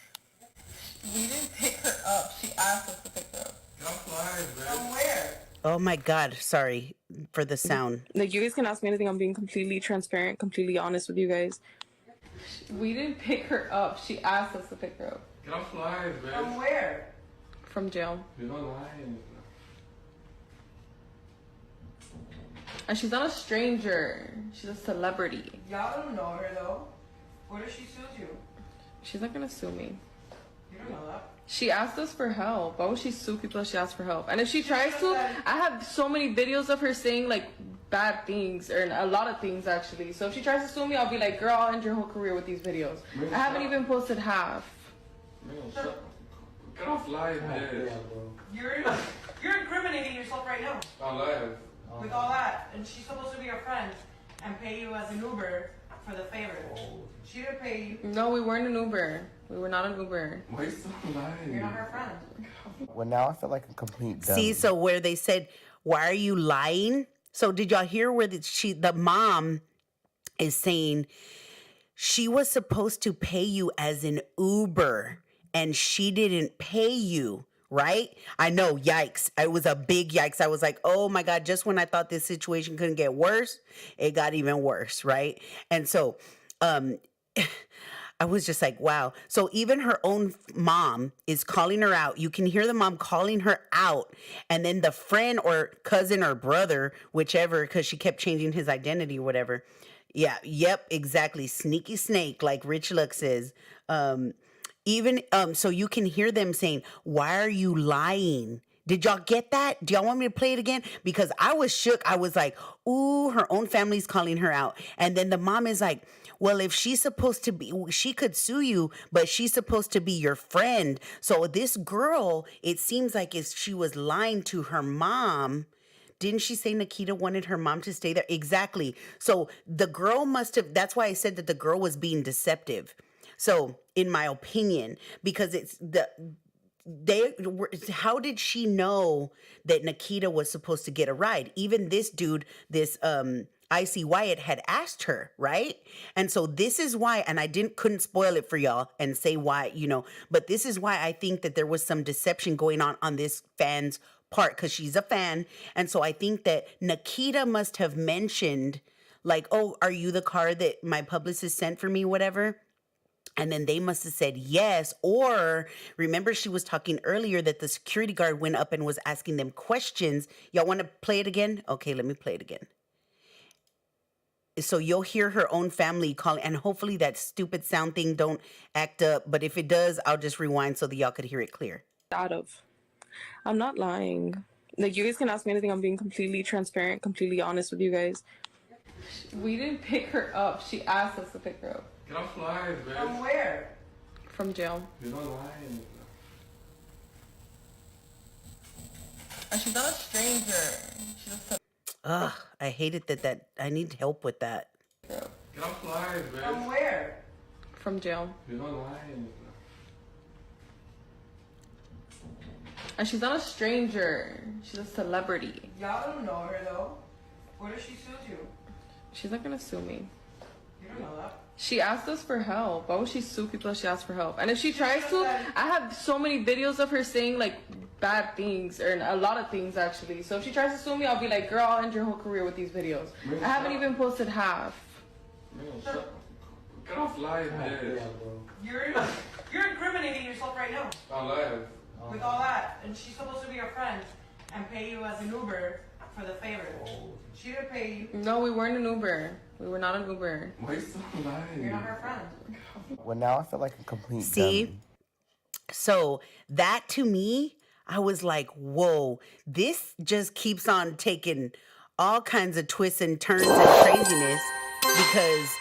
We didn't pick her up. She asked us to pick her up. From where? Oh my God. Sorry for the sound. Like, you guys can ask me anything. I'm being completely transparent, completely honest with you guys. We didn't pick her up. She asked us to pick her up. Get off live, man. From where? From jail. You're not lying. And she's not a stranger. She's a celebrity. Y'all don't know her, though. What if she sues you? She's not gonna sue me. You don't know that. She asked us for help. Why would she sue people if she asked for help? And if she tries to, I have so many videos of her saying like bad things, or a lot of things actually. So if she tries to sue me, I'll be like, girl, I'll end your whole career with these videos. I haven't even posted half. Get off live, man. You're incriminating yourself right now. On live. With all that. And she's supposed to be your friend and pay you as an Uber for the favor. She didn't pay you. No, we weren't an Uber. We were not an Uber. Why are you so lying? You're not her friend. Well, now I feel like a complete dummy. See, so where they said, why are you lying? So did y'all hear where the mom is saying she was supposed to pay you as an Uber and she didn't pay you, right? I know, yikes. It was a big yikes. I was like, oh my God, just when I thought this situation couldn't get worse, it got even worse, right? And so I was just like, wow. So even her own mom is calling her out. You can hear the mom calling her out. And then the friend or cousin or brother, whichever, because she kept changing his identity or whatever. Yeah, yep, exactly. Sneaky snake, like Rich Luck says. So you can hear them saying, why are you lying? Did y'all get that? Do y'all want me to play it again? Because I was shook. I was like, ooh, her own family's calling her out. And then the mom is like, well, if she's supposed to be, she could sue you, but she's supposed to be your friend. So this girl, it seems like she was lying to her mom. Didn't she say Nikita wanted her mom to stay there? Exactly. So the girl must have, that's why I said that the girl was being deceptive. So in my opinion, because how did she know that Nikita was supposed to get a ride? Even this dude, this Icy Wyatt had asked her, right? And so this is why, and I couldn't spoil it for y'all and say why, but this is why I think that there was some deception going on this fan's part, because she's a fan. And so I think that Nikita must have mentioned like, oh, are you the car that my publicist sent for me, whatever? And then they must have said yes. Or remember, she was talking earlier that the security guard went up and was asking them questions. Y'all want to play it again? Okay, let me play it again. So you'll hear her own family calling, and hopefully that stupid sound thing don't act up. But if it does, I'll just rewind so that y'all could hear it clear. I'm not lying. Like, you guys can ask me anything. I'm being completely transparent, completely honest with you guys. We didn't pick her up. She asked us to pick her up. Get off live, bitch. From where? From jail. You're not lying. And she's not a stranger. She's just Ugh, I hated that I need help with that. Get off live, bitch. From where? From jail. You're not lying. And she's not a stranger. She's a celebrity. Y'all don't know her though. What if she sued you? She's not gonna sue me. You don't know that. She asked us for help. Why would she sue people if she asked for help? And if she tries to, I have so many videos of her saying like bad things, or a lot of things actually. So if she tries to sue me, I'll be like, girl, I'll end your whole career with these videos. I haven't even posted half. Get off live, bitch. You're incriminating yourself right now. I'm live. With all that, and she's supposed to be your friend and pay you as an Uber for the favor. She didn't pay you. No, we weren't an Uber. We were not an Uber. Why are you so lying? You're not her friend. Well, now I feel like a complete See? dummy. So that to me, I was like, whoa, this just keeps on taking all kinds of twists and turns and craziness because,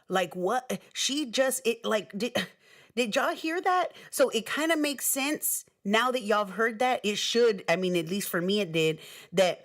like what? She just, did y'all hear that? So it kind of makes sense now that y'all have heard that. It should, I mean, at least for me it did, that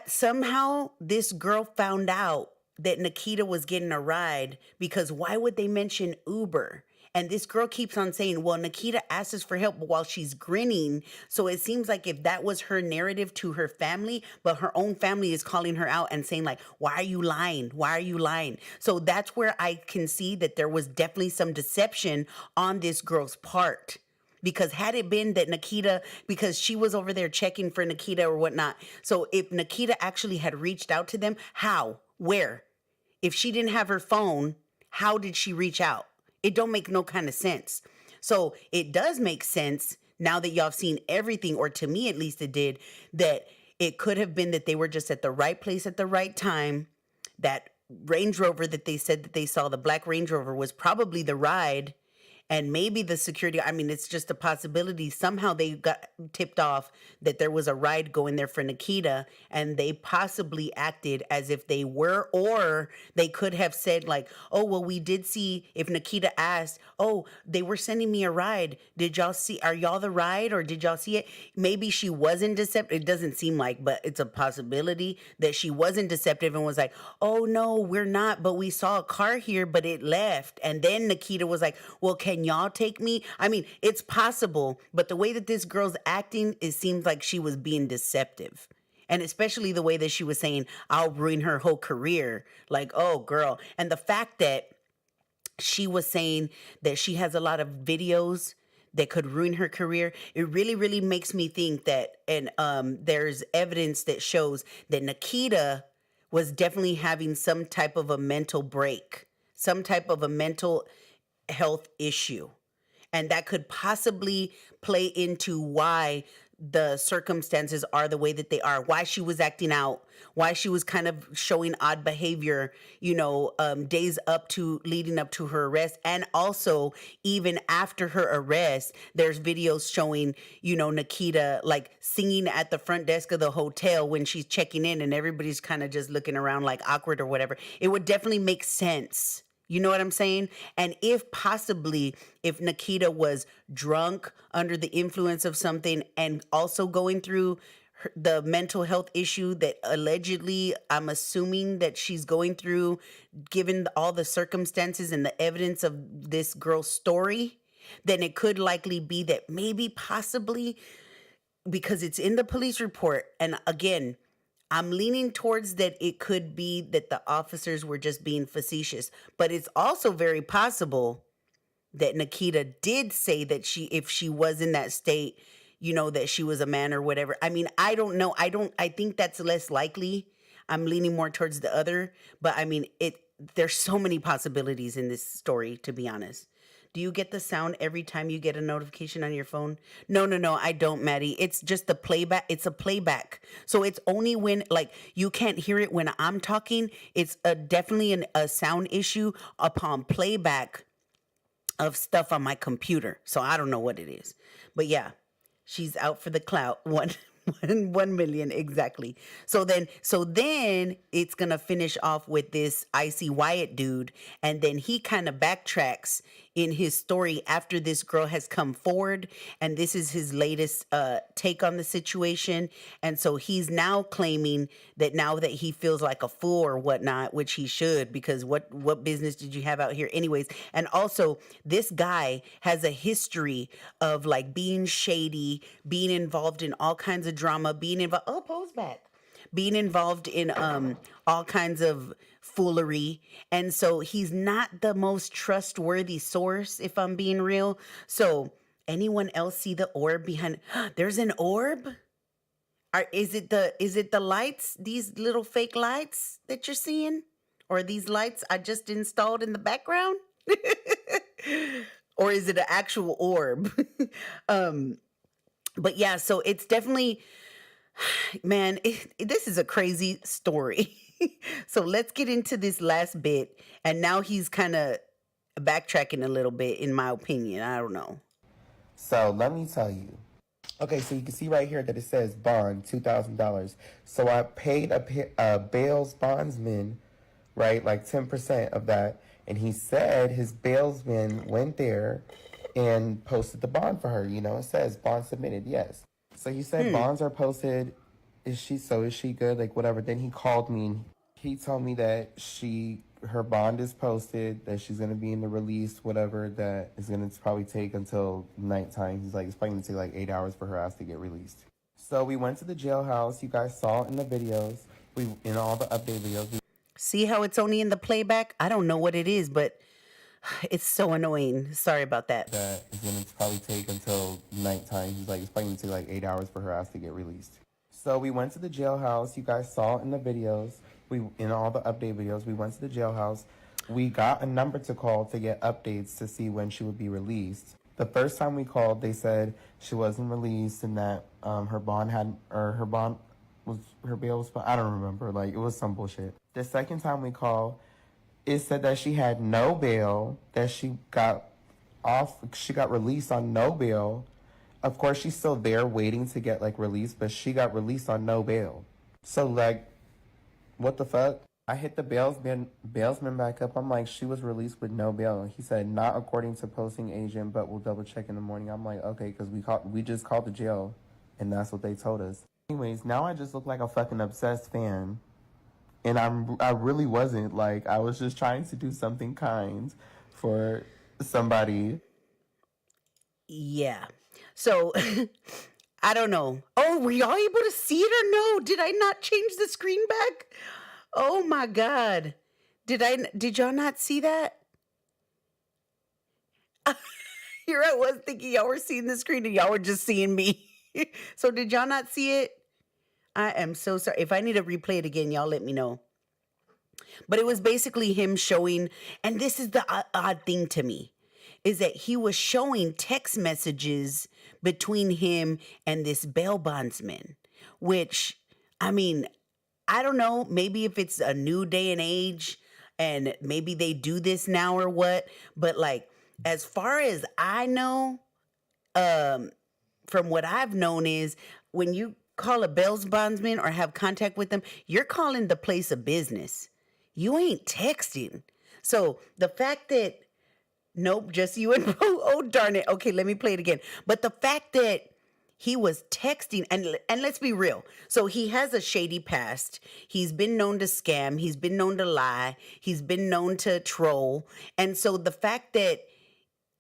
somehow this girl found out that Nikita was getting a ride, because why would they mention Uber? And this girl keeps on saying, well, Nikita asked us for help while she's grinning. So it seems like if that was her narrative to her family, but her own family is calling her out and saying like, why are you lying? Why are you lying? So that's where I can see that there was definitely some deception on this girl's part. Because had it been that Nikita, because she was over there checking for Nikita or whatnot. So if Nikita actually had reached out to them, how? Where? If she didn't have her phone, how did she reach out? It don't make no kind of sense. So it does make sense now that y'all have seen everything, or to me at least it did, that it could have been that they were just at the right place at the right time. That Range Rover that they said that they saw, the black Range Rover, was probably the ride. And maybe the security, I mean, it's just a possibility. Somehow they got tipped off that there was a ride going there for Nikita, and they possibly acted as if they were, or they could have said like, oh, well, we did see, if Nikita asked, oh, they were sending me a ride. Did y'all see, are y'all the ride, or did y'all see it? Maybe she wasn't deceptive. It doesn't seem like, but it's a possibility that she wasn't deceptive and was like, oh, no, we're not, but we saw a car here, but it left. And then Nikita was like, well, can y'all take me? I mean, it's possible, but the way that this girl's acting, it seems like she was being deceptive. And especially the way that she was saying, I'll ruin her whole career. Like, oh, girl. And the fact that she was saying that she has a lot of videos that could ruin her career, it really, really makes me think that, and there's evidence that shows that Nikita was definitely having some type of a mental break, some type of a mental health issue. And that could possibly play into why the circumstances are the way that they are, why she was acting out, why she was kind of showing odd behavior, days leading up to her arrest. And also even after her arrest, there's videos showing, Nikita like singing at the front desk of the hotel when she's checking in and everybody's kind of just looking around like awkward or whatever. It would definitely make sense. You know what I'm saying? And if Nikita was drunk under the influence of something and also going through the mental health issue that allegedly I'm assuming that she's going through, given all the circumstances and the evidence of this girl's story, then it could likely be that maybe possibly because it's in the police report. And again, I'm leaning towards that it could be that the officers were just being facetious, but it's also very possible that Nikita did say that if she was in that state, that she was a man or whatever. I mean, I don't know. I think that's less likely. I'm leaning more towards the other, but I mean, there's so many possibilities in this story, to be honest. Do you get the sound every time you get a notification on your phone? No, I don't, Maddie. It's just the playback. It's a playback. So it's only when, like, you can't hear it when I'm talking. It's definitely a sound issue upon playback of stuff on my computer. So I don't know what it is. But yeah, she's out for the clout. 1 million exactly. So then it's gonna finish off with this Icy Wyatt dude, and then he kind of backtracks in his story after this girl has come forward, and this is his latest take on the situation. And so he's now claiming that now that he feels like a fool or whatnot, which he should, because what business did you have out here anyways? And also this guy has a history of like being shady, being involved in all kinds of drama, being involved in all kinds of foolery. And so he's not the most trustworthy source, if I'm being real. So anyone else see the orb behind? There's an orb? Is it the lights, these little fake lights that you're seeing? Or these lights I just installed in the background? Or is it an actual orb? But yeah, so it's definitely, man, this is a crazy story. So let's get into this last bit. And now he's kind of backtracking a little bit, in my opinion. I don't know. So let me tell you. Okay, so you can see right here that it says bond, $2,000. So I paid a bail's bondsman, right, like 10% of that. And he said his bailsman went there and posted the bond for her. It says bond submitted, yes. So he said bonds are posted. Is she good? Like, whatever. Then he called me and he told me that her bond is posted, that she's going to be in the release, whatever, that is going to probably take until nighttime. He's like, it's probably going to take like 8 hours for her ass to get released. So we went to the jailhouse. You guys saw it in the videos. In all the update videos. See how it's only in the playback? I don't know what it is, but it's so annoying. Sorry about that. That is going to probably take until nighttime. He's like, it's probably going to take like 8 hours for her ass to get released. So we went to the jailhouse. You guys saw it in the videos. In all the update videos, we went to the jailhouse. We got a number to call to get updates to see when she would be released. The first time we called, they said she wasn't released and that her bail was, I don't remember. Like, it was some bullshit. The second time we called, it said that she had no bail, that she got released on no bail. Of course, she's still there waiting to get, like, released, but she got released on no bail. So, like, what the fuck? I hit the bailsman back up. I'm like, she was released with no bail. He said, not according to posting agent, but we'll double check in the morning. I'm like, okay, because we just called the jail, and that's what they told us. Anyways, now I just look like a fucking obsessed fan. And I really wasn't. Like, I was just trying to do something kind for somebody. Yeah. So, I don't know. Oh, were y'all able to see it or no? Did I not change the screen back? Oh my God. Did y'all not see that? Here I was thinking y'all were seeing the screen and y'all were just seeing me. So did y'all not see it? I am so sorry. If I need to replay it again, y'all let me know. But it was basically him showing, and this is the odd thing to me. is that he was showing text messages between him and this bail bondsman, which, I mean, I don't know, maybe if it's a new day and age and maybe they do this now or what, but like, as far as I know, from what I've known is when you call a bail bondsman or have contact with them, you're calling the place of business. You ain't texting. So the fact that, nope, just you and oh darn it. Okay, let me play it again. But the fact that he was texting, and let's be real. So he has a shady past. He's been known to scam. He's been known to lie. He's been known to troll. And so the fact that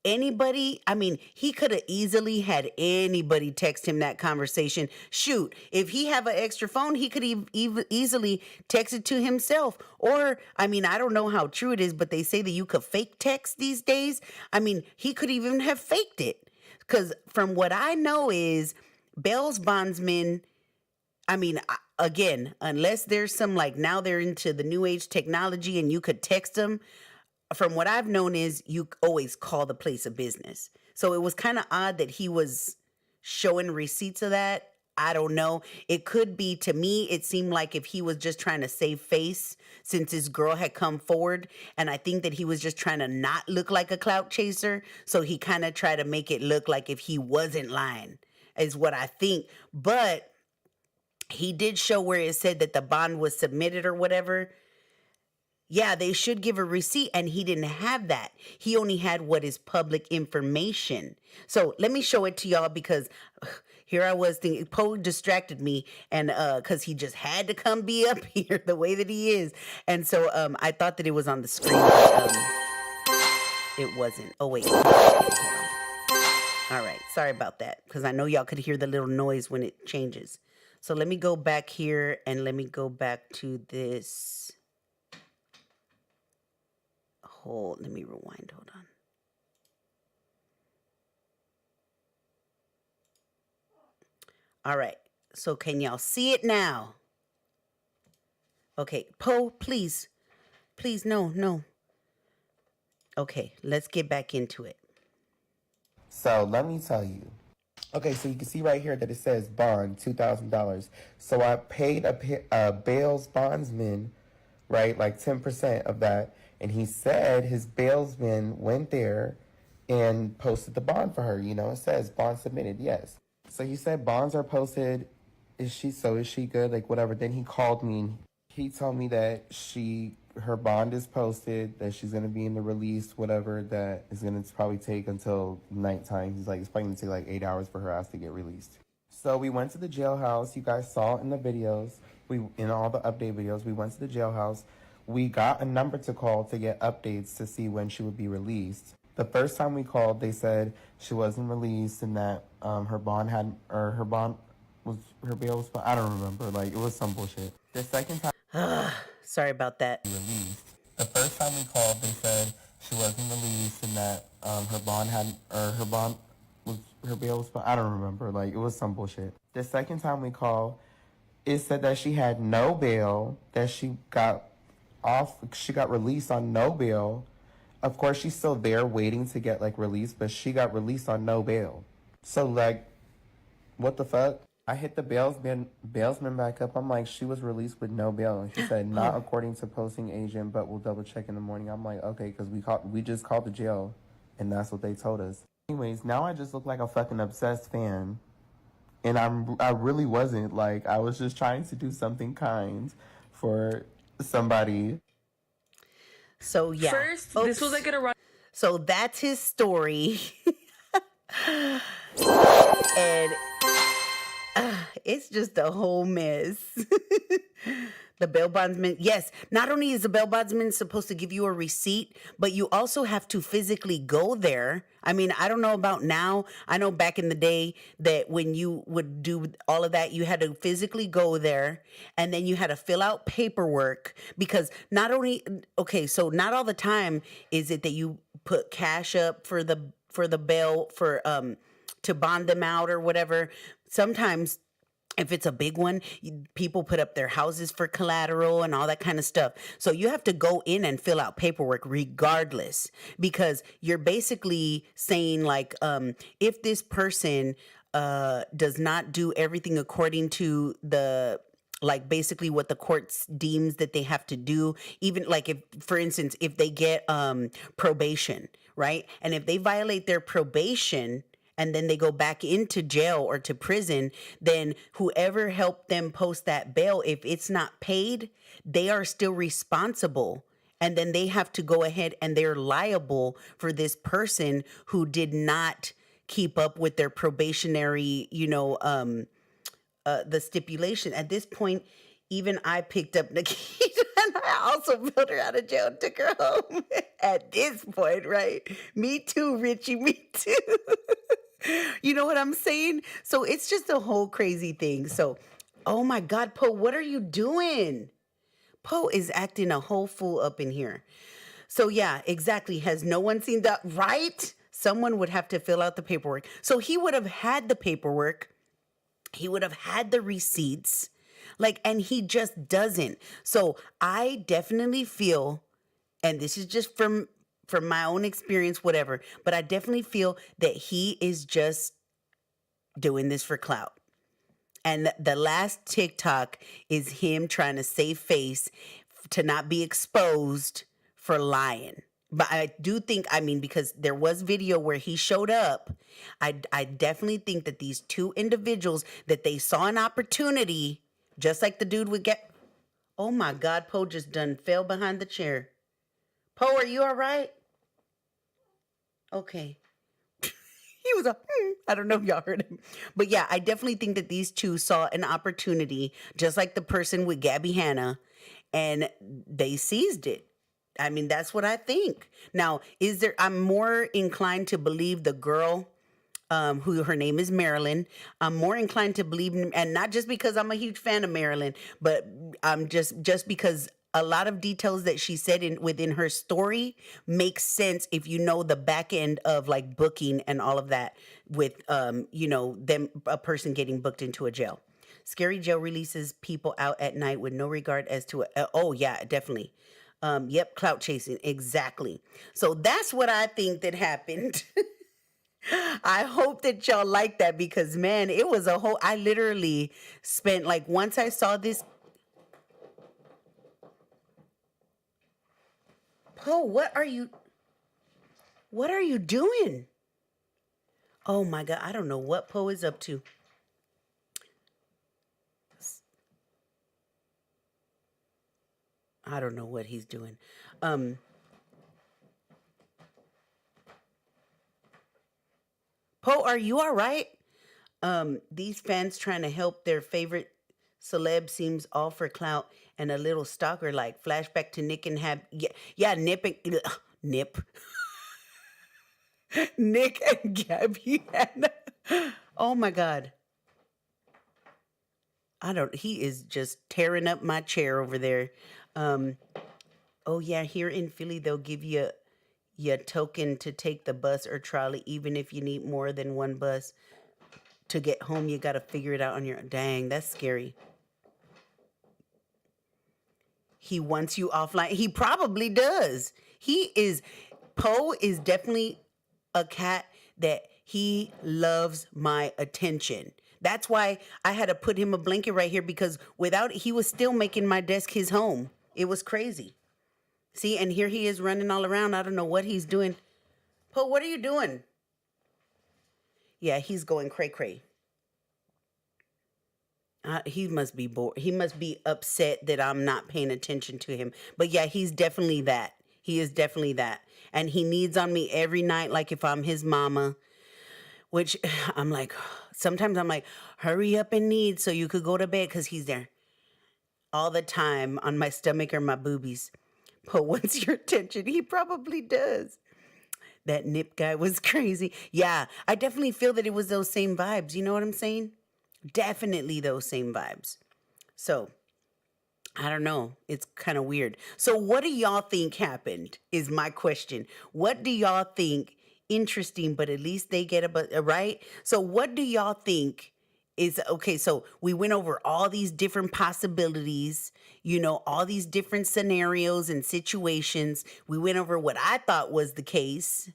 anybody, I mean, he could have easily had anybody text him that conversation. Shoot, if he have an extra phone, he could easily text it to himself. Or, I mean, I don't know how true it is, but they say that you could fake text these days. I mean, he could even have faked it. Because from what I know is bail's bondsmen, I mean, again, unless there's some like now they're into the new age technology and you could text them, from what I've known is you always call the place of business. So it was kind of odd that he was showing receipts of that. I don't know. It could be, to me, it seemed like if he was just trying to save face since his girl had come forward. And I think that he was just trying to not look like a clout chaser. So he kind of tried to make it look like if he wasn't lying, is what I think. But he did show where it said that the bond was submitted or whatever. Yeah, they should give a receipt, and he didn't have that. He only had what is public information. So let me show it to y'all because here I was thinking, Poe distracted me, and because he just had to come be up here the way that he is. And so I thought that it was on the screen, but it wasn't. Oh, wait. All right, sorry about that, because I know y'all could hear the little noise when it changes. So let me go back here, and let me go back to this. Let me rewind, hold on. All right, so can y'all see it now? Okay, Poe, please, no. Okay, let's get back into it. So let me tell you. Okay, so you can see right here that it says bond, $2,000. So I paid a bail's bondsman, right, like 10% of that. And he said his bailsman went there and posted the bond for her. You know, it says bond submitted, yes. So he said bonds are posted. Is she good? Like, whatever. Then he called me and he told me that her bond is posted, that she's going to be in the release, whatever, that is going to probably take until nighttime. He's like, it's probably going to take like 8 hours for her ass to get released. So we went to the jailhouse. You guys saw it in the videos. In all the update videos, we went to the jailhouse. We got a number to call to get updates to see when she would be released. The first time we called, they said she wasn't released and that her bail was, I don't remember, like it was some bullshit. The second time, sorry about that. Released. The first time we called, they said she wasn't released and that her bail was, I don't remember, like it was some bullshit. The second time we called, it said that she had no bail, that she got released on no bail. Of course, she's still there waiting to get like released, but she got released on no bail. So like, what the fuck? I hit the bailsman back up. I'm like, she was released with no bail. And she said, not according to posting agent, but we'll double check in the morning. I'm like, okay, because we just called the jail and that's what they told us. Anyways, now I just look like a fucking obsessed fan. And I really wasn't. Like, I was just trying to do something kind for somebody. So yeah. First, this was like a So that's his story. And it's just a whole mess. The bail bondsman, yes, not only is the bail bondsman supposed to give you a receipt, but you also have to physically go there. I mean, I don't know about now. I know back in the day that when you would do all of that, you had to physically go there and then you had to fill out paperwork because not all the time is it that you put cash up for the bail to bond them out or whatever. Sometimes If it's a big one, people put up their houses for collateral and all that kind of stuff. So you have to go in and fill out paperwork regardless, because you're basically saying like, if this person does not do everything according to the, like basically what the courts deems that they have to do, even like if, for instance, if they get probation, right? And if they violate their probation, and then they go back into jail or to prison, then whoever helped them post that bail, if it's not paid, they are still responsible. And then they have to go ahead and they're liable for this person who did not keep up with their probationary, the stipulation. At this point, even I picked up Nikita and I also bailed her out of jail and took her home. At this point, right? Me too, Richie, me too. You know what I'm saying? So it's just a whole crazy thing. So, oh my God, Poe, what are you doing? Poe is acting a whole fool up in here. So yeah, exactly. Has no one seen that? Right? Someone would have to fill out the paperwork. So he would have had the paperwork. He would have had the receipts. And he just doesn't. So I definitely feel, and this is just from my own experience, whatever, but I definitely feel that he is just doing this for clout. And the last TikTok is him trying to save face to not be exposed for lying. But I do think, because there was video where he showed up, I definitely think that these two individuals, that they saw an opportunity, just like the dude would get. Oh my God, Poe just done fell behind the chair. Poe, are you all right? Okay. He was I don't know if y'all heard him. But yeah, I definitely think that these two saw an opportunity, just like the person with Gabby Hanna, and they seized it. That's what I think. Now, I'm more inclined to believe the girl, who her name is Marilyn. I'm more inclined to believe, and not just because I'm a huge fan of Marilyn, but I'm just because a lot of details that she said within her story makes sense if you know the back end of like booking and all of that with, a person getting booked into a jail. Scary jail releases people out at night with no regard as to, oh yeah, definitely. Yep, clout chasing, exactly. So that's what I think that happened. I hope that y'all like that, because man, it was I literally spent once I saw this. Poe, what are you doing? Oh my God, I don't know what Poe is up to. I don't know what he's doing. Poe, are you all right? These fans trying to help their favorite celeb seems all for clout and a little stalker like. Flashback to Nick and Nip Nick and Gabby Hanna. Oh my God. He is just tearing up my chair over there. Oh yeah, here in Philly, they'll give you your token to take the bus or trolley, even if you need more than one bus to get home. You got to figure it out on your own. Dang, that's scary. He wants you offline. He probably does. Poe is definitely a cat that he loves my attention. That's why I had to put him a blanket right here, because without it, he was still making my desk his home. It was crazy. See, and here he is running all around. I don't know what he's doing. Poe, what are you doing? Yeah, he's going cray-cray. He must be bored. He must be upset that I'm not paying attention to him. But yeah, he's definitely that. He is definitely that. And he needs on me every night, like if I'm his mama, which I'm like, sometimes I'm like, hurry up and need so you could go to bed, because he's there all the time on my stomach or my boobies. But wants your attention. He probably does. That Nip guy was crazy. Yeah, I definitely feel that it was those same vibes. You know what I'm saying? Definitely those same vibes. So, I don't know. It's kind of weird. So what do y'all think happened is my question. What do y'all think? Interesting, but at least they get right? So what do y'all think is okay. So we went over all these different possibilities, all these different scenarios and situations. We went over what I thought was the case.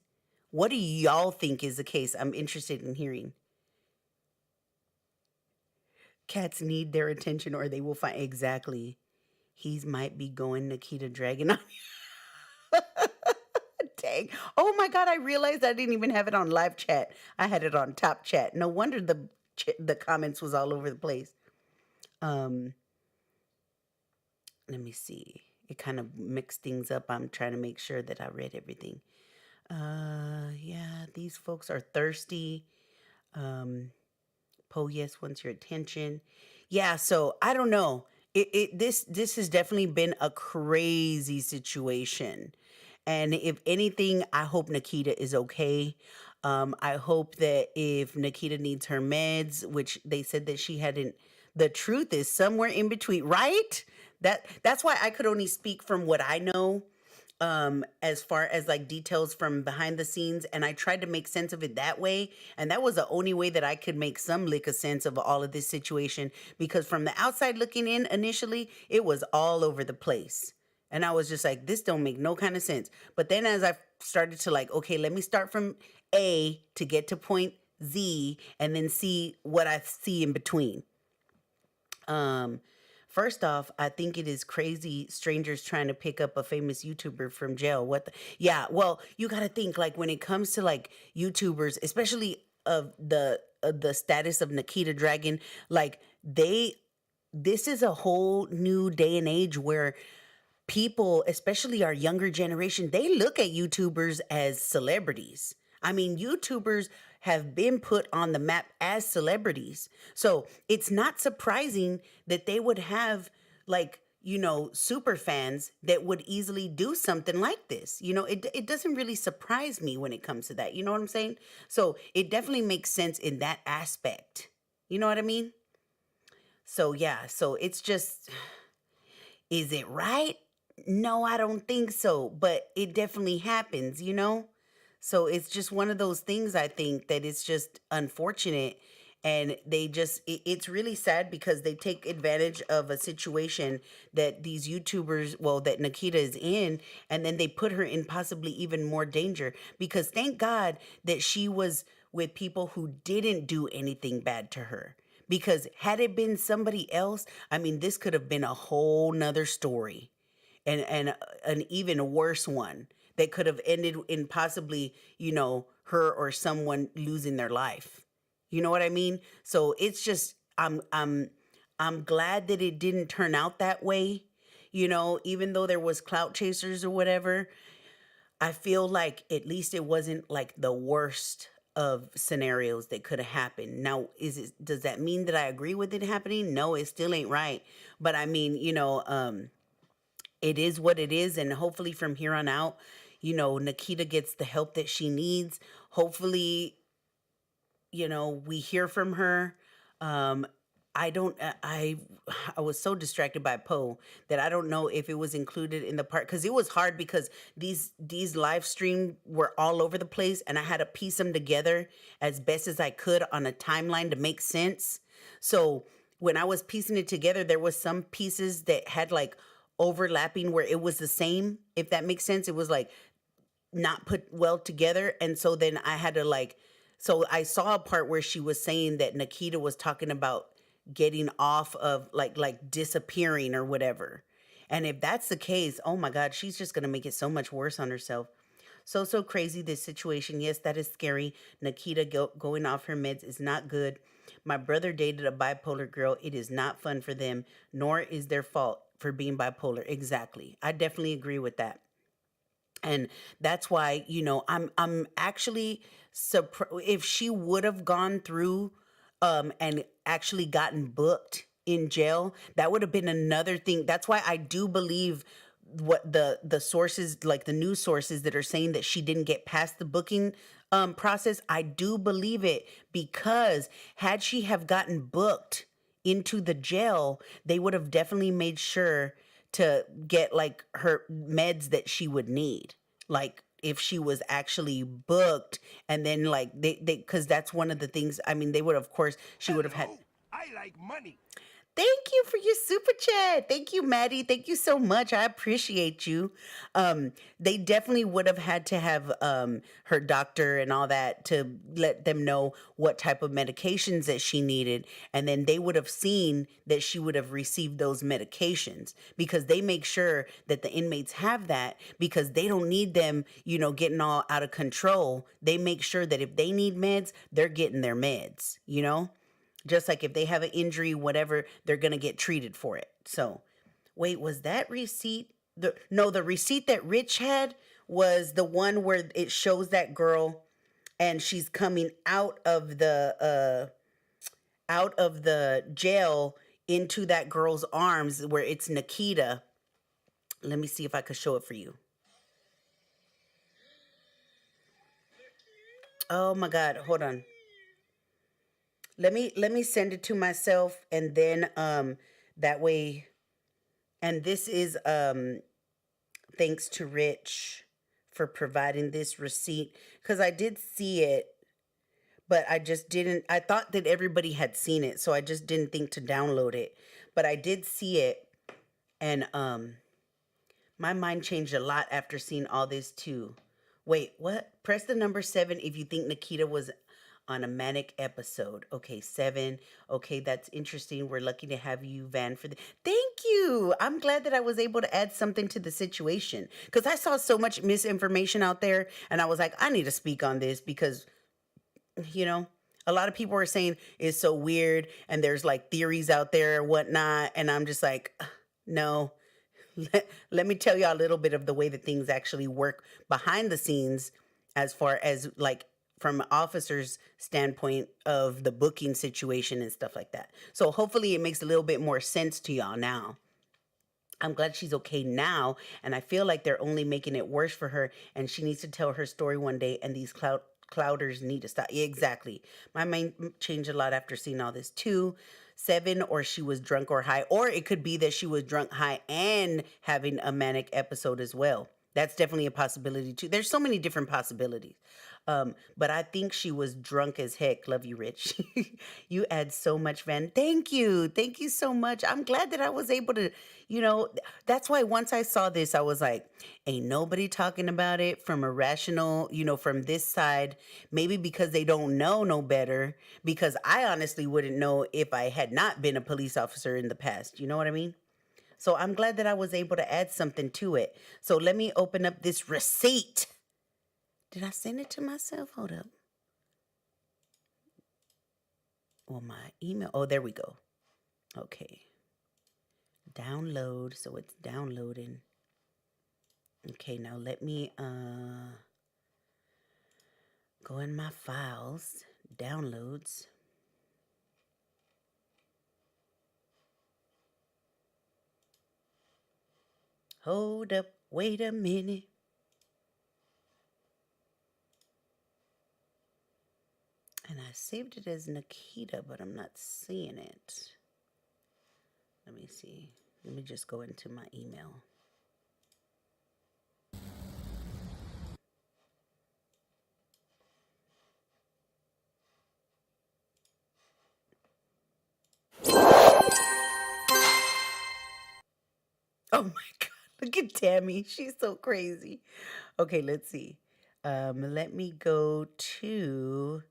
What do y'all think is the case? I'm interested in hearing. Cats need their attention or they will find exactly. He might be going Nikita Dragun on you. Dang. Oh my God, I realized I didn't even have it on live chat. I had it on top chat. No wonder the comments was all over the place. Let me see. It kind of mixed things up. I'm trying to make sure that I read everything. Yeah, these folks are thirsty. Poe, yes, wants your attention. Yeah, so I don't know. This has definitely been a crazy situation. And if anything, I hope Nikita is okay. I hope that if Nikita needs her meds, which they said that she hadn't, the truth is somewhere in between, right? That's why I could only speak from what I know, as far as like details from behind the scenes. And I tried to make sense of it that way. And that was the only way that I could make some lick of sense of all of this situation, because from the outside looking in initially, it was all over the place. And I was just like, this don't make no kind of sense. But then as I started to like, okay, let me start from A to get to point Z and then see what I see in between. First off, I think it is crazy strangers trying to pick up a famous YouTuber from jail. Yeah, well, you got to think like when it comes to like YouTubers, especially of the status of Nikita Dragun, like this is a whole new day and age where people, especially our younger generation, they look at YouTubers as celebrities. I mean, YouTubers have been put on the map as celebrities. So it's not surprising that they would have like, super fans that would easily do something like this. It doesn't really surprise me when it comes to that. You know what I'm saying? So it definitely makes sense in that aspect. You know what I mean? So yeah, so it's just, is it right? No, I don't think so, but it definitely happens, So it's just one of those things, I think, that it's just unfortunate. And it's really sad because they take advantage of a situation that these YouTubers, well, that Nikita is in, and then they put her in possibly even more danger, because thank God that she was with people who didn't do anything bad to her. Because had it been somebody else, I mean, this could have been a whole nother story. And an even worse one that could have ended in possibly, her or someone losing their life. You know what I mean? So it's just, I'm glad that it didn't turn out that way. Even though there was clout chasers or whatever, I feel like at least it wasn't like the worst of scenarios that could have happened. Now, does that mean that I agree with it happening? No, it still ain't right. But I mean, it is what it is. And hopefully from here on out, Nikita gets the help that she needs. Hopefully, we hear from her. I was so distracted by Poe that I don't know if it was included in the part, because it was hard because these live stream were all over the place and I had to piece them together as best as I could on a timeline to make sense. So when I was piecing it together, there was some pieces that had like overlapping where it was the same, if that makes sense. It was like not put well together. And so then I had to so I saw a part where she was saying that Nikita was talking about getting off of like disappearing or whatever. And if that's the case, oh my God, she's just going to make it so much worse on herself. So crazy, this situation. Yes, that is scary. Nikita going off her meds is not good. My brother dated a bipolar girl. It is not fun for them, nor is their fault for being bipolar. Exactly. I definitely agree with that. And that's why, I'm actually surprised if she would have gone through and actually gotten booked in jail. That would have been another thing. That's why I do believe what the sources, like the news sources that are saying that she didn't get past the booking process. I do believe it, because had she have gotten booked into the jail, they would have definitely made sure to get like her meds that she would need. Like if she was actually booked, and then like they because that's one of the things. I mean, they would, of course, she would have had. I like money. Thank you for your super chat. Thank you, Maddie. Thank you so much. I appreciate you. They definitely would have had to have her doctor and all that to let them know what type of medications that she needed. And then they would have seen that she would have received those medications, because they make sure that the inmates have that, because they don't need them, getting all out of control. They make sure that if they need meds, they're getting their meds, Just like if they have an injury, whatever, they're going to get treated for it. So, wait, was that receipt? The receipt that Rich had was the one where it shows that girl and she's coming out of the jail into that girl's arms, where it's Nikita. Let me see if I could show it for you. Oh my God, hold on. Let me send it to myself, and then that way, and this is thanks to Rich for providing this receipt, because I did see it, but I just didn't. I thought that everybody had seen it, so I just didn't think to download it. But I did see it, and my mind changed a lot after seeing all this too. Wait, what? Press the number 7 if you think Nikita was on a manic episode. Okay, 7. Okay, that's interesting. We're lucky to have you, Van, for the... Thank you. I'm glad that I was able to add something to the situation, because I saw so much misinformation out there, and I was like, I need to speak on this, because, a lot of people are saying it's so weird, and there's like theories out there or whatnot, and I'm just like, no. Let me tell you a little bit of the way that things actually work behind the scenes, as far as like from an officer's standpoint of the booking situation and stuff like that. So hopefully it makes a little bit more sense to y'all now. I'm glad she's okay now, and I feel like they're only making it worse for her, and she needs to tell her story one day, and these clouders need to stop. Yeah, exactly. My mind changed a lot after seeing all this too. 7, or she was drunk or high, or it could be that she was drunk, high, and having a manic episode as well. That's definitely a possibility too. There's so many different possibilities. But I think she was drunk as heck. Love you, Rich. You add so much, Van. Thank you. Thank you so much. I'm glad that I was able to, that's why once I saw this, I was like, ain't nobody talking about it from a rational, from this side, maybe because they don't know no better, because I honestly wouldn't know if I had not been a police officer in the past. You know what I mean? So I'm glad that I was able to add something to it. So let me open up this receipt. Did I send it to myself? Hold up. Well, my email. Oh, there we go. Okay. Download. So it's downloading. Okay, now let me go in my files. Downloads. Hold up. Wait a minute. And I saved it as Nikita, but I'm not seeing it. Let me see. Let me just go into my email. Oh my God. Look at Tammy. She's so crazy. Okay, let's see. Let me go to...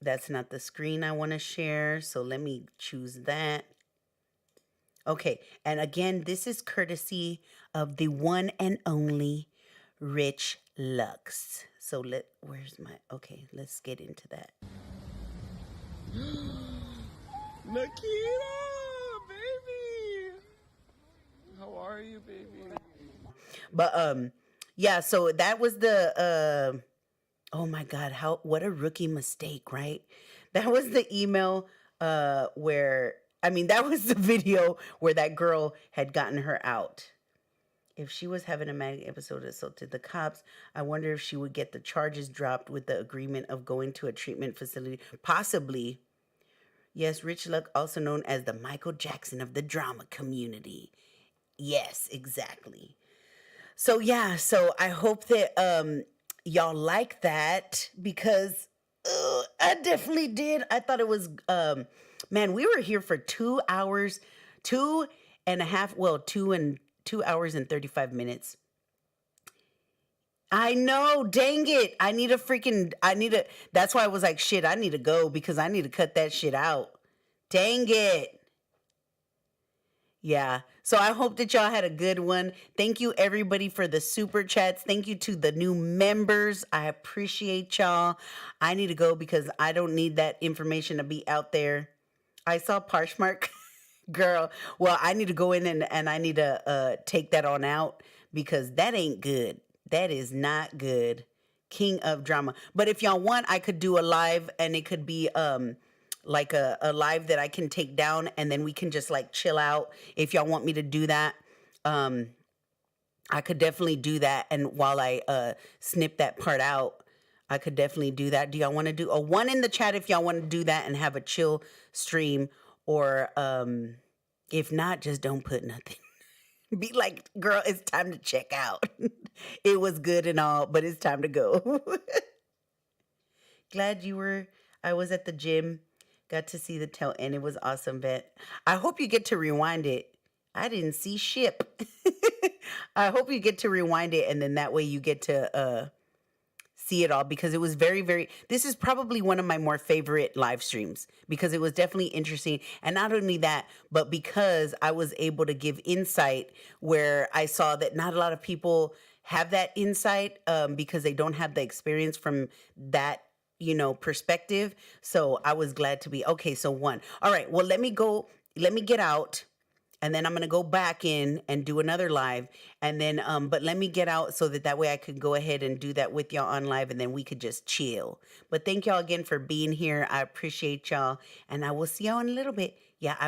that's not the screen I want to share, so let me choose that. Okay, and again, this is courtesy of the one and only Rich Lux. So okay, let's get into that. Nikita, baby. How are you, baby? But yeah, so that was the oh my God, what a rookie mistake, right? That was the email that was the video where that girl had gotten her out. If she was having a manic episode of assaulted the cops, I wonder if she would get the charges dropped with the agreement of going to a treatment facility. Possibly. Yes, Rich Luck, also known as the Michael Jackson of the drama community. Yes, exactly. So yeah, so I hope that y'all like that, because I definitely did. I thought it was, man, we were here for 2 hours, 2.5, well, 2 hours and 35 minutes. I know, dang it. That's why I was like, shit, I need to go because I need to cut that shit out. Dang it. Yeah. So I hope that y'all had a good one. Thank you everybody for the super chats. Thank you to the new members. I appreciate y'all. I need to go because I don't need that information to be out there. I saw Parchmark. Girl, well, I need to go in and I need to take that on out because that ain't good. That is not good. King of drama. But if y'all want, I could do a live and it could be like a live that I can take down and then we can just like chill out. If y'all want me to do that, I could definitely do that. And while I snip that part out, I could definitely do that. Do y'all want to do a one in the chat if y'all want to do that and have a chill stream? Or if not, just don't put nothing. Be like, girl, it's time to check out. It was good and all, but it's time to go. Glad I was at the gym. Got to see the tail end. It was awesome, Bet. I hope you get to rewind it. I didn't see ship. I hope you get to rewind it and then that way you get to see it all because it was very, very, this is probably one of my more favorite live streams because it was definitely interesting. And not only that, but because I was able to give insight where I saw that not a lot of people have that insight because they don't have the experience from that, perspective. So I was glad to be, okay, so one. All right, well, let me get out. And then I'm going to go back in and do another live. And then, but let me get out so that way I could go ahead and do that with y'all on live and then we could just chill. But thank y'all again for being here. I appreciate y'all. And I will see y'all in a little bit. Yeah.